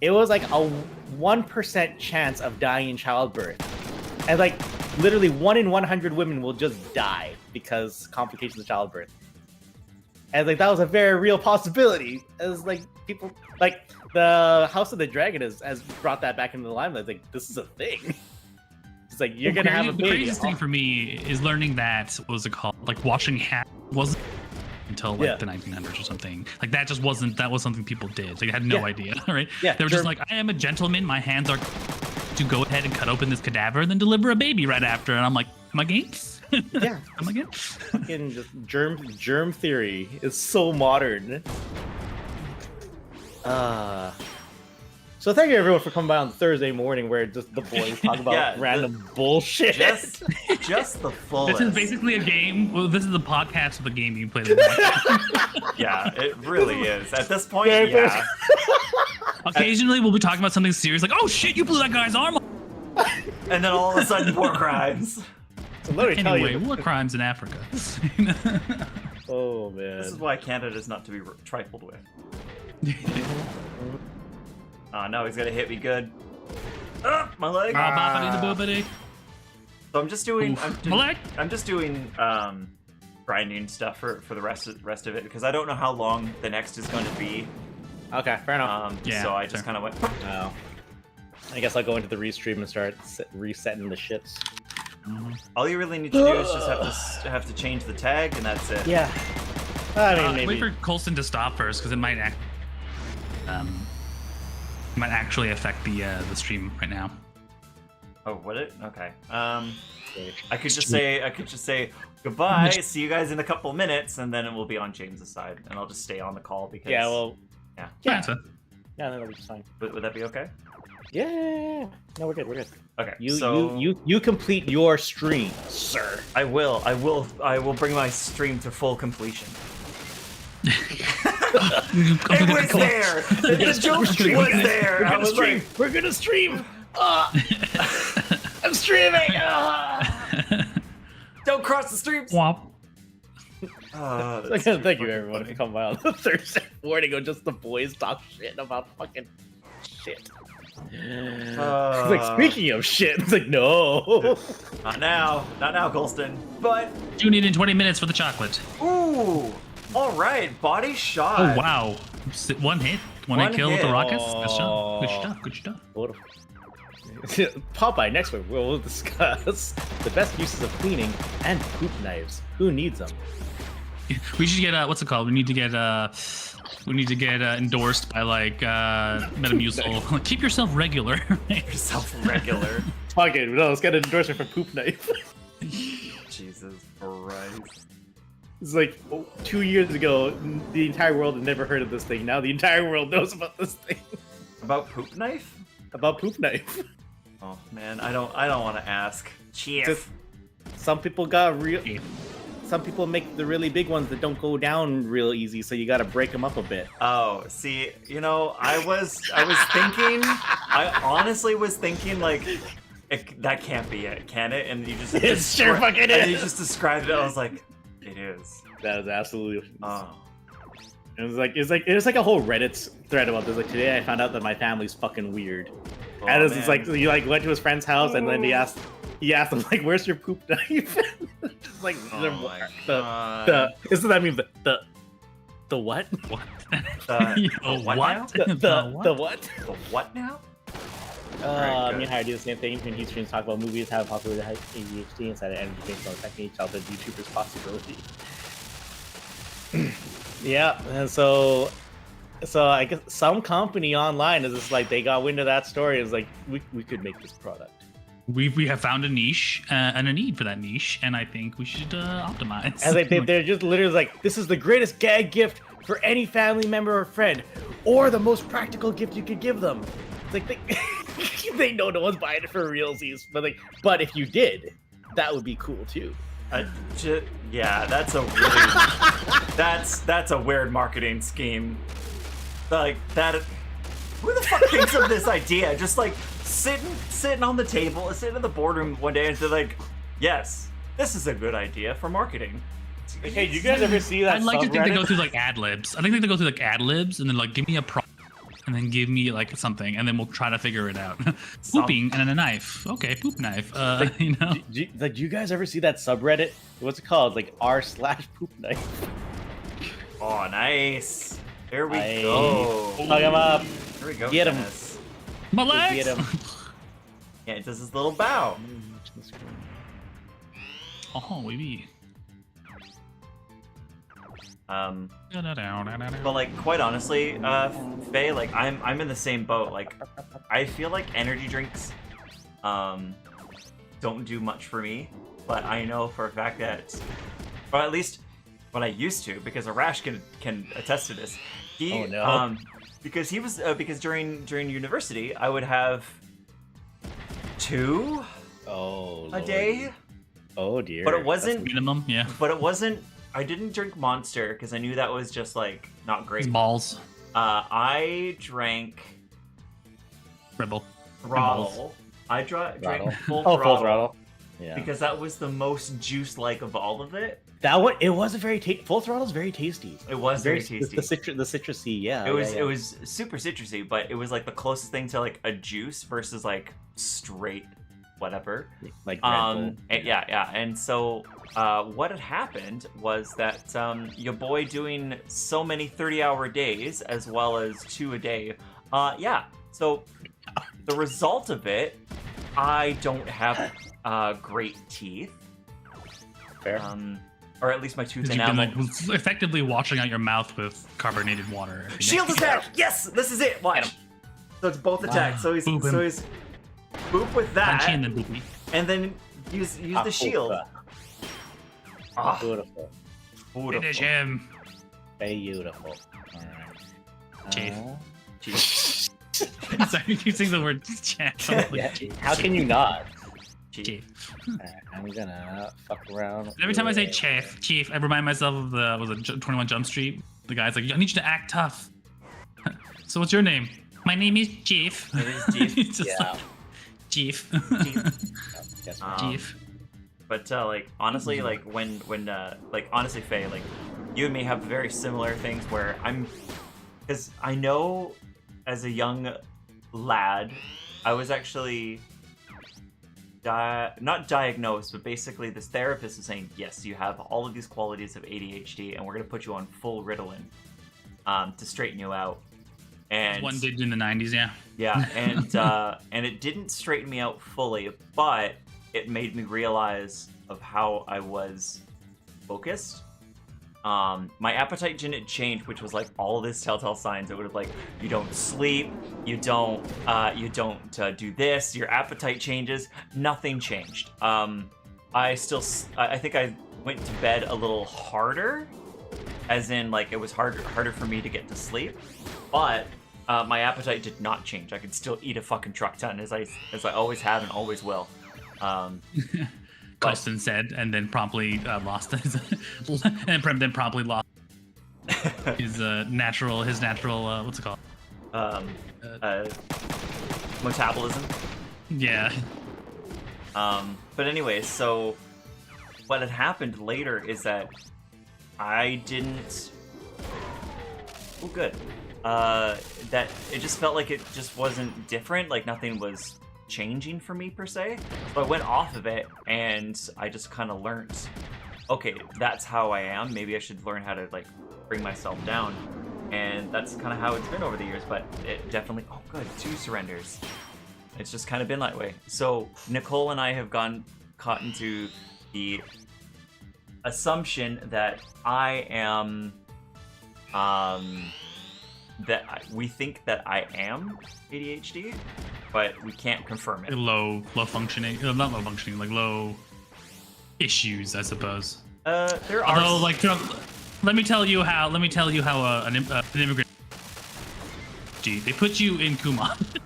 it was like a 1% chance of dying in childbirth. And like literally 1 in 100 women will just die because complications of childbirth. And like that was a very real possibility. As like people like the House of the Dragon has brought that back into the limelight. Like this is a thing. It's like you're gonna have a The baby. craziest thing for me is learning that what was it called? Like washing hat wasn't until like the 1900s or something. Like that just wasn't, that was something people did. Like, they had no idea, right? Yeah, they were just like, I am a gentleman. My hands are to go ahead and cut open this cadaver and then deliver a baby right after. And I'm like, am I game? Yeah. Am I game? Fucking just germ theory is so modern. So thank you everyone for coming by on Thursday morning where just the boys talk about random bullshit. Just the fullest. This is basically a game. Well, this is the podcast of the game you can play. Yeah, it really is. At this point, yeah. Occasionally, we'll be talking about something serious, like, "Oh shit, you blew that guy's arm!" And then all of a sudden, war crimes. So let me tell Anyway, you. war crimes in Africa. Oh man. This is why Canada is not to be trifled with. Oh no, he's gonna hit me good. My leg. So I'm just doing. I'm just doing grinding stuff for the rest of it because I don't know how long the next is going to be. Okay, fair enough. So I just kind of went. Oh. I guess I'll go into the restream and start resetting the shits. All you really need to do is just have to change the tag, and that's it. Yeah. I mean, maybe. Wait for Colston to stop first because it might actually affect the stream right now. Oh, would it? Okay. I could just say goodbye. See you guys in a couple minutes, and then it will be on James's side, and I'll just stay on the call because. Yeah. Well. Yeah. Yeah. That'll be fine. Would that be okay? Yeah. No, we're good. We're good. Okay. You complete your stream, sir. I will bring my stream to full completion. It was there. The joke was there. I was like, we're gonna stream. I'm streaming. Don't cross the streams. Womp. Thank you everyone for coming by on the Thursday morning. Go just the boys talk shit about fucking shit. It's like speaking of shit, it's like no. Not now, Colston. But tune in 20 minutes for the chocolate. Ooh. All right, body shot. Oh wow, one hit kill with the rockets. Good stuff. Popeye, next week we'll discuss the best uses of cleaning and poop knives. Who needs them? We should get what's it called? We need to get endorsed by like Metamucil. Keep yourself regular. Yourself regular. Fuck it, no, let's get an endorsement for poop knife. Jesus Christ. It's like 2 years ago, the entire world had never heard of this thing. Now the entire world knows about this thing. About poop knife? About poop knife. Oh man, I don't want to ask. Chief. Some people got real. Some people make the really big ones that don't go down real easy, so you got to break them up a bit. Oh, see, I was thinking. I honestly was thinking like. That can't be it, can it? And you just it's sure fucking is. And you just described it. I was like, it is. That is absolutely. Oh. It was like a whole Reddit thread about this. Like today, I found out that my family's fucking weird. Oh, and it's like he like went to his friend's house and then he asked him like, "Where's your poop knife?" Just like the isn't that mean the what? What? What now? The what? The what now? Me and Harry do the same thing. When streams talk about movies, how popular the ADHD inside of energy based on affecting childhood YouTubers' possibility. Yeah, and so I guess some company online is just like they got wind of that story. It's like we could make this product. We have found a niche and a need for that niche, and I think we should optimize. And they're just literally like, this is the greatest gag gift for any family member or friend, or the most practical gift you could give them. It's like they know no one's buying it for realsies, but if you did, that would be cool too. Yeah, that's a really that's a weird marketing scheme. Like that. Who the fuck thinks of this idea? Just like sitting on the table, sitting in the boardroom one day, and they're like, "Yes, this is a good idea for marketing." Hey, do you guys ever see that? I'd like to think they go through like ad libs. I think they go through like ad libs and then like give me a prompt and then give me like something and then we'll try to figure it out. Pooping and then a knife. Okay, poop knife. You know. Do you guys ever see that subreddit? What's it called? Like r/poop knife. Oh, nice. There we go. Hug him up. There we go. Get him. My legs. Get him. Yeah, it does this little bow. Oh, maybe. But like, quite honestly, Faye, like I'm in the same boat. Like, I feel like energy drinks, don't do much for me. But I know for a fact that, or at least what I used to, because Arash can attest to this. He, because he was because during university I would have 2 a day. Oh dear. But it wasn't minimum, yeah. But it wasn't. I didn't drink Monster because I knew that was just like not great. Balls. I drank Rebel. Throttle. I drank full Full throttle. throttle. Yeah. Because that was the most juice-like of all of it. That one, it was a very full throttle is very tasty. It was very tasty. The citrusy, yeah. It was super citrusy, but it was like the closest thing to like a juice versus like straight whatever. Like Red Bull. Yeah. And so what had happened was that your boy doing so many 30-hour days as well as 2 a day. So the result of it, I don't have great teeth. Fair. Or at least my tooth You've been enamel. like, effectively washing out your mouth with carbonated water. Shield attack! Yes! This is it! Watch. So it's both attacks. So he's boop with that. Punchy and then boopy. And then use the shield. Beautiful. Finish him. Beautiful. Alright. Chief. Sorry, you keep saying the word chat. How can you not? Chief. Alright, I'm gonna fuck around. Every time I say Chief, I remind myself of the 21 Jump Street. The guy's like, I need you to act tough. So what's your name? My name is Chief. It is Chief. It's just Yeah. like, Chief. Chief. But like honestly, like when like honestly, Faye, like you and me have very similar things where because I know as a young lad, I was actually not diagnosed, but basically this therapist is saying, yes, you have all of these qualities of ADHD, and we're gonna put you on full Ritalin to straighten you out. And One did in the 90s, yeah. Yeah, and it didn't straighten me out fully, but it made me realize of how I was focused. My appetite didn't change, which was like all of these telltale signs. It would have like, you don't sleep, you don't do this, your appetite changes. Nothing changed. I think I went to bed a little harder, as in like it was harder for me to get to sleep, but my appetite did not change. I could still eat a fucking truck ton as I always have and always will. Colston said, and then promptly lost his, and then promptly lost his natural what's it called? Metabolism. Yeah. But anyways, so what had happened later is that I didn't. Oh, good. That it just felt like it just wasn't different. Like nothing was changing for me per se. So I went off of it and I just kind of learned, okay, that's how I am. Maybe I should learn how to like bring myself down. And that's kind of how it's been over the years. But it definitely, oh good, 2 surrenders. It's just kind of been that way. So Nicole and I have caught into the assumption that I am, we think that I am ADHD, but we can't confirm it. Low functioning, not low functioning, like low issues, I suppose. There are. Although, like, let me tell you how an immigrant. They put you in Kumon.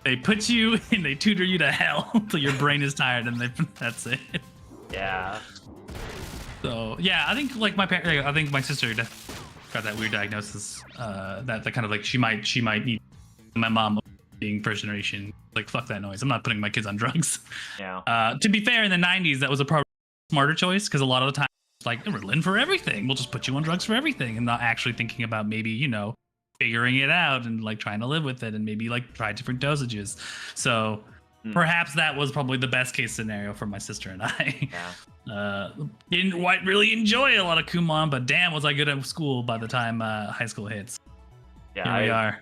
They put you and they tutor you to hell until your brain is tired, and that's it. Yeah. So yeah, I think like I think my sister got that weird diagnosis. That kind of like she might need. My mom, being first generation, like fuck that noise. I'm not putting my kids on drugs. Yeah. To be fair, in the 90s, that was a probably smarter choice because a lot of the time, it's like Ritalin for everything. We'll just put you on drugs for everything, and not actually thinking about maybe figuring it out and like trying to live with it and maybe like try different dosages. So perhaps that was probably the best case scenario for my sister and I. Yeah. Didn't quite really enjoy a lot of Kumon, but damn was I good at school by the time high school hits. Yeah, Here we are.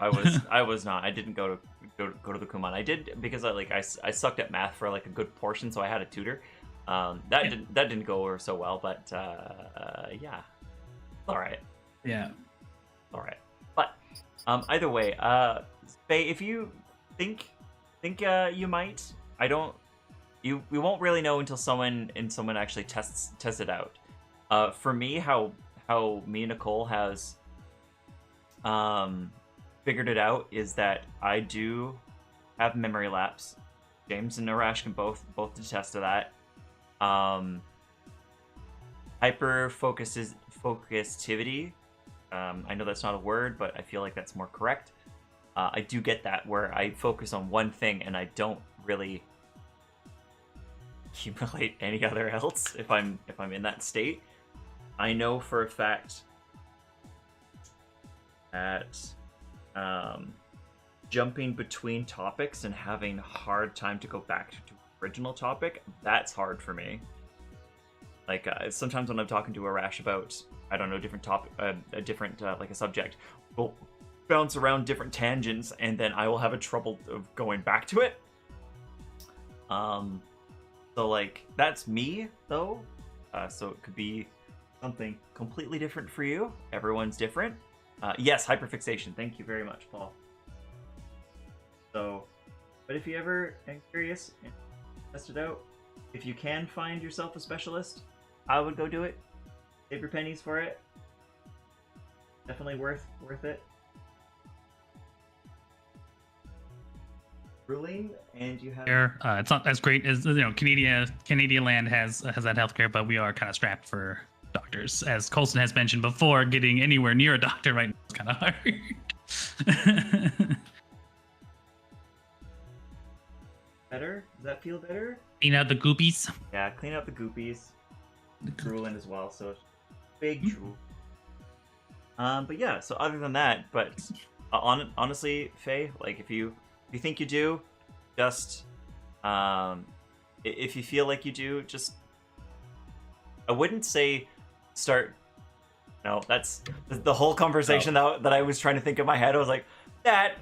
I was not. I didn't go to the Kumon. I did because I sucked at math for like a good portion, so I had a tutor. That didn't go over so well, but yeah. All right. Yeah. All right. But either way, Faye, if you think you might, we won't really know until someone actually tests it out. For me, how me and Nicole has figured it out is that I do have memory lapse. James and Arash can both attest to that. Hyper focusivity. I know that's not a word, but I feel like that's more correct. I do get that where I focus on one thing and I don't really accumulate any other else if I'm in that state. I know for a fact that jumping between topics and having a hard time to go back to the original topic, that's hard for me. Like sometimes when I'm talking to Arash about, I don't know, different topic, a different like a subject, we'll bounce around different tangents, and then I will have a trouble of going back to it. So like that's me though. So it could be something completely different for you. Everyone's different. Yes, hyperfixation. Thank you very much, Paul. So, but if you ever are curious and test it out, if you can find yourself a specialist, I would go do it. Save your pennies for it. Definitely worth it. Ruling, and you have. It's not as great as Canadian land has that healthcare, but we are kind of strapped for doctors. As Colston has mentioned before, getting anywhere near a doctor right now is kind of hard. Better? Does that feel better? Clean out the goopies. Yeah, clean out the goopies. The drooling as well, so big drool. But yeah, so other than that, but honestly, Faye, like if you think you do, just if you feel like you do, just I wouldn't say start. No, that's the whole conversation that I was trying to think in my head. I was like, that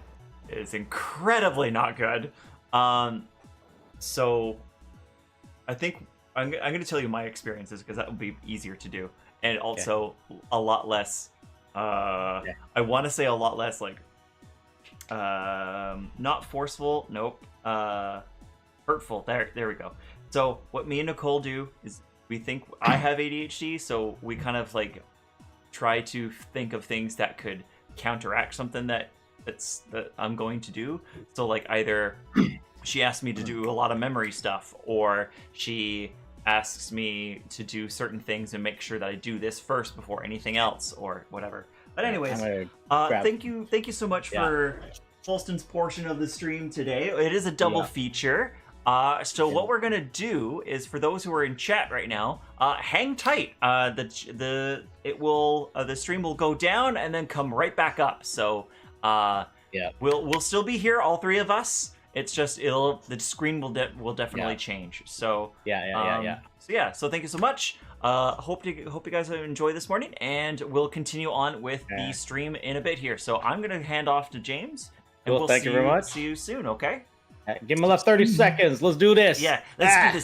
is incredibly not good. So I think I'm going to tell you my experiences because that would be easier to do, and also a lot less. I want to say a lot less like. Not forceful. Nope. Hurtful. There we go. So what me and Nicole do is we think I have ADHD, so we kind of like try to think of things that could counteract something that I'm going to do. So like either she asks me to do a lot of memory stuff, or she asks me to do certain things and make sure that I do this first before anything else or whatever. But anyways, thank you so much for Colston's portion of the stream today. It is a double feature. So what we're gonna do is, for those who are in chat right now, hang tight. The stream will go down and then come right back up. So we'll still be here, all three of us. It's just the screen will definitely change. So So thank you so much. Hope you guys enjoy this morning, and we'll continue on with the stream in a bit here. So I'm gonna hand off to James, and we'll thank you very much. See you soon. Okay. Give him left 30 seconds. Let's do this. Yeah, let's do